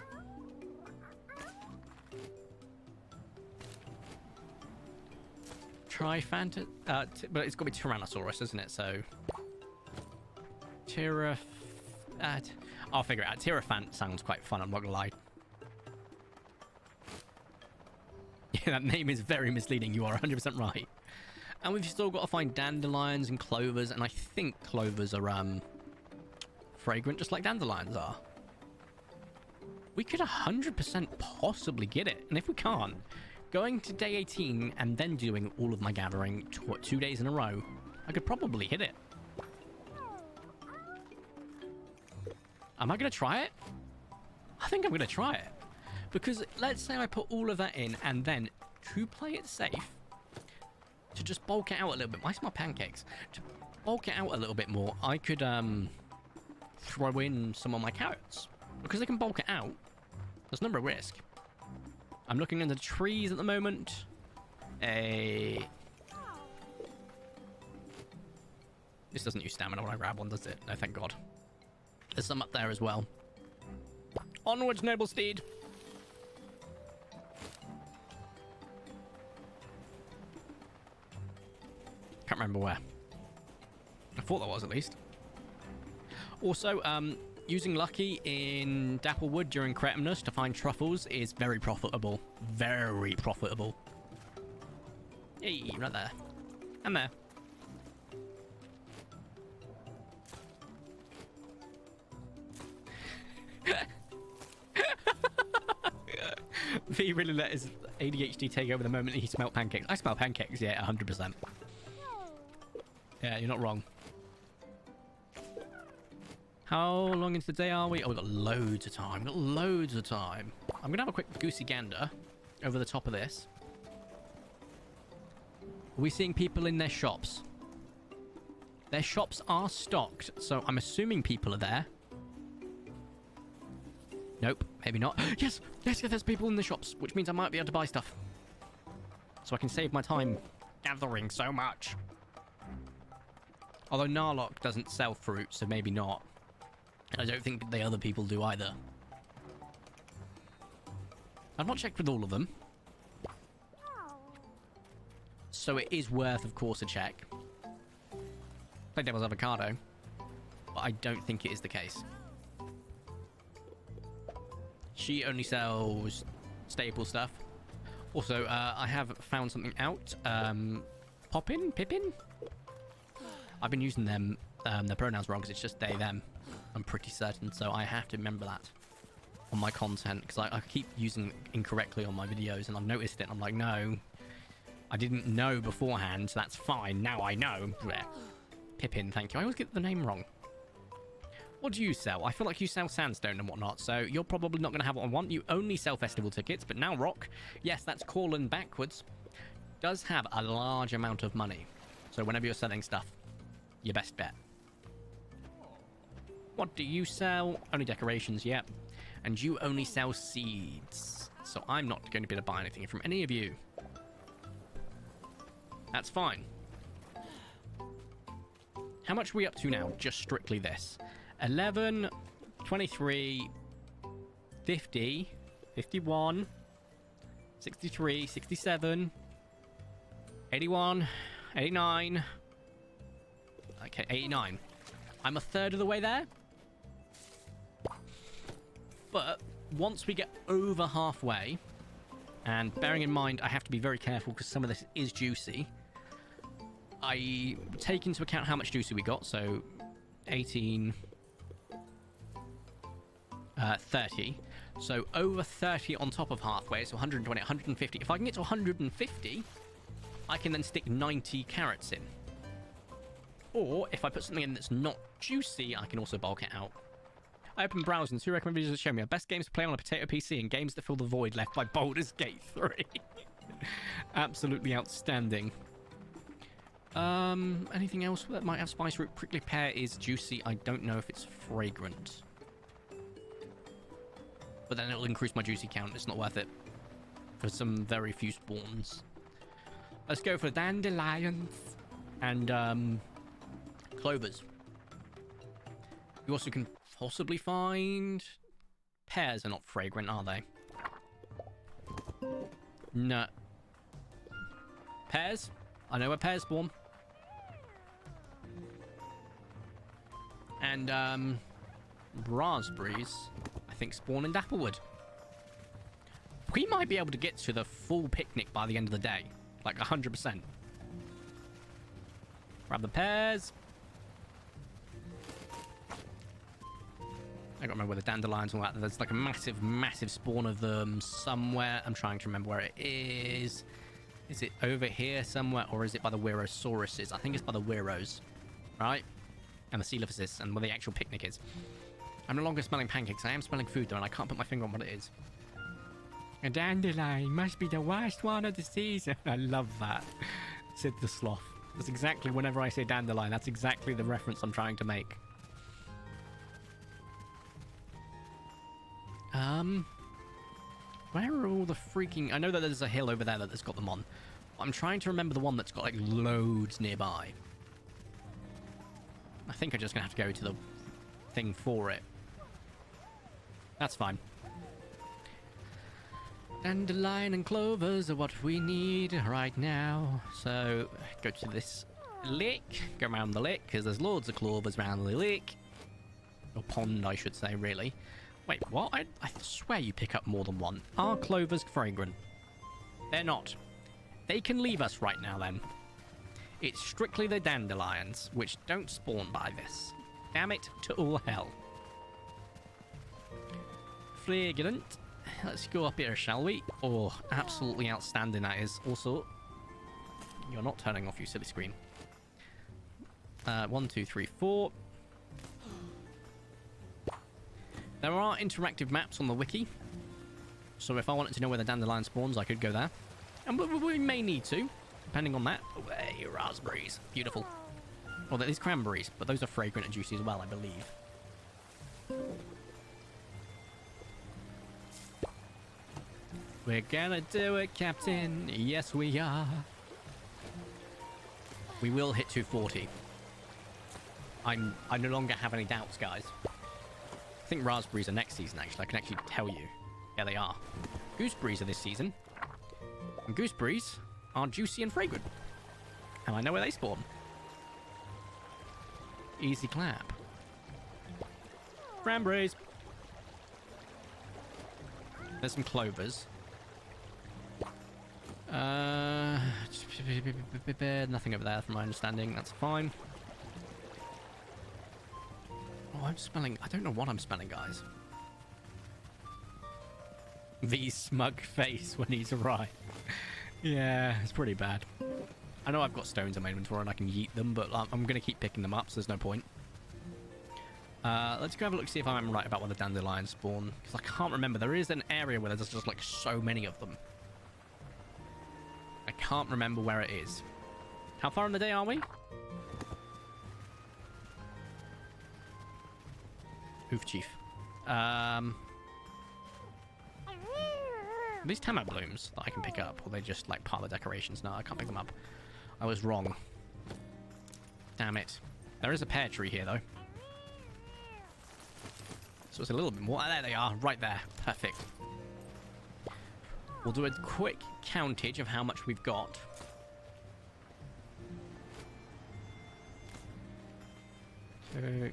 Speaker 1: Trifanta, but it's got to be Tyrannosaurus, isn't it? So, I'll figure it out. Tyrafant sounds quite fun, I'm not gonna lie. Yeah, that name is very misleading. You are 100% right. And we've still got to find dandelions and clovers, and I think clovers are fragrant, just like dandelions are. We could 100% possibly get it, and if we can't, going to day 18 and then doing all of my gathering 2 days in a row, I could probably hit it. Am I going to try it? I think I'm going to try it. Because let's say I put all of that in and then, to play it safe, to just bulk it out a little bit. Why smell pancakes? To bulk it out a little bit more, I could throw in some of my carrots. Because they can bulk it out, there's no risk. I'm looking into the trees at the moment. This doesn't use stamina when I grab one, does it? No, thank God. There's some up there as well. Onwards, noble steed! Can't remember where. I thought there was, at least. Also, using Lucky in Dapplewood during Cretumnus to find truffles is very profitable. Very profitable. Hey, right there. And there. V really let his ADHD take over the moment he smelled pancakes. I smell pancakes, yeah, 100%. Yeah, you're not wrong. How long into the day are we? Oh, we've got loads of time. We've got loads of time. I'm going to have a quick goosey gander over the top of this. Are we seeing people in their shops? Their shops are stocked, so I'm assuming people are there. Nope, maybe not. Yes, there's people in the shops, which means I might be able to buy stuff. So I can save my time gathering so much. Although Narlock doesn't sell fruit, so maybe not. And I don't think the other people do either. I've not checked with all of them. So it is worth, of course, a check. Play Devil's Avocado. But I don't think it is the case. She only sells staple stuff. Also, I have found something out. Poppin? Pippin? I've been using them, their pronouns wrong because it's just they, them. I'm pretty certain, so I have to remember that on my content because I keep using it incorrectly on my videos and I've noticed it and I'm like, no, I didn't know beforehand, so that's fine. Now I know. Pippin, thank you. I always get the name wrong. What do you sell? I feel like you sell sandstone and whatnot, so you're probably not going to have what I want. You only sell festival tickets, but now Rock, yes, that's calling backwards, does have a large amount of money. So whenever you're selling stuff, your best bet. What do you sell? Only decorations, yep. And you only sell seeds. So I'm not going to be able to buy anything from any of you. That's fine. How much are we up to now? Just strictly this. 11, 23, 50, 51, 63, 67, 81, 89. Okay, 89. I'm a third of the way there. But once we get over halfway, and bearing in mind I have to be very careful because some of this is juicy, I take into account how much juicy we got, so 18, 30. So over 30 on top of halfway, so 120, 150. If I can get to 150, I can then stick 90 carrots in. Or if I put something in that's not juicy, I can also bulk it out. I open browsing, 2 recommended videos that show me our best games to play on a potato PC and games that fill the void left by Baldur's Gate 3. Absolutely outstanding. Anything else that might have spice root? Prickly pear is juicy. I don't know if it's fragrant. But then it'll increase my juicy count. It's not worth it for some very few spawns. Let's go for dandelions and clovers. You also can possibly find... Pears are not fragrant, are they? No. Pears? I know where pears spawn. And raspberries, I think, spawn in Dapplewood. We might be able to get to the full picnic by the end of the day. Like 100%. Grab the pears. I don't remember where the dandelions and all that. There's like a massive, massive spawn of them somewhere. I'm trying to remember where it is. Is it over here somewhere, or is it by the Werosauruses? I think it's by the Weros, right? And the Coelophysis, and where the actual picnic is. I'm no longer smelling pancakes. I am smelling food, though, and I can't put my finger on what it is. A dandelion must be the worst one of the season. I love that. Said the sloth. That's exactly, whenever I say dandelion, that's exactly the reference I'm trying to make. Where are all the freaking... I know that there's a hill over there that's got them on. I'm trying to remember the one that's got, like, loads nearby. I think I'm just going to have to go to the thing for it. That's fine. Dandelion and clovers are what we need right now. So, go to this lake. Go around the lake, because there's loads of clovers around the lake. Or pond, I should say, really. Wait, what? I swear you pick up more than one. Are clovers fragrant? They're not. They can leave us right now, then. It's strictly the dandelions, which don't spawn by this. Damn it to all hell. Flagrant. Let's go up here, shall we? Oh, absolutely outstanding that is. Also, you're not turning off, you silly screen. 1, 2, 3, 4. There are interactive maps on the wiki. So if I wanted to know where the dandelion spawns, I could go there. And we may need to, depending on that. Oh, hey, raspberries. Beautiful. Well, there's cranberries, but those are fragrant and juicy as well, I believe. We're gonna do it, Captain. Yes, we are. We will hit 240. I no longer have any doubts, guys. I think raspberries are next season, actually. I can actually tell you. Yeah, they are. Gooseberries are this season. And gooseberries are juicy and fragrant. And I know where they spawn. Easy clap. Cranberries. There's some clovers. Nothing over there from my understanding. That's fine. Oh, I'm smelling... I don't know what I'm smelling, guys. V's smug face when he's arrived. Yeah, it's pretty bad. I know I've got stones in my inventory and I can yeet them, but I'm going to keep picking them up, so there's no point. Let's go have a look, see if I'm right about where the dandelions spawn. Because I can't remember. There is an area where there's just, like, so many of them. I can't remember where it is. How far in the day are we? Oof, Chief. Are these tama blooms that I can pick up? Or are they just, like, part of the decorations? No, I can't pick them up. I was wrong. Damn it. There is a pear tree here, though. So it's a little bit more. There they are, right there. Perfect. We'll do a quick countage of how much we've got. Okay.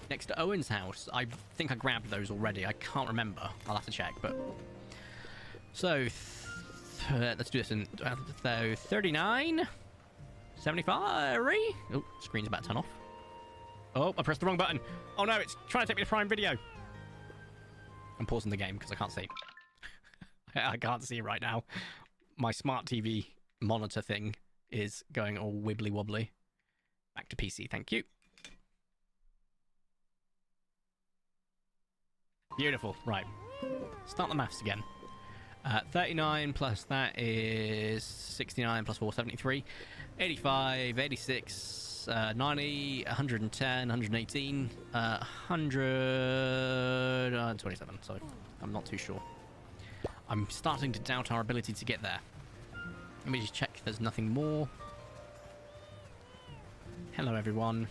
Speaker 1: Next to Owen's house. I think I grabbed those already. I can't remember. I'll have to check, but... So, let's do this in... So, 39? 75? Oh, screen's about to turn off. Oh, I pressed the wrong button. Oh no, it's trying to take me to Prime Video. I'm pausing the game because I can't see. I can't see right now. My smart TV monitor thing is going all wibbly wobbly. Back to PC, thank you. Beautiful, right. Start the maths again. 39 plus that is 69 plus 4, 73. 85, 86, 90, 110, 118, 127. So I'm not too sure. I'm starting to doubt our ability to get there. Let me just check if there's nothing more. Hello, everyone.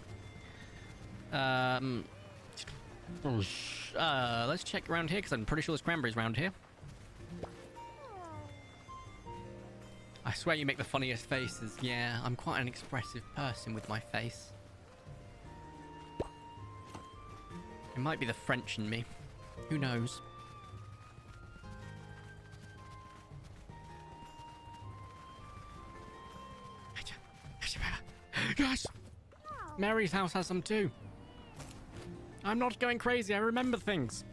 Speaker 1: Let's check around here, because I'm pretty sure there's cranberries around here. I swear you make the funniest faces. Yeah, I'm quite an expressive person with my face. It might be the French in me. Who knows? Yes! Mary's house has some too. I'm not going crazy, I remember things.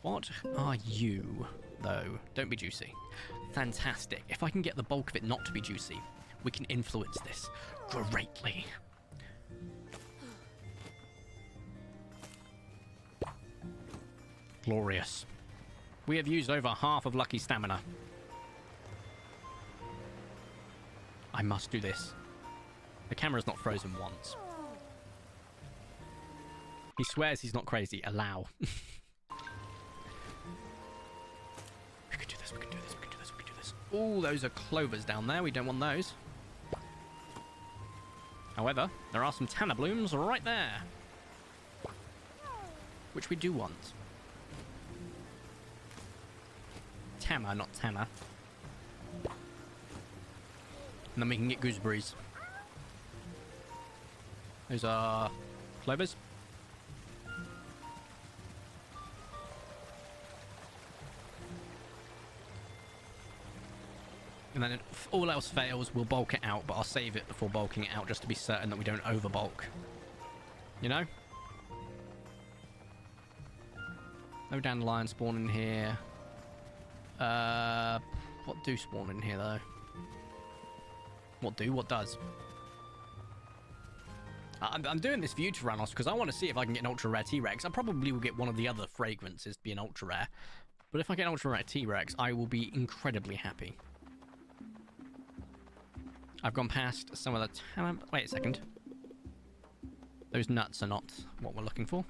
Speaker 1: What are you, though? Don't be juicy. Fantastic. If I can get the bulk of it not to be juicy, we can influence this greatly. Glorious. We have used over half of Lucky's stamina. I must do this. The camera's not frozen once. He swears he's not crazy. Allow. We can do this, we can do this, we can do this, we can do this. Oh, those are clovers down there. We don't want those. However, there are some tanner blooms right there. Which we do want. Tammer, not tanner. And then we can get gooseberries. Those are clovers. And then if all else fails, we'll bulk it out, but I'll save it before bulking it out just to be certain that we don't over bulk. You know? No dandelion spawn in here. What do spawn in here though? What do? What does? I'm doing this for you, Tyrannos, because I want to see if I can get an ultra rare T-Rex. I probably will get one of the other fragrances to be an ultra rare. But if I get an ultra rare T-Rex, I will be incredibly happy. I've gone past some of the... Wait a second. Those nuts are not what we're looking for.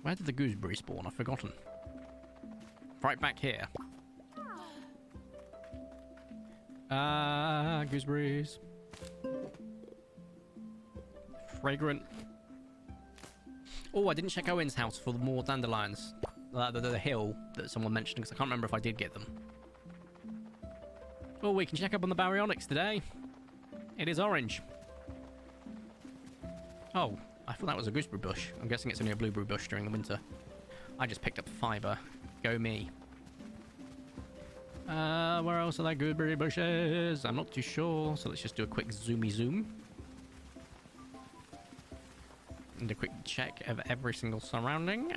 Speaker 1: Where did the gooseberry spawn? I've forgotten. Right back here. Gooseberries. Fragrant. Oh, I didn't check Owen's house for more dandelions. The hill that someone mentioned, because I can't remember if I did get them. Oh, we can check up on the baryonyx today. It is orange. Oh, I thought that was a gooseberry bush. I'm guessing it's only a blueberry bush during the winter. I just picked up fibre. Go me. Where else are there gooseberry bushes? I'm not too sure, so let's just do a quick zoomy zoom. And a quick check of every single surrounding.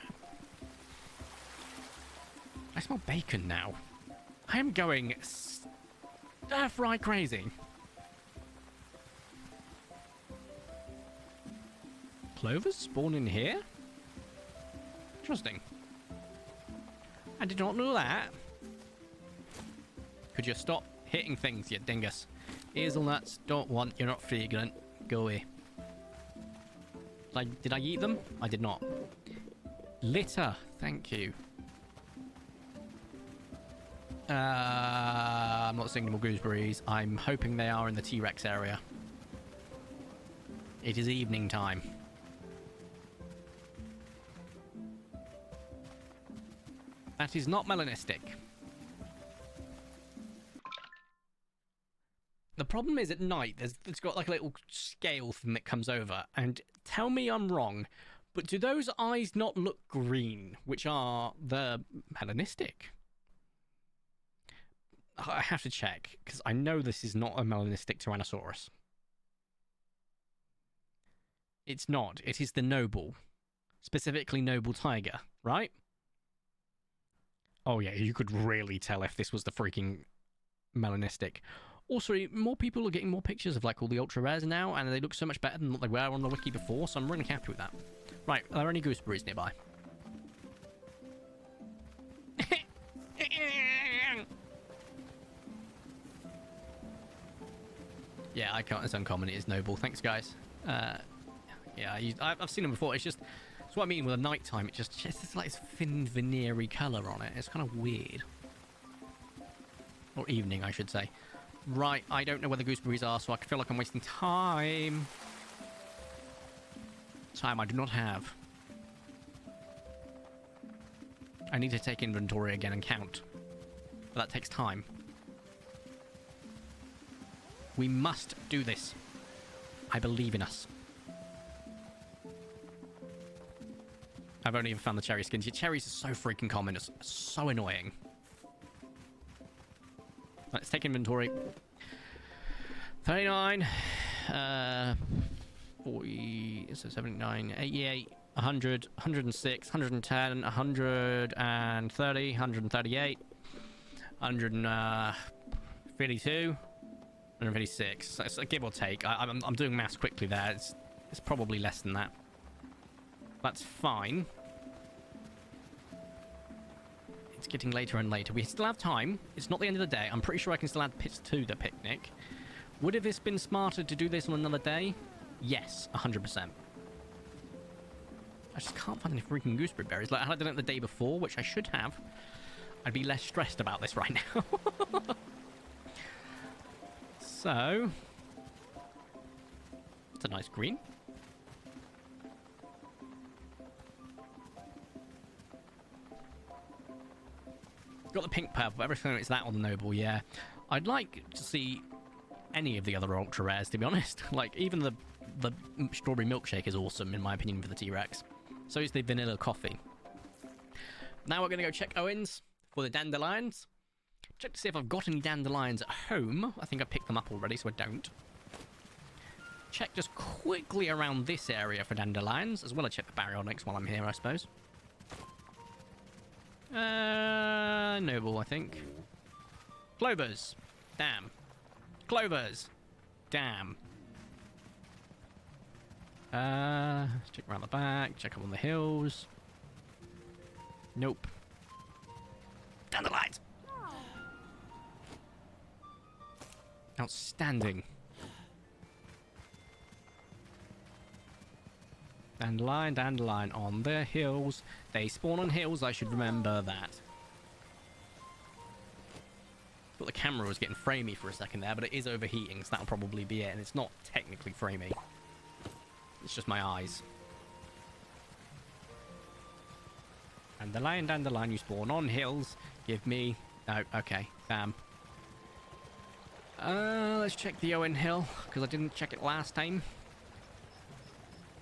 Speaker 1: I smell bacon now. I am going stir-fry crazy. Clovers spawn in here? Interesting. I did not know that. Could you stop hitting things, you dingus? Hazelnuts, don't want, you're not fragrant. Go away. Did I eat them? I did not. Litter, thank you. I'm not seeing any more gooseberries. I'm hoping they are in the T-Rex area. It is evening time. That is not melanistic. The problem is at night, it's got like a little scale thing that comes over. And tell me I'm wrong, but do those eyes not look green, which are the melanistic? I have to check, because I know this is not a melanistic Tyrannosaurus. It's not. It is the noble. Specifically noble tiger, right? Oh yeah, you could really tell if this was the freaking melanistic. Also, more people are getting more pictures of like all the ultra rares now, and they look so much better than what they were on the wiki before, so I'm really happy with that. Right, are there any gooseberries nearby? Yeah, I can't. It's uncommon. It is noble. Thanks, guys. Yeah, I've seen them before. It's what I mean with the nighttime. It's just like this thin veneery color on it. It's kind of weird. Or evening, I should say. Right, I don't know where the gooseberries are, so I feel like I'm wasting time. Time I do not have. I need to take inventory again and count. But that takes time. We must do this. I believe in us. I've only even found the cherry skins. Your cherries are so freaking common. It's so annoying. Let's take inventory. 39. 40. So 79. 88. 100. 106. 110. 130. 138. 152. 156. So it's a give or take. I'm doing maths quickly there. It's probably less than that. That's fine. It's getting later and later. We still have time. It's not the end of the day. I'm pretty sure I can still add pits to the picnic. Would have this been smarter to do this on another day? Yes, 100%. I just can't find any freaking gooseberry berries. Like, had I done it the day before, which I should have, I'd be less stressed about this right now. So, it's a nice green. Got the pink purple. Everything is that on the noble, yeah. I'd like to see any of the other ultra rares, to be honest. Like, even the strawberry milkshake is awesome, in my opinion, for the T-Rex. So is the vanilla coffee. Now we're going to go check Owen's for the dandelions. Check to see if I've got any dandelions at home. I think I picked them up already, so I don't. Check just quickly around this area for dandelions, as well as check the baryonyx while I'm here, I suppose. Noble, I think. Clovers. Damn. Clovers. Damn. Check around the back. Check up on the hills. Nope. Dandelions. Outstanding. Dandelion, dandelion on the hills. They spawn on hills, I should remember that. Thought the camera was getting framey for a second there, but it is overheating, so that'll probably be it. And it's not technically framey. It's just my eyes. Dandelion, dandelion, you spawn on hills. Give me... Oh, okay. Damn. Let's check the Owen Hill, because I didn't check it last time.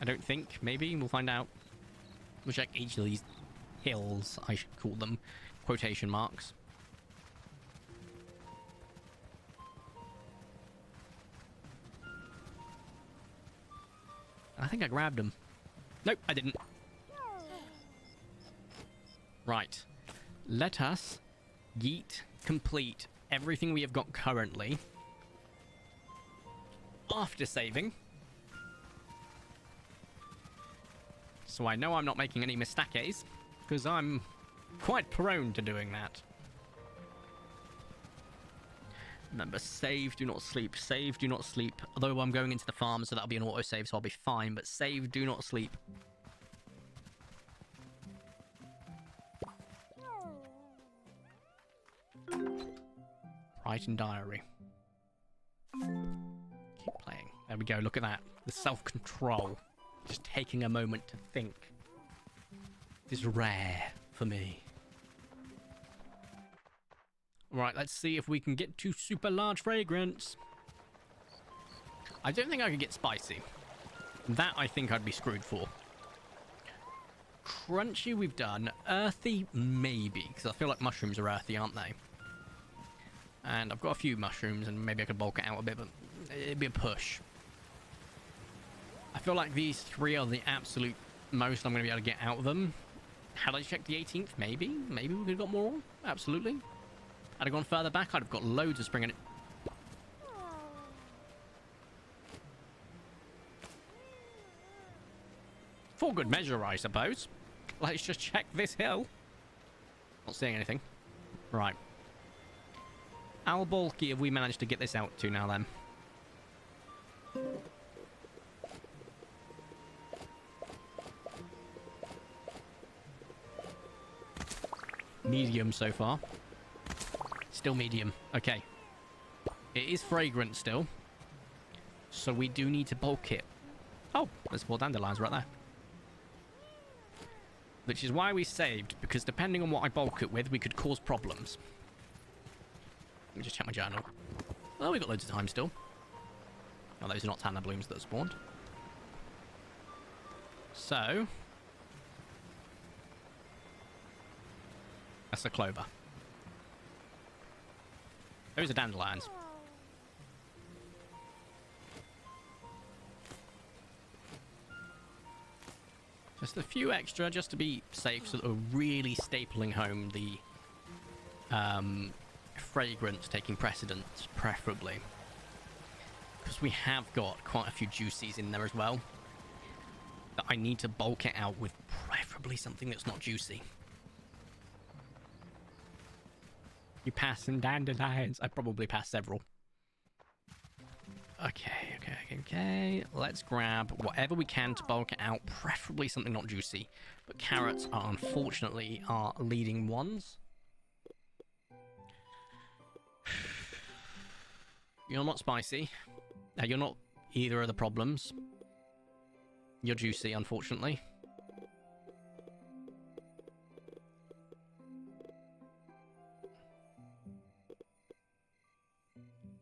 Speaker 1: I don't think. Maybe. We'll find out. We'll check each of these hills, I should call them. Quotation marks. I think I grabbed them. Nope, I didn't. Right. Let us yeet complete everything we have got currently. After saving. So I know I'm not making any mistakes, because I'm quite prone to doing that. Remember, save, do not sleep. Save, do not sleep. Although I'm going into the farm, so that'll be an autosave, so I'll be fine. But save, do not sleep. Write in diary. Keep playing. There we go. Look at that. The self-control. Just taking a moment to think. This is rare for me. Right, let's see if we can get to super large fragrance. I don't think I could get spicy. That I think I'd be screwed for. Crunchy we've done. Earthy, maybe. Because I feel like mushrooms are earthy, aren't they? And I've got a few mushrooms and maybe I could bulk it out a bit, but it'd be a push. I feel like these three are the absolute most I'm going to be able to get out of them. Had I checked the 18th? Maybe. Maybe we could have got more. Absolutely. Had I gone further back, I'd have got loads of spring in it. For good measure, I suppose. Let's just check this hill. Not seeing anything. Right. How bulky have we managed to get this out to now, then? Medium so far. Still medium. Okay. It is fragrant still. So we do need to bulk it. Oh, there's 4 dandelions right there. Which is why we saved, because depending on what I bulk it with, we could cause problems. Let me just check my journal. Oh, we've got loads of time still. Oh, those are not tanner blooms that are spawned. So... that's a clover. Those are dandelions. Just a few extra, just to be safe, so that we're really stapling home the fragrance taking precedence, preferably. Because we have got quite a few juicies in there as well. That I need to bulk it out with preferably something that's not juicy. You pass some dandelions. I probably passed several. Okay. Let's grab whatever we can to bulk it out. Preferably something not juicy. But carrots are unfortunately our leading ones. You're not spicy. You're not either of the problems. You're juicy, unfortunately.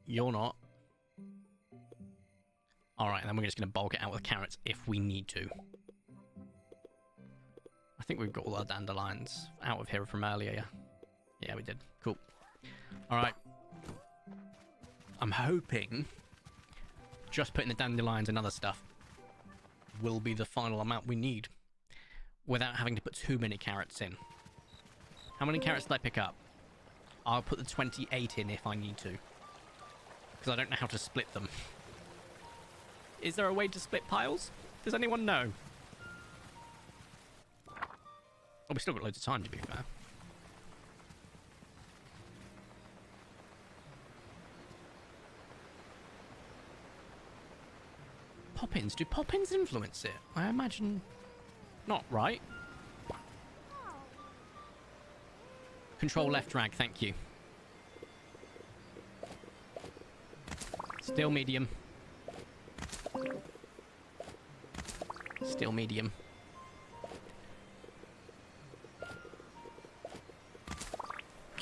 Speaker 1: You're not. Alright, then we're just going to bulk it out with carrots if we need to. I think we've got all our dandelions out of here from earlier, yeah? Yeah, we did. Cool. Alright. I'm hoping just putting the dandelions and other stuff will be the final amount we need without having to put too many carrots in. How many carrots did I pick up? I'll put the 28 in if I need to. Because I don't know how to split them. Is there a way to split piles? Does anyone know? Oh, we still got loads of time, to be fair. Poppins. Do poppins influence it? I imagine not, right? Control left drag, thank you. Still medium. Still medium.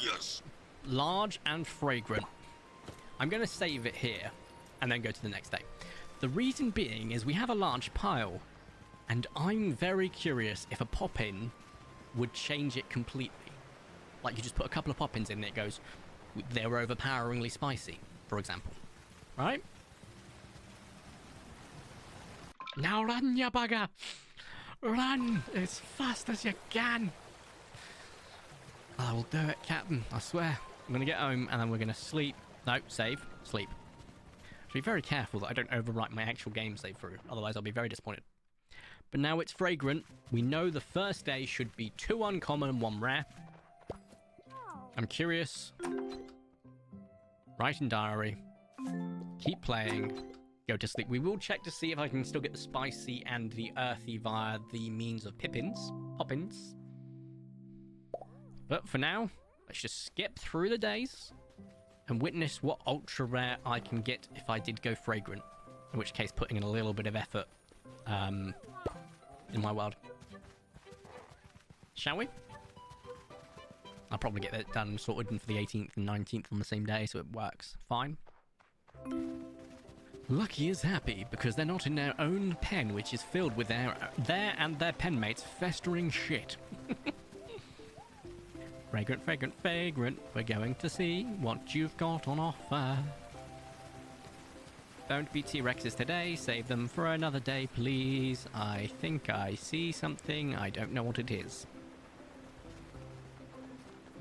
Speaker 1: Yes. Large and fragrant. I'm going to save it here and then go to the next day. The reason being is we have a large pile and I'm very curious if a pop-in would change it completely. Like you just put a couple of pop-ins in and it goes, they were overpoweringly spicy, for example. Right? Now run, you bugger! Run as fast as you can! I will do it, Captain. I swear. I'm going to get home and then we're going to sleep. No, save. Sleep. Should be very careful that I don't overwrite my actual game save through. Otherwise, I'll be very disappointed. But now it's fragrant. We know the first day should be 2 uncommon and 1 rare. I'm curious. Write in diary. Keep playing. Go to sleep. We will check to see if I can still get the spicy and the earthy via the means of poppins. But for now, let's just skip through the days and witness what ultra rare I can get if I did go fragrant. In which case, putting in a little bit of effort in my world. Shall we? I'll probably get that done sorted for the 18th and 19th on the same day, so it works fine. Lucky is happy because they're not in their own pen, which is filled with their and their pen mates festering shit. Fragrant, fragrant, fragrant, we're going to see what you've got on offer. Don't be T-Rexes today, save them for another day, please. I think I see something, I don't know what it is.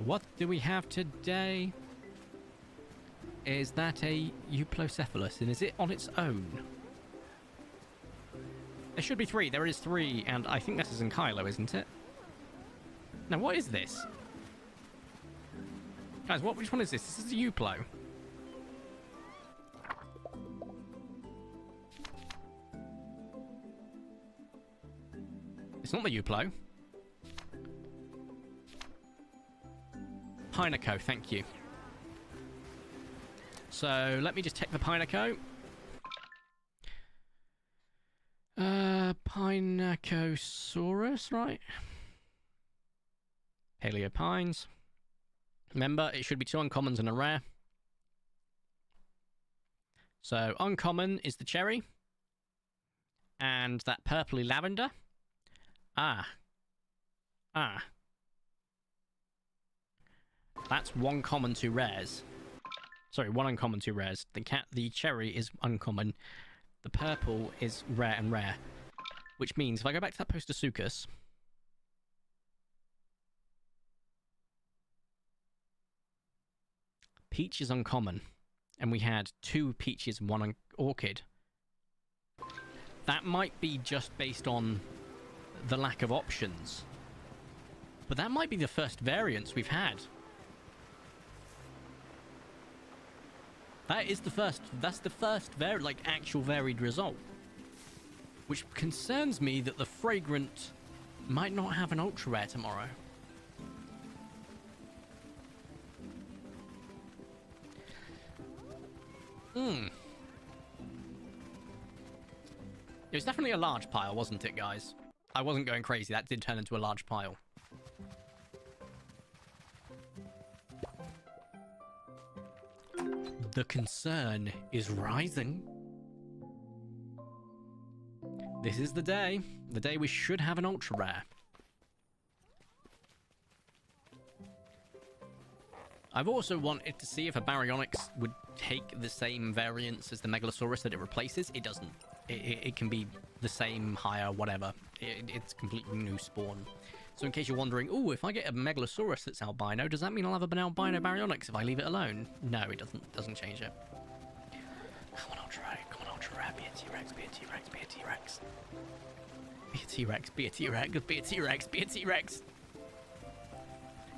Speaker 1: What do we have today? Is that a Euplocephalus, and is it on its own? There should be 3, there is 3, and I think this is in Kylo, isn't it? Now, what is this? Guys, which one is this? This is a Euplo. It's not the Euplo. Pineco, thank you. So let me just take the Pineco. Pinecosaurus, right? Paleo Pines. Remember, it should be 2 uncommons and a rare. So uncommon is the cherry. And that purpley lavender. Ah. That's 1 common, 2 rares. Sorry, 1 uncommon, 2 rares. The cherry is uncommon. The purple is rare and rare. Which means if I go back to that Postosuchus. Peach is uncommon. And we had 2 peaches and 1 orchid. That might be just based on the lack of options. But that might be the first variance we've had. That's the first actual varied result. Which concerns me that the fragrant might not have an ultra rare tomorrow. It was definitely a large pile, wasn't it, guys? I wasn't going crazy. That did turn into a large pile. The concern is rising. This is the day we should have an ultra rare. I've also wanted to see if a Baryonyx would take the same variance as the Megalosaurus that it replaces. It doesn't. It can be the same, higher, whatever. It's completely new spawn. So in case you're wondering, oh, if I get a Megalosaurus that's albino, does that mean I'll have an albino Baryonyx if I leave it alone? No, it doesn't change it. Come on, ultra rare. Come on, ultra rare. Be a T-Rex, be a T-Rex, be a T-Rex. Be a T-Rex, be a T-Rex, be a T-Rex, be a T-Rex.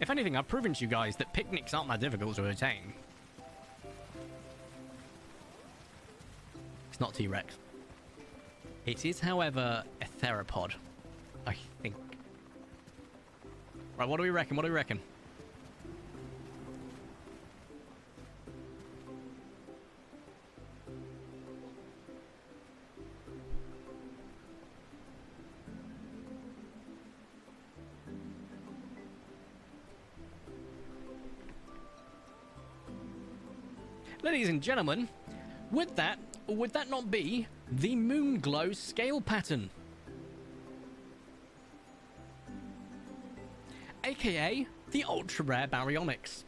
Speaker 1: If anything, I've proven to you guys that picnics aren't that difficult to attain. It's not T-Rex. It is, however, a theropod, I think. Right, what do we reckon? What do we reckon? Ladies and gentlemen, would that not be the Moonglow scale pattern? AKA the ultra rare Baryonyx.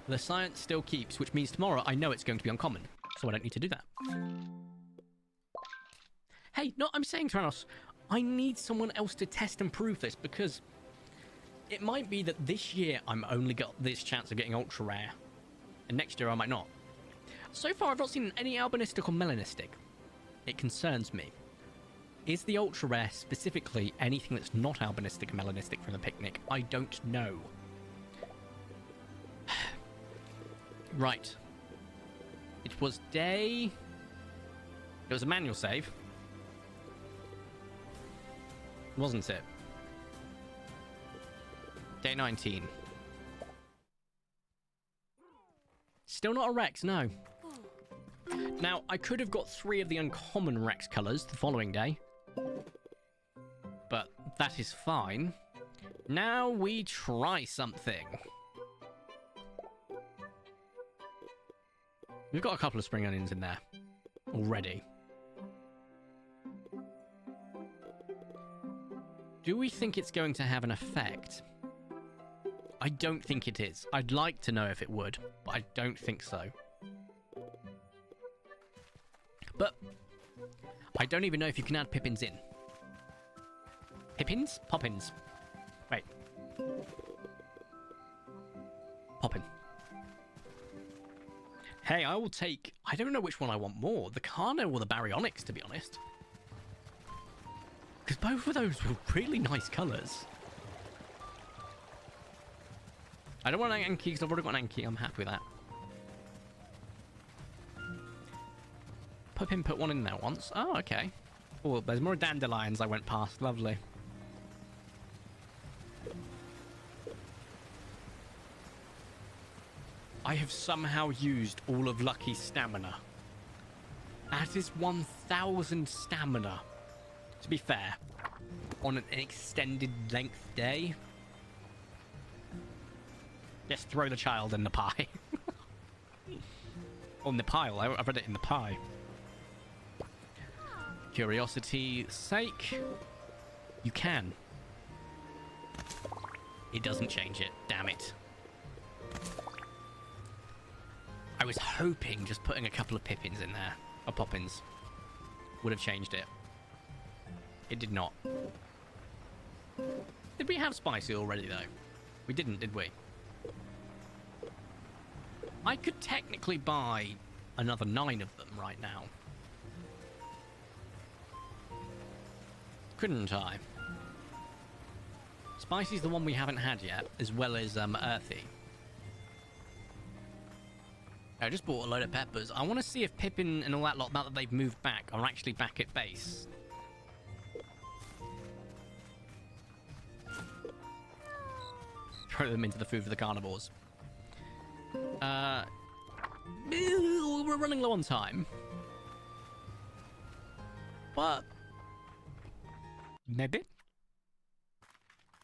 Speaker 1: The science still keeps, which means tomorrow I know it's going to be uncommon, so I don't need to do that. Hey, no, I'm saying, Tyrannos, I need someone else to test and prove this, because it might be that this year I'm only got this chance of getting ultra rare, and next year I might not. So far I've not seen any albinistic or melanistic. It concerns me. Is the ultra rare specifically anything that's not albinistic and melanistic from the picnic? I don't know. Right. It was day... It was a manual save. Wasn't it? Day 19. Still not a Rex, no. Now, I could have got 3 of the uncommon Rex colours the following day. But that is fine. Now we try something. We've got a couple of spring onions in there already. Do we think it's going to have an effect? I don't think it is. I'd like to know if it would, but I don't think so. But I don't even know if you can add pippins in. Pippins? Poppins. Wait. Poppin. Hey, I will take... I don't know which one I want more. The Carno or the Baryonyx, to be honest. Because both of those were really nice colours. I don't want an Anki because I've already got an Anki. I'm happy with that. Puppin put one in there once. Oh, okay. Oh, there's more dandelions I went past. Lovely. I have somehow used all of Lucky's stamina. That is 1,000 stamina. To be fair, on an extended length day, just throw the child in the pie. On the pile, I've read it in the pie. Curiosity's sake, you can. It doesn't change it, damn it. I was hoping just putting a couple of Pippins in there, or Poppins, would have changed it. It did not. Did we have Spicy already, though? We didn't, did we? I could technically buy another 9 of them right now. Couldn't I? Spicy's the one we haven't had yet, as well as Earthy. I just bought a load of peppers. I want to see if Pippin and all that lot, now that they've moved back, are actually back at base. Throw them into the food for the carnivores. We're running low on time. But maybe.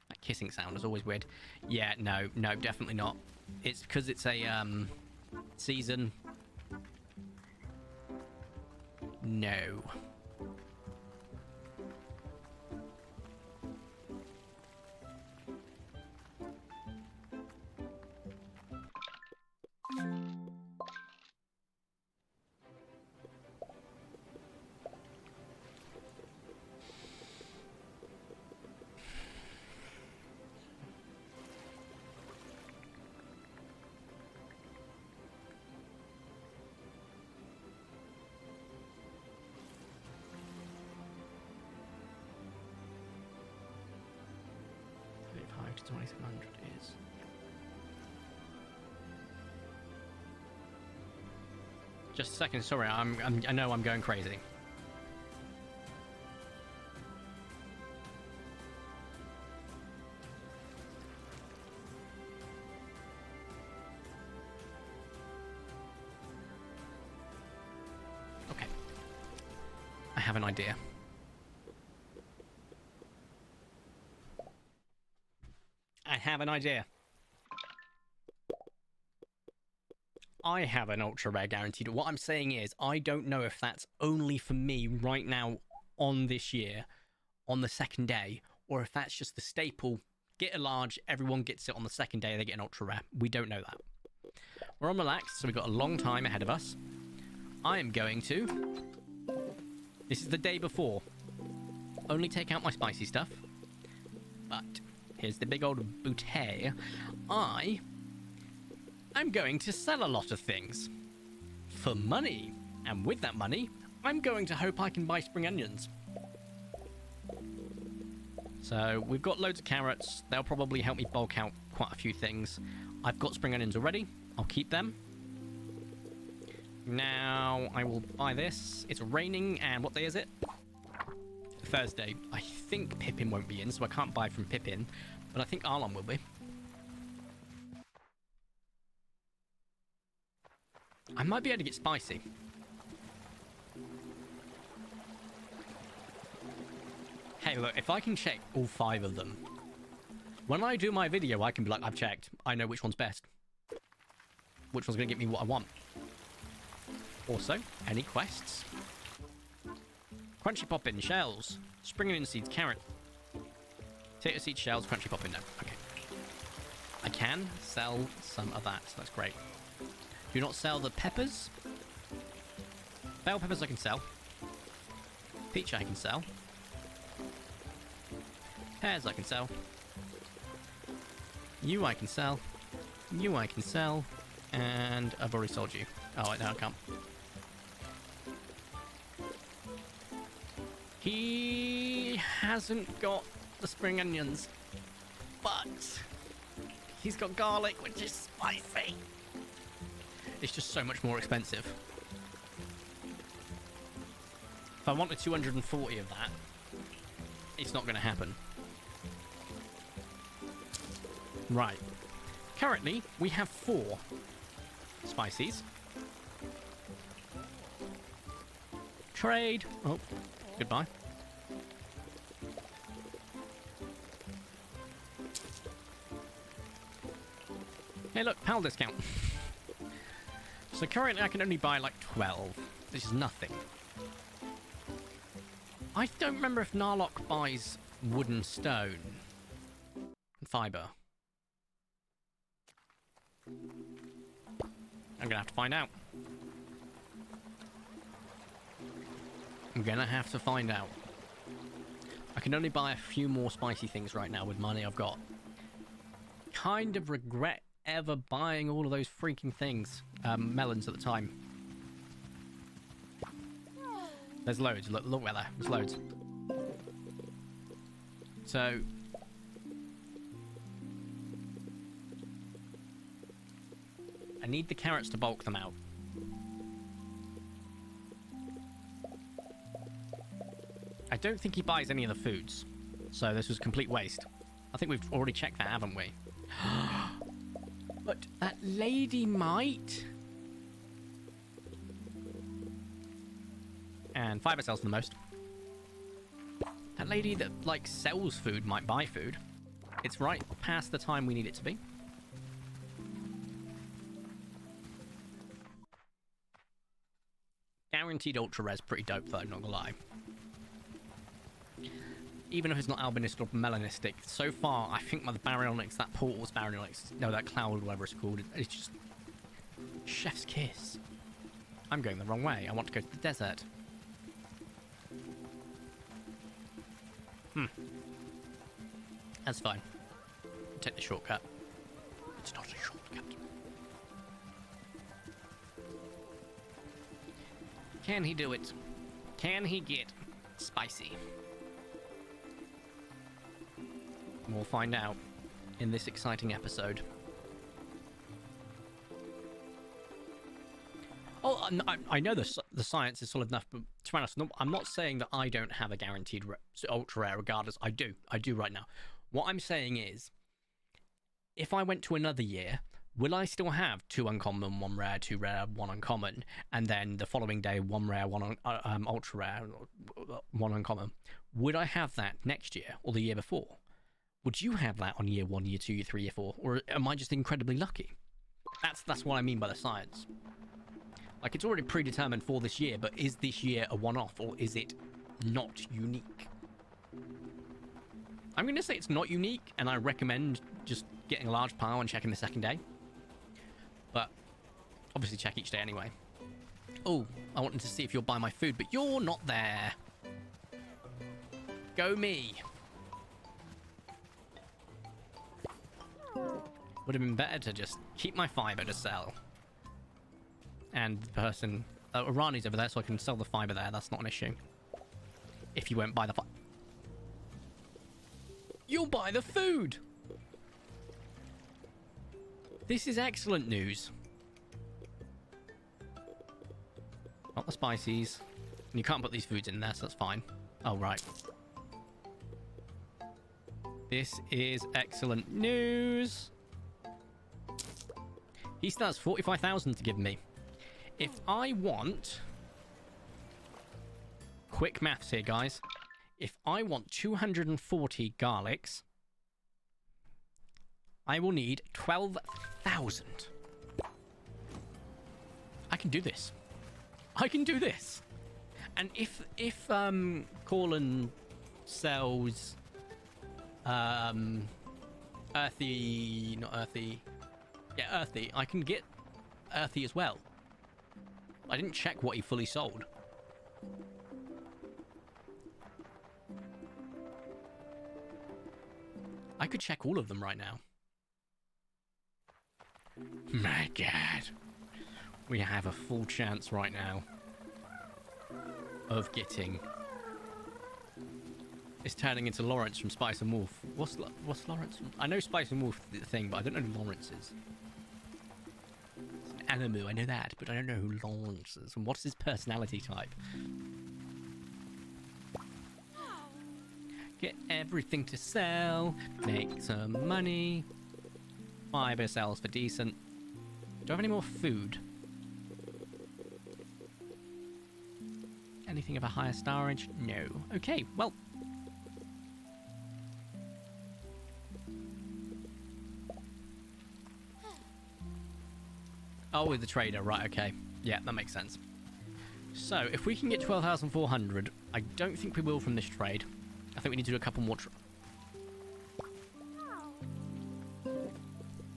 Speaker 1: That kissing sound is always weird. Yeah, no, definitely not. It's because it's a season. No. To 2700 is just a second. Sorry, I know I'm going crazy. Okay, I have an idea. I have an idea. I have an ultra rare guaranteed. What I'm saying is, I don't know if that's only for me right now on this year, on the second day, or if that's just the staple. Get a large, everyone gets it on the second day, they get an ultra rare. We don't know that. We're on relaxed, so we've got a long time ahead of us. I am going to... This is the day before. Only take out my spicy stuff. But... here's the big old bouquet. I'm going to sell a lot of things. For money. And with that money, I'm going to hope I can buy spring onions. So, we've got loads of carrots. They'll probably help me bulk out quite a few things. I've got spring onions already. I'll keep them. Now, I will buy this. It's raining, and what day is it? Thursday. I think Pippin won't be in, so I can't buy from Pippin, but I think Arlon will be. I might be able to get Spicy. Hey, look, if I can check all 5 of them, when I do my video, I can be like, I've checked. I know which one's best. Which one's going to get me what I want. Also, any quests? Crunchy Poppin, shells, spring onion seeds, carrot, potato seed, shells, crunchy Poppin. No, okay. I can sell some of that, so that's great. Do not sell the peppers. Bell peppers I can sell. Peach I can sell. Pears I can sell. You I can sell. You I can sell. And I've already sold you. Oh, wait, no, I can't. He hasn't got the spring onions, but he's got garlic, which is spicy. It's just so much more expensive. If I wanted 240 of that, it's not going to happen. Right. Currently, we have 4. spices. Trade. Oh, goodbye. Hey, look, PAL discount. So currently I can only buy like 12, which is nothing. I don't remember if Narlock buys wood and stone and fiber. I'm gonna have to find out. I'm gonna have to find out. I can only buy a few more spicy things right now with money I've got. Kind of regret ever buying all of those freaking things. Melons at the time. There's loads. Look where there. There's loads. So I need the carrots to bulk them out. I don't think he buys any of the foods. So this was a complete waste. I think we've already checked that, haven't we? But that lady might. And fiber sells for the most. That lady that, like, sells food might buy food. It's right past the time we need it to be. Guaranteed ultra res, pretty dope though, not gonna lie. Even if it's not albinistic or melanistic, so far I think my baryonyx, that portal's baryonyx, no, that cloud, whatever it's called, it's just chef's kiss. I'm going the wrong way. I want to go to the desert. That's fine. I'll take the shortcut. It's not a shortcut. Can he do it? Can he get spicy? We'll find out in this exciting episode. Oh, I know the science is solid enough, but to be honest, I'm not saying that I don't have a guaranteed ultra rare regardless. I do right now. What I'm saying is, if I went to another year, will I still have 2 uncommon, 1 rare, 2 rare, 1 uncommon, and then the following day 1 rare, 1 ultra rare, 1 uncommon? Would I have that next year or the year before? Would you have that on year 1, year 2, year 3, year 4, or am I just incredibly lucky? That's what I mean by the science. Like, it's already predetermined for this year, but is this year a one-off, or is it not unique? I'm going to say it's not unique, and I recommend just getting a large pile and checking the second day. But obviously check each day anyway. Oh, I wanted to see if you'll buy my food, but you're not there. Go me. Would have been better to just keep my fiber to sell. And the person... Irani's over there, so I can sell the fiber there. That's not an issue. If you won't buy the fiber. You'll buy the food! This is excellent news. Not the spices. And you can't put these foods in there, so that's fine. Oh, right. This is excellent news. He still has 45,000 to give me. If I want... Quick maths here, guys. If I want 240 garlics, I will need 12,000. I can do this. I can do this. And if Corlin sells earthy, not earthy. Yeah, earthy. I can get earthy as well. I didn't check what he fully sold. I could check all of them right now. My God. We have a full chance right now of getting... It's turning into Lawrence from Spice and Wolf. What's Lawrence from? I know Spice and Wolf the thing, but I don't know who Lawrence is. It's an animal, I know that, but I don't know who Lawrence is. And what's his personality type? Get everything to sell, make some money. Fiber sells for decent. Do I have any more food? Anything of a higher starage? No. Okay, well. Oh, with the trader. Right, okay. Yeah, that makes sense. So, if we can get 12,400, I don't think we will from this trade. I think we need to do a couple more...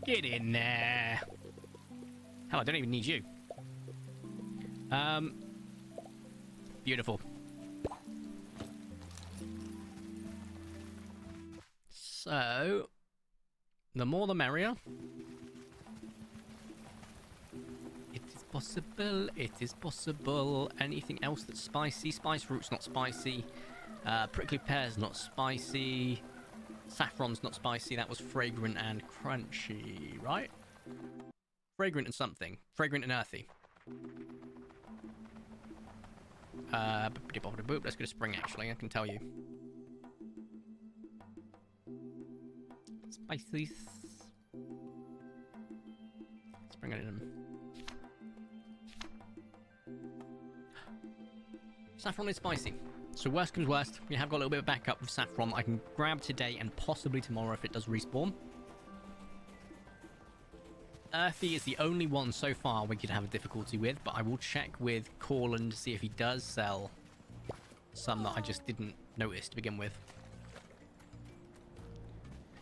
Speaker 1: Get in there. Hell, I don't even need you. Beautiful. So, the more the merrier. It is possible. It is possible. Anything else that's spicy? Spice fruit's not spicy. Prickly pear's not spicy. Saffron's not spicy. That was fragrant and crunchy, right? Fragrant and something. Fragrant and earthy. Let's go to spring, actually. I can tell you. Spicy. Spring it in. Saffron is spicy. So worst comes worst, we have got a little bit of backup with saffron I can grab today and possibly tomorrow if it does respawn. Earthy is the only one so far we could have a difficulty with, but I will check with Corland to see if he does sell some that I just didn't notice to begin with.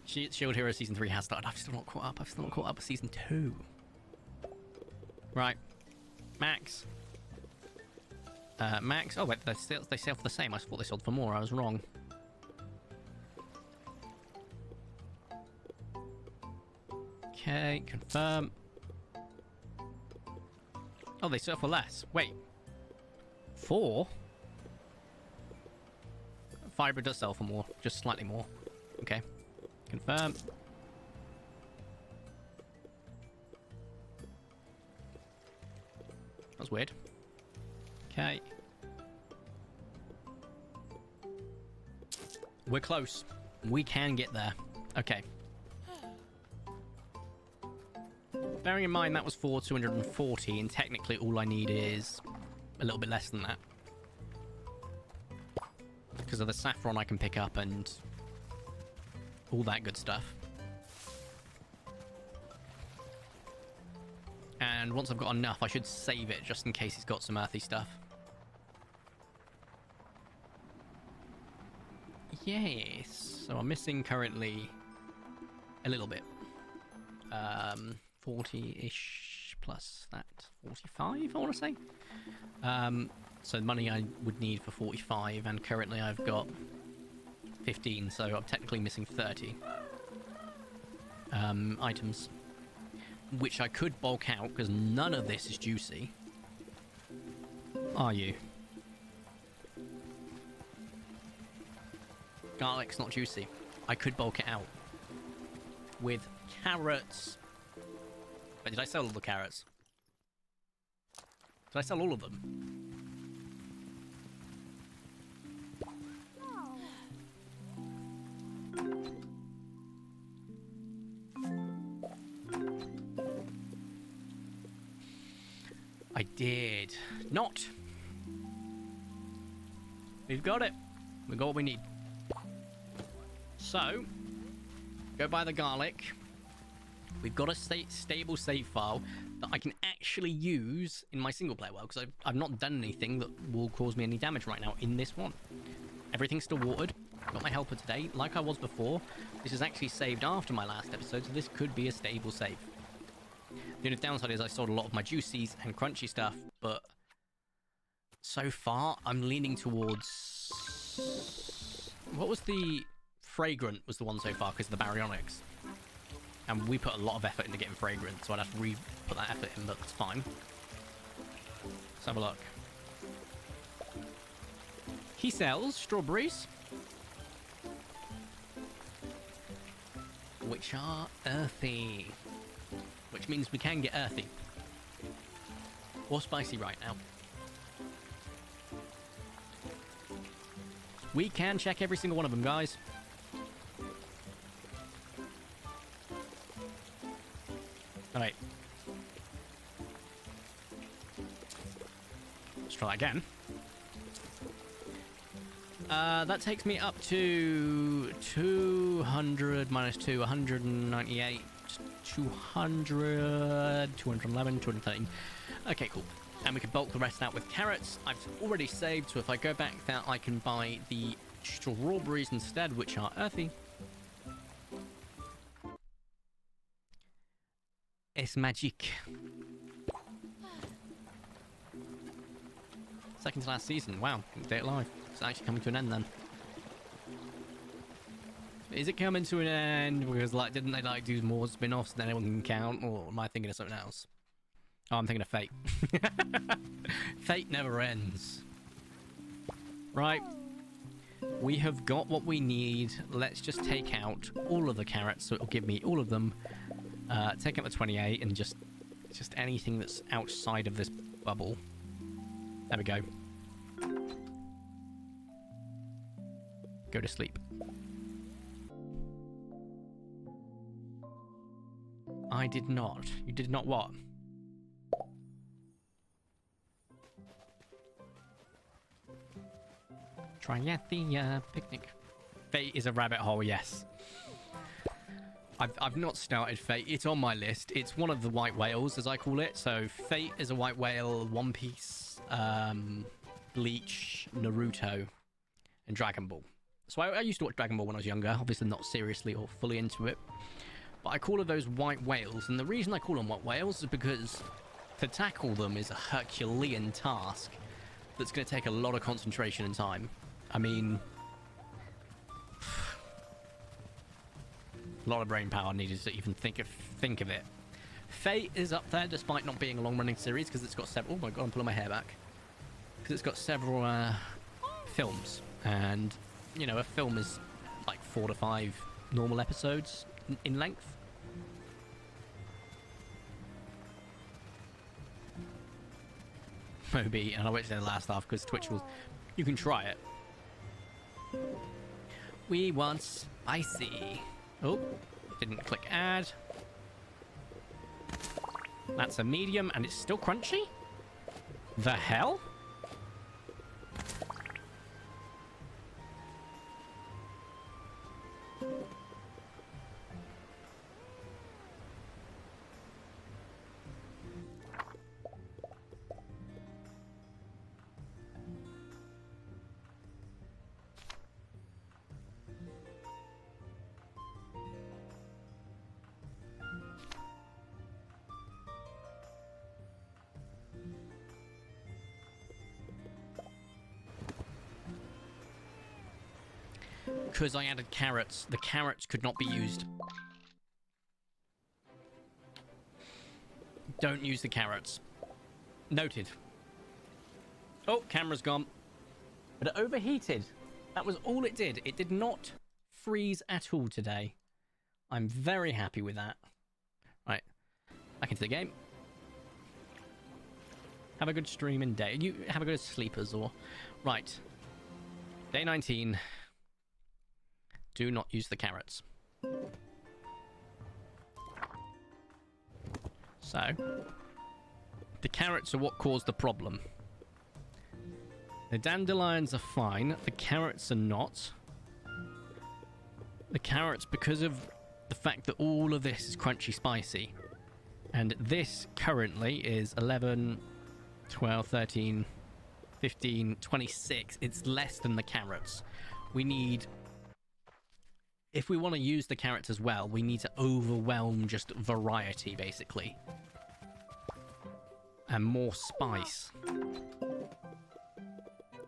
Speaker 1: Shield Hero Season 3 has started. I've still not caught up. I've still not caught up with Season 2. Right. Max. Max. Oh, wait, they sell for the same. I thought they sold for more. I was wrong. Okay, confirm. Oh, they sell for less. Wait. 4? Fiber does sell for more. Just slightly more. Okay. Confirm. That's weird. Okay. We're close. We can get there. Okay. Bearing in mind that was for 240, and technically all I need is a little bit less than that. Because of the saffron I can pick up and all that good stuff. And once I've got enough, I should save it just in case he's got some earthy stuff. Yes. So I'm missing currently a little bit. 40-ish plus that. 45, I want to say. So the money I would need for 45, and currently I've got 15, so I'm technically missing 30 items. Which I could bulk out, because none of this is juicy. Are you? Garlic's not juicy. I could bulk it out. With carrots. But did I sell all the carrots? Did I sell all of them? I did not. We've got it. We've got what we need. So, go buy the garlic. We've got a stable save file that I can actually use in my single player world, because I've not done anything that will cause me any damage right now in this one. Everything's still watered. Got my helper today, like I was before. This is actually saved after my last episode, so this could be a stable save. The only downside is I sold a lot of my juicies and crunchy stuff, but so far I'm leaning towards... What was the... Fragrant was the one so far because of the baryonyx. And we put a lot of effort into getting fragrant, so I'd have to re-put that effort in, but it's fine. Let's have a look. He sells strawberries, which are earthy. Which means we can get earthy. Or spicy right now. We can check every single one of them, guys. Alright. again. That takes me up to 200 minus 2, 198, 200, 211, 213. Okay, cool. And we can bulk the rest out with carrots. I've already saved, so if I go back there, I can buy the strawberries instead, which are earthy. Es magic. Second to last season. Wow, stay alive. It's actually coming to an end then. Is it coming to an end because like didn't they like do more spin-offs than anyone can count, or am I thinking of something else? Oh, I'm thinking of Fate. Fate never ends. Right. We have got what we need. Let's just take out all of the carrots, so it'll give me all of them. Take out the 28 and just anything that's outside of this bubble. There we go. Go to sleep. I did not. You did not what? Try at the picnic. Fate is a rabbit hole, yes. I've not started Fate. It's on my list. It's one of the white whales, as I call it. So Fate is a white whale, One Piece, Bleach, Naruto, and Dragon Ball. So I used to watch Dragon Ball when I was younger. Obviously not seriously or fully into it. But I call it those white whales. And the reason I call them white whales is because to tackle them is a Herculean task that's going to take a lot of concentration and time. I mean, a lot of brain power needed to even think of it. Fate is up there despite not being a long-running series because it's got several. Oh my god, I'm pulling my hair back because it's got several films, and you know, a film is like 4 to 5 normal episodes in length. Moby, and I won't say the last half because Twitch will. You can try it. We want spicy. Oh, didn't click add. That's a medium, and it's still crunchy? The hell? Because I added carrots, the carrots could not be used. Don't use the carrots. Noted. Oh, camera's gone. But it overheated. That was all it did. It did not freeze at all today. I'm very happy with that. Right. Back into the game. Have a good stream and day. You have a good sleepers or... Right. Day 19. Do not use the carrots. So, the carrots are what caused the problem. The dandelions are fine. The carrots are not. The carrots, because of the fact that all of this is crunchy spicy. And this currently is 11, 12, 13, 15, 26. It's less than the carrots. We need... If we want to use the carrots as well, we need to overwhelm just variety, basically. And more spice.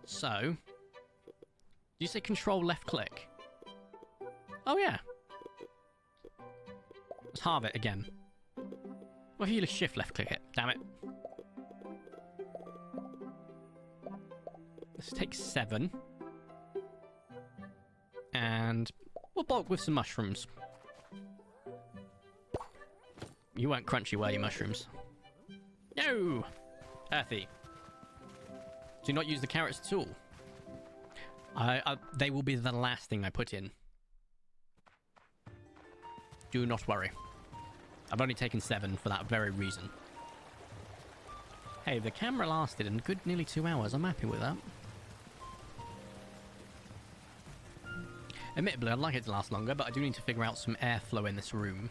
Speaker 1: So, do you say control left click? Oh yeah. Let's halve it again. What if you just shift left click it? Damn it. Let's take 7. And we'll bulk with some mushrooms. You weren't crunchy, were you, mushrooms? No! Earthy. Do not use the carrots at all. They will be the last thing I put in. Do not worry. I've only taken 7 for that very reason. Hey, the camera lasted a good nearly 2 hours. I'm happy with that. Admittedly, I'd like it to last longer, but I do need to figure out some airflow in this room.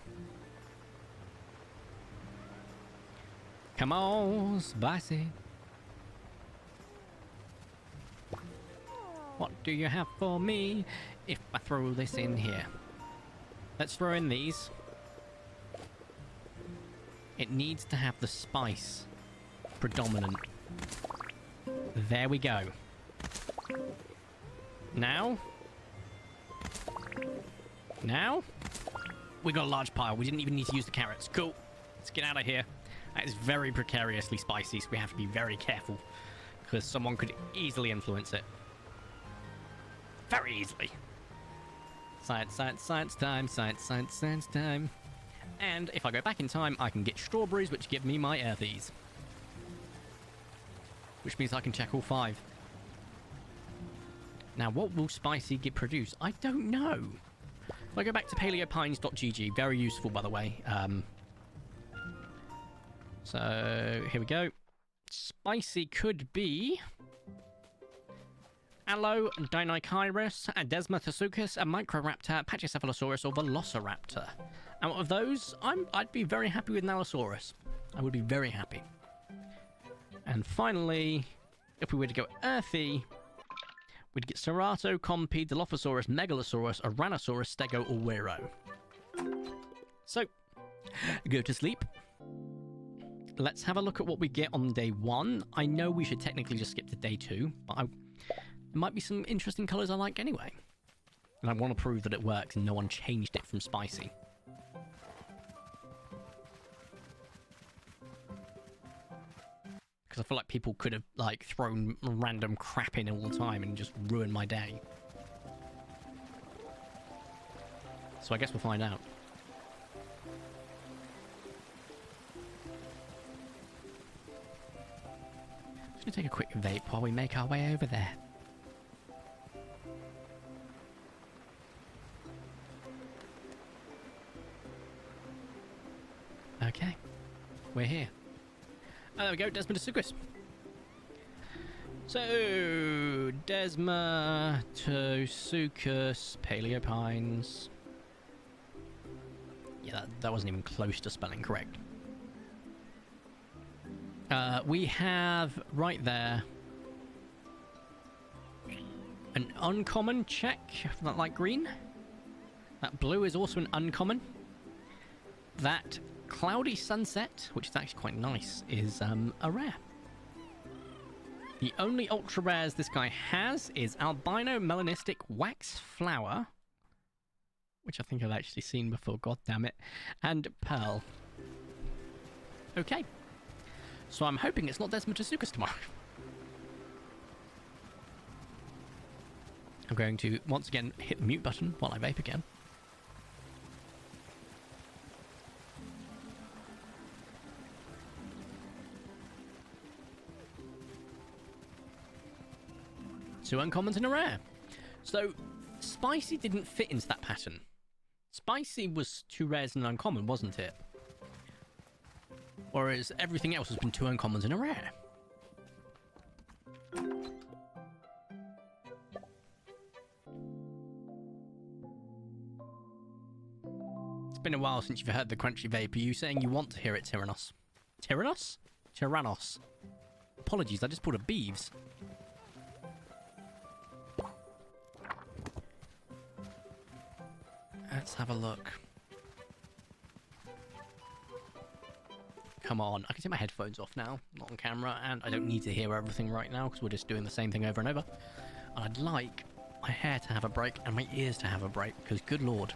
Speaker 1: Come on, spicy. What do you have for me if I throw this in here? Let's throw in these. It needs to have the spice predominant. There we go. Now? We got a large pile. We didn't even need to use the carrots. Cool. Let's get out of here. That is very precariously spicy, so we have to be very careful. Because someone could easily influence it. Very easily. Science, science, science time. Science, science, science time. And if I go back in time, I can get strawberries, which give me my earthies. Which means I can check all 5. Now, what will Spicy produce? I don't know. If I go back to paleopines.gg, very useful, by the way. So, here we go. Spicy could be Allo, Dinichirus, Desmothosuchus, a Microraptor, Pachycephalosaurus, or Velociraptor. Out of those, I'd be very happy with Nalosaurus. I would be very happy. And finally, if we were to go earthy, we'd get Cerato, Compy, Dilophosaurus, Megalosaurus, Ouranosaurus, Stego, or Wero. So, go to sleep. Let's have a look at what we get on day 1. I know we should technically just skip to day 2, but there might be some interesting colours I like anyway. And I want to prove that it works and no one changed it from spicy. Because I feel like people could have, like, thrown random crap in all the time and just ruined my day. So I guess we'll find out. Just gonna take a quick vape while we make our way over there. Okay. We're here. Oh, there we go, Desmothosuchus. So, Desmothosuchus, Paleopines. Yeah, that wasn't even close to spelling correct. We have, right there, an uncommon check for that light green. That blue is also an uncommon. That cloudy sunset, which is actually quite nice, is a rare. The only ultra rares this guy has is albino melanistic wax flower, which I think I've actually seen before, god damn it, and pearl. Okay, so I'm hoping it's not Desmothosuchus tomorrow. I'm going to once again hit the mute button while I vape again. Two uncommons and a rare. So, Spicy didn't fit into that pattern. Spicy was 2 rares and an uncommon, wasn't it? Whereas everything else has been 2 uncommons and a rare. It's been a while since you've heard the crunchy vape. Are you saying you want to hear it, Tyrannos? Tyrannos? Tyrannos. Apologies, I just pulled a Beeves. Let's have a look. Come on, I can take my headphones off now, not on camera, and I don't need to hear everything right now because we're just doing the same thing over and over. And I'd like my hair to have a break and my ears to have a break because, good lord.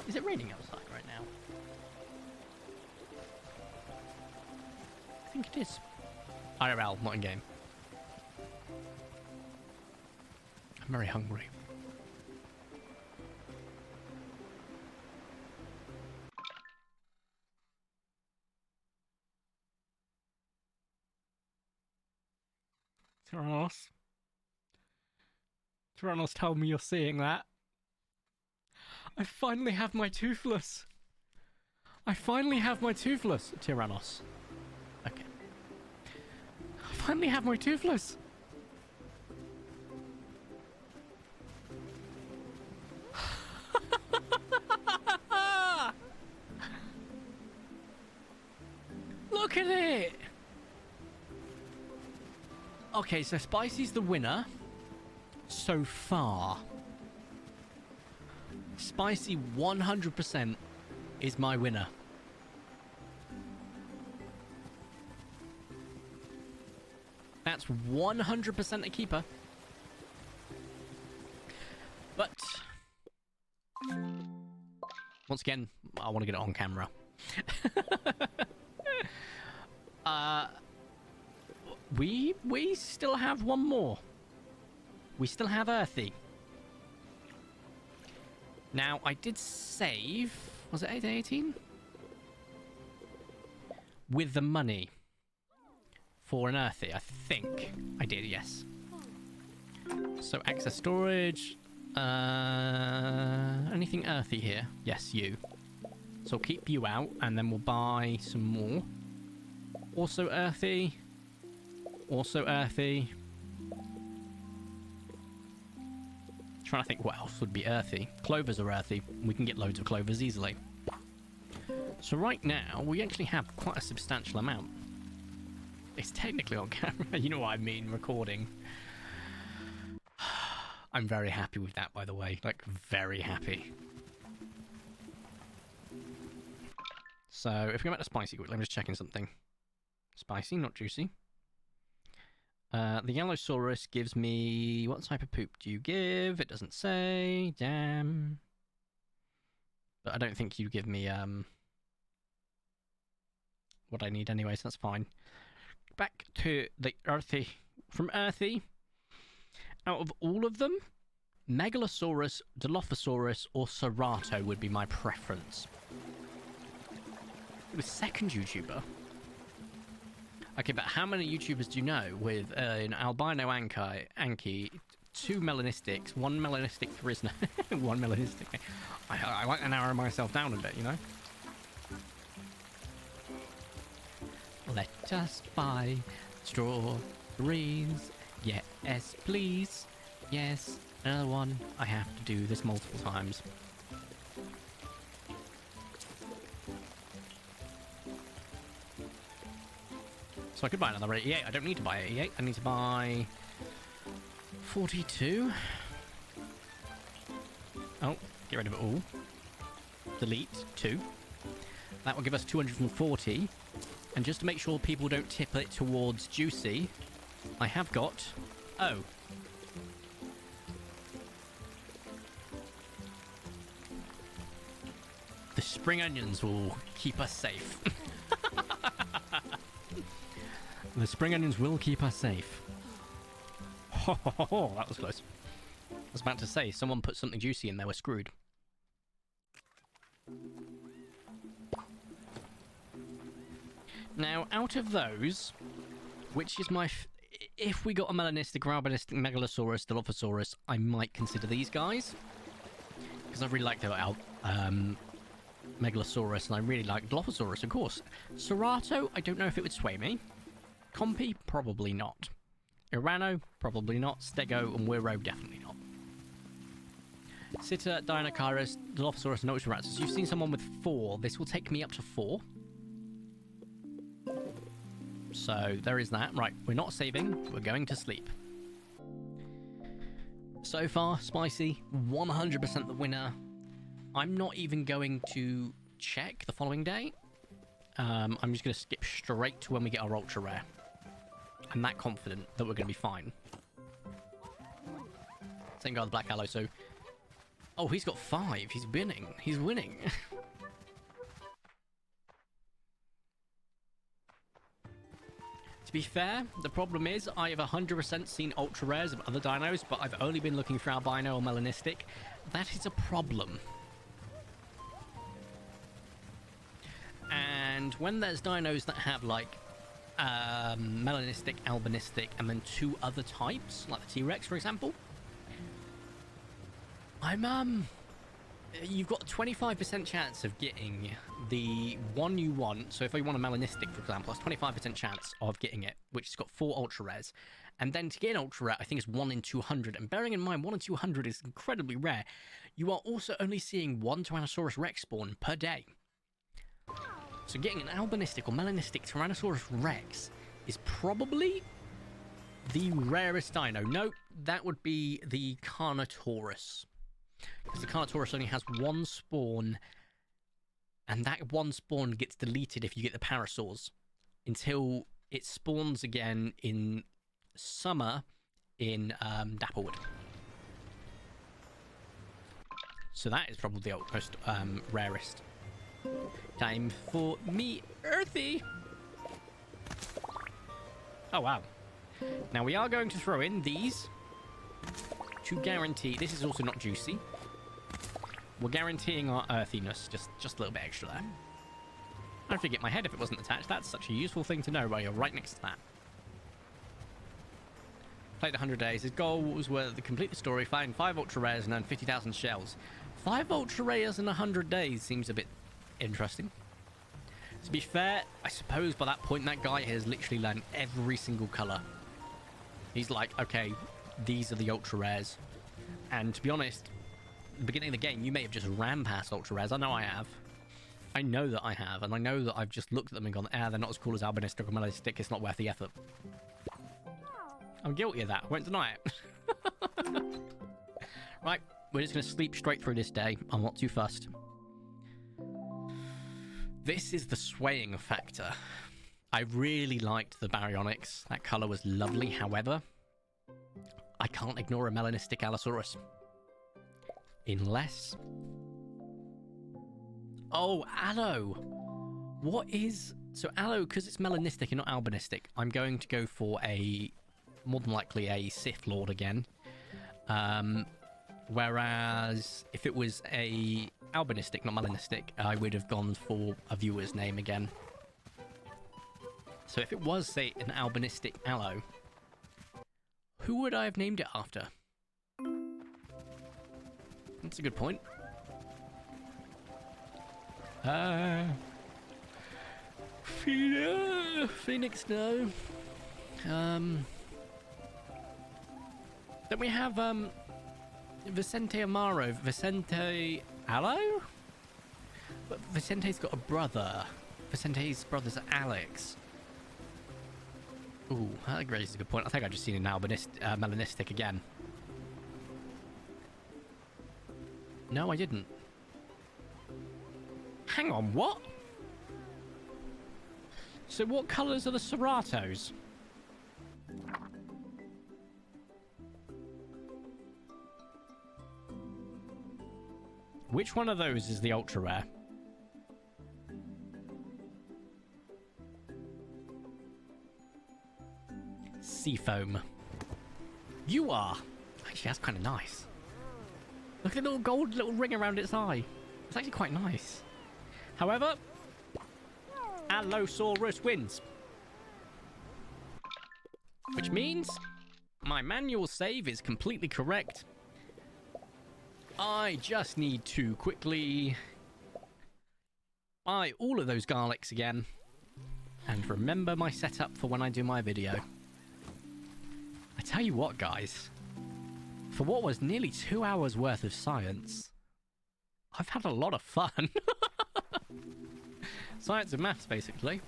Speaker 1: Is it raining outside right now? I think it is. IRL, not in game. I'm very hungry. Tyrannos. Tyrannos, tell me you're seeing that. I finally have my toothless. I finally have my toothless, Tyrannos. Okay. finally have my toothless. Look at it. Okay, so Spicy's the winner so far. Spicy 100% is my winner. That's 100% a keeper. But once again, I want to get it on camera. We still have one more. We still have Earthy. Now, I did save... Was it 818? With the money. For an Earthy, I think. I did, yes. So, access storage. Anything Earthy here? Yes, you. So, I'll keep you out, and then we'll buy some more. Also Earthy. Also Earthy. Trying to think what else would be Earthy. Clovers are Earthy. We can get loads of clovers easily. So right now, we actually have quite a substantial amount. It's technically on camera. You know what I mean, recording. I'm very happy with that, by the way. Like, very happy. So, if we go back to Spicy quickly, I'm just checking something. Spicy, not juicy. The Yellowsaurus gives me... What type of poop do you give? It doesn't say. Damn. But I don't think you give me what I need anyway, so that's fine. Back to the Earthy. From Earthy, out of all of them, Megalosaurus, Dilophosaurus, or Cerato would be my preference. The second YouTuber. Okay, but how many YouTubers do you know with an albino Anki, 2 melanistics, 1 melanistic Frisno, 1 melanistic? I like to narrow myself down a bit, you know? Let us buy strawberries. Yes, please. Yes, another one. I have to do this multiple times. So I could buy another 88. I don't need to buy 88. I need to buy 42. Oh, get rid of it all. Delete 2. That will give us 240. And just to make sure people don't tip it towards juicy, I have got... Oh. The spring onions will keep us safe. The spring onions will keep us safe. Ho, ho, ho, ho, that was close. I was about to say, someone put something juicy in there, we're screwed. Now, out of those, which is my... If we got a melanistic, albinistic, megalosaurus, dilophosaurus, I might consider these guys. Because I really like the megalosaurus, and I really like dilophosaurus, of course. Cerato, I don't know if it would sway me. Compy, probably not. Irano, probably not. Stego and Wiro, definitely not. Sitta, Dinosaurs, Dilophosaurus, and Oceraptors. You've seen someone with 4. This will take me up to 4. So there is that. Right, we're not saving. We're going to sleep. So far, Spicy, 100% the winner. I'm not even going to check the following day. I'm just going to skip straight to when we get our ultra rare. I'm that confident that we're going to be fine. Same guy with Black Aloe, so... Oh, he's got 5. He's winning. He's winning. To be fair, the problem is I have 100% seen ultra rares of other dinos, but I've only been looking for albino or melanistic. That is a problem. And when there's dinos that have like melanistic, albinistic, and then 2 other types, like the T-Rex, for example, I'm you've got a 25% chance of getting the one you want. So if you want a melanistic, for example, that's 25% chance of getting it, which has got 4 ultra rares. And then to get an ultra rare, I think it's 1 in 200. And bearing in mind, 1 in 200 is incredibly rare. You are also only seeing 1 Tyrannosaurus Rex spawn per day. So getting an albinistic or melanistic Tyrannosaurus Rex is probably the rarest dino. No, that would be the Carnotaurus. Because the Carnotaurus only has 1 spawn, and that 1 spawn gets deleted if you get the Parasaurs until it spawns again in summer in Dapperwood. So that is probably the most rarest. Time for me, Earthy! Oh, wow. Now, we are going to throw in these to guarantee... This is also not juicy. We're guaranteeing our earthiness. Just a little bit extra there. I'd forget my head if it wasn't attached. That's such a useful thing to know while you're right next to that. Played 100 days. His goals were to complete the story, find 5 ultra rares, and earn 50,000 shells. 5 ultra rares in 100 days seems a bit interesting. To be fair, I suppose by that point, that guy has literally learned every single colour. He's like, okay, these are the ultra rares. And to be honest, at the beginning of the game, you may have just ran past ultra rares. I know I have. I know that I have. And I know that I've just looked at them and gone, they're not as cool as albinistic or melanistic. It's not worth the effort. I'm guilty of that. I won't deny it. Right, we're just going to sleep straight through this day. I'm not too fussed. This is the swaying factor. I really liked the baryonyx. That colour was lovely. However, I can't ignore a melanistic Allosaurus. Unless... Oh, Allo! What is... So Allo, because it's melanistic and not albinistic, I'm going to go for a... more than likely a Sith Lord again. Whereas if it was a albinistic, not melanistic, I would have gone for a viewer's name again. So if it was, say, an albinistic Allo, who would I have named it after? That's a good point. Phoenix, no. Then we have, Vicente Amaro. Vicente Allo? But Vicente's got a brother. Vicente's brother's Alex. Ooh, that raises a good point. I think I've just seen an melanistic again. No, I didn't. Hang on, what? So what colours are the Ceratos? Which one of those is the ultra rare? Seafoam. You are. Actually, that's kind of nice. Look at the little gold little ring around its eye. It's actually quite nice. However, Allosaurus wins. Which means my manual save is completely correct. I just need to quickly buy all of those garlics again and remember my setup for when I do my video. I tell you what, guys, for what was nearly 2 hours worth of science, I've had a lot of fun. Science and maths, basically.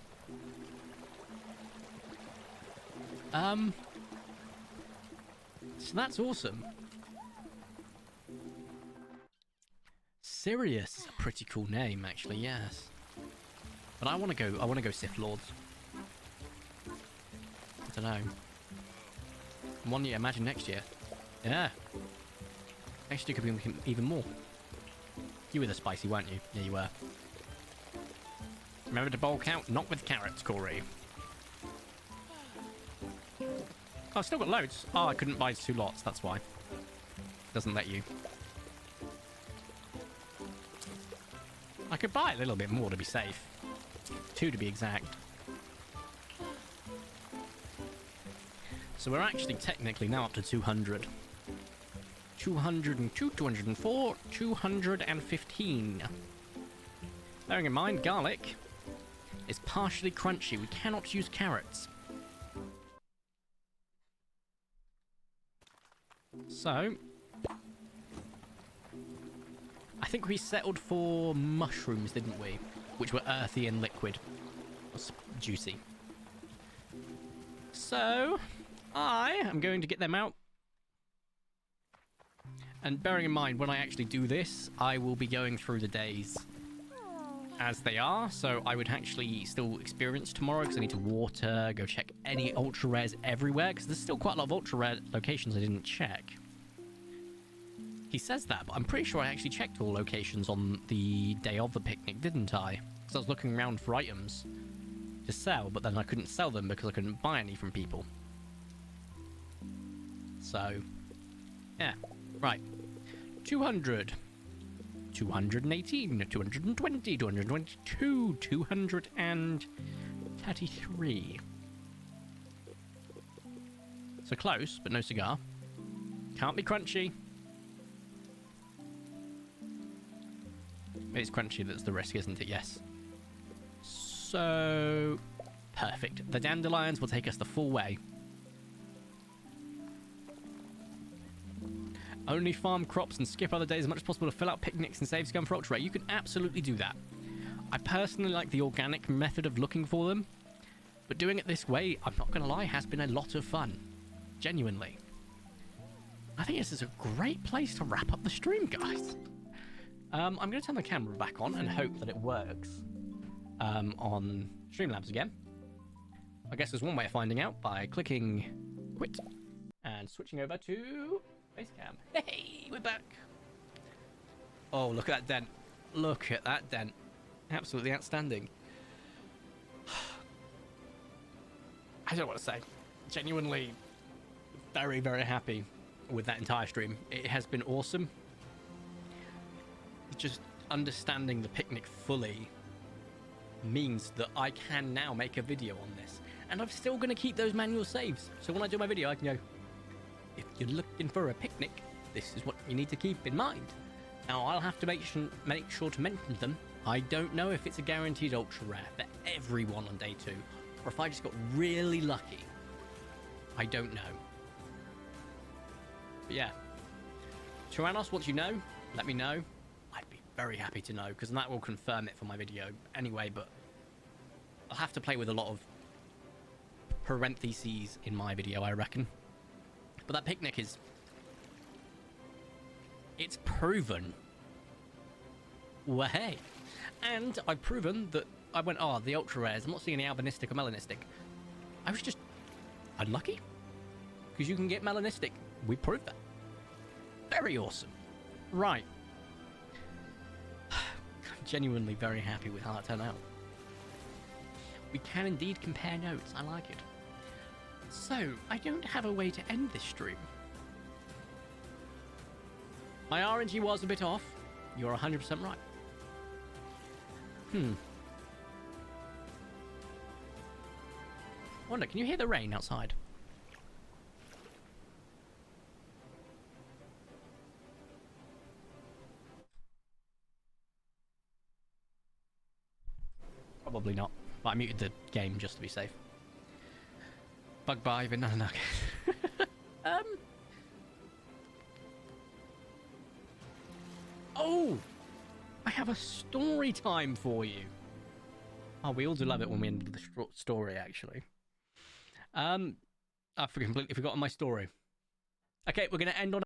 Speaker 1: So that's awesome. Sirius is a pretty cool name, actually, yes. But I want to go Sith Lords. I don't know. 1 year, imagine next year. Yeah. Next year could be even more. You were the spicy, weren't you? Yeah, you were. Remember to bulk out, not with carrots, Corey. Oh, I've still got loads. Oh, I couldn't buy 2 lots, that's why. Doesn't let you. I could buy a little bit more to be safe. 2 to be exact. So we're actually technically now up to 200. 202, 204, 215. Bearing in mind, garlic is partially crunchy. We cannot use carrots. So, I think we settled for mushrooms, didn't we? Which were earthy and liquid. Juicy. So, I am going to get them out. And bearing in mind, when I actually do this, I will be going through the days as they are. So I would actually still experience tomorrow because I need to water, go check any ultra rares everywhere. Because there's still quite a lot of ultra rare locations I didn't check. He says that, but I'm pretty sure I actually checked all locations on the day of the picnic, didn't I? Because I was looking around for items to sell, but then I couldn't sell them because I couldn't buy any from people. So, yeah. Right. 200. 218. 220. 222. 233. So close, but no cigar. Can't be crunchy. It's crunchy that's the risk, isn't it? Yes. So, perfect. The dandelions will take us the full way. Only farm crops and skip other days as much as possible to fill out picnics and save scum for ultra rare. You can absolutely do that. I personally like the organic method of looking for them. But doing it this way, I'm not going to lie, has been a lot of fun. Genuinely. I think this is a great place to wrap up the stream, guys. I'm going to turn the camera back on and hope that it works on Streamlabs again. I guess there's one way of finding out by clicking quit and switching over to Facecam. Hey, we're back. Oh, look at that dent. Look at that dent. Absolutely outstanding. I don't know what to say. Genuinely very, very happy with that entire stream. It has been awesome. Just understanding the picnic fully means that I can now make a video on this. And I'm still going to keep those manual saves. So when I do my video, I can go, if you're looking for a picnic, this is what you need to keep in mind. Now, I'll have to make sure to mention them. I don't know if it's a guaranteed ultra rare for everyone on day 2, or if I just got really lucky. I don't know. But yeah. Tyrannos, once you know, let me know. I'd be very happy to know, because that will confirm it for my video anyway, but I'll have to play with a lot of parentheses in my video, I reckon. But that picnic is... it's proven. Well, hey. And I've proven that I went, oh, the ultra rares, I'm not seeing any albinistic or melanistic. I was just unlucky. Because you can get melanistic. We proved that. Very awesome. Right. I'm genuinely very happy with how that turned out. We can indeed compare notes. I like it. So, I don't have a way to end this stream. My RNG was a bit off. You're 100% right. Wonder, can you hear the rain outside? Probably not. But I muted the game just to be safe. Bug bye, but no. Oh! I have a story time for you. Oh, we all do love it when we end with the story, actually. I've completely forgotten my story. Okay, we're going to end on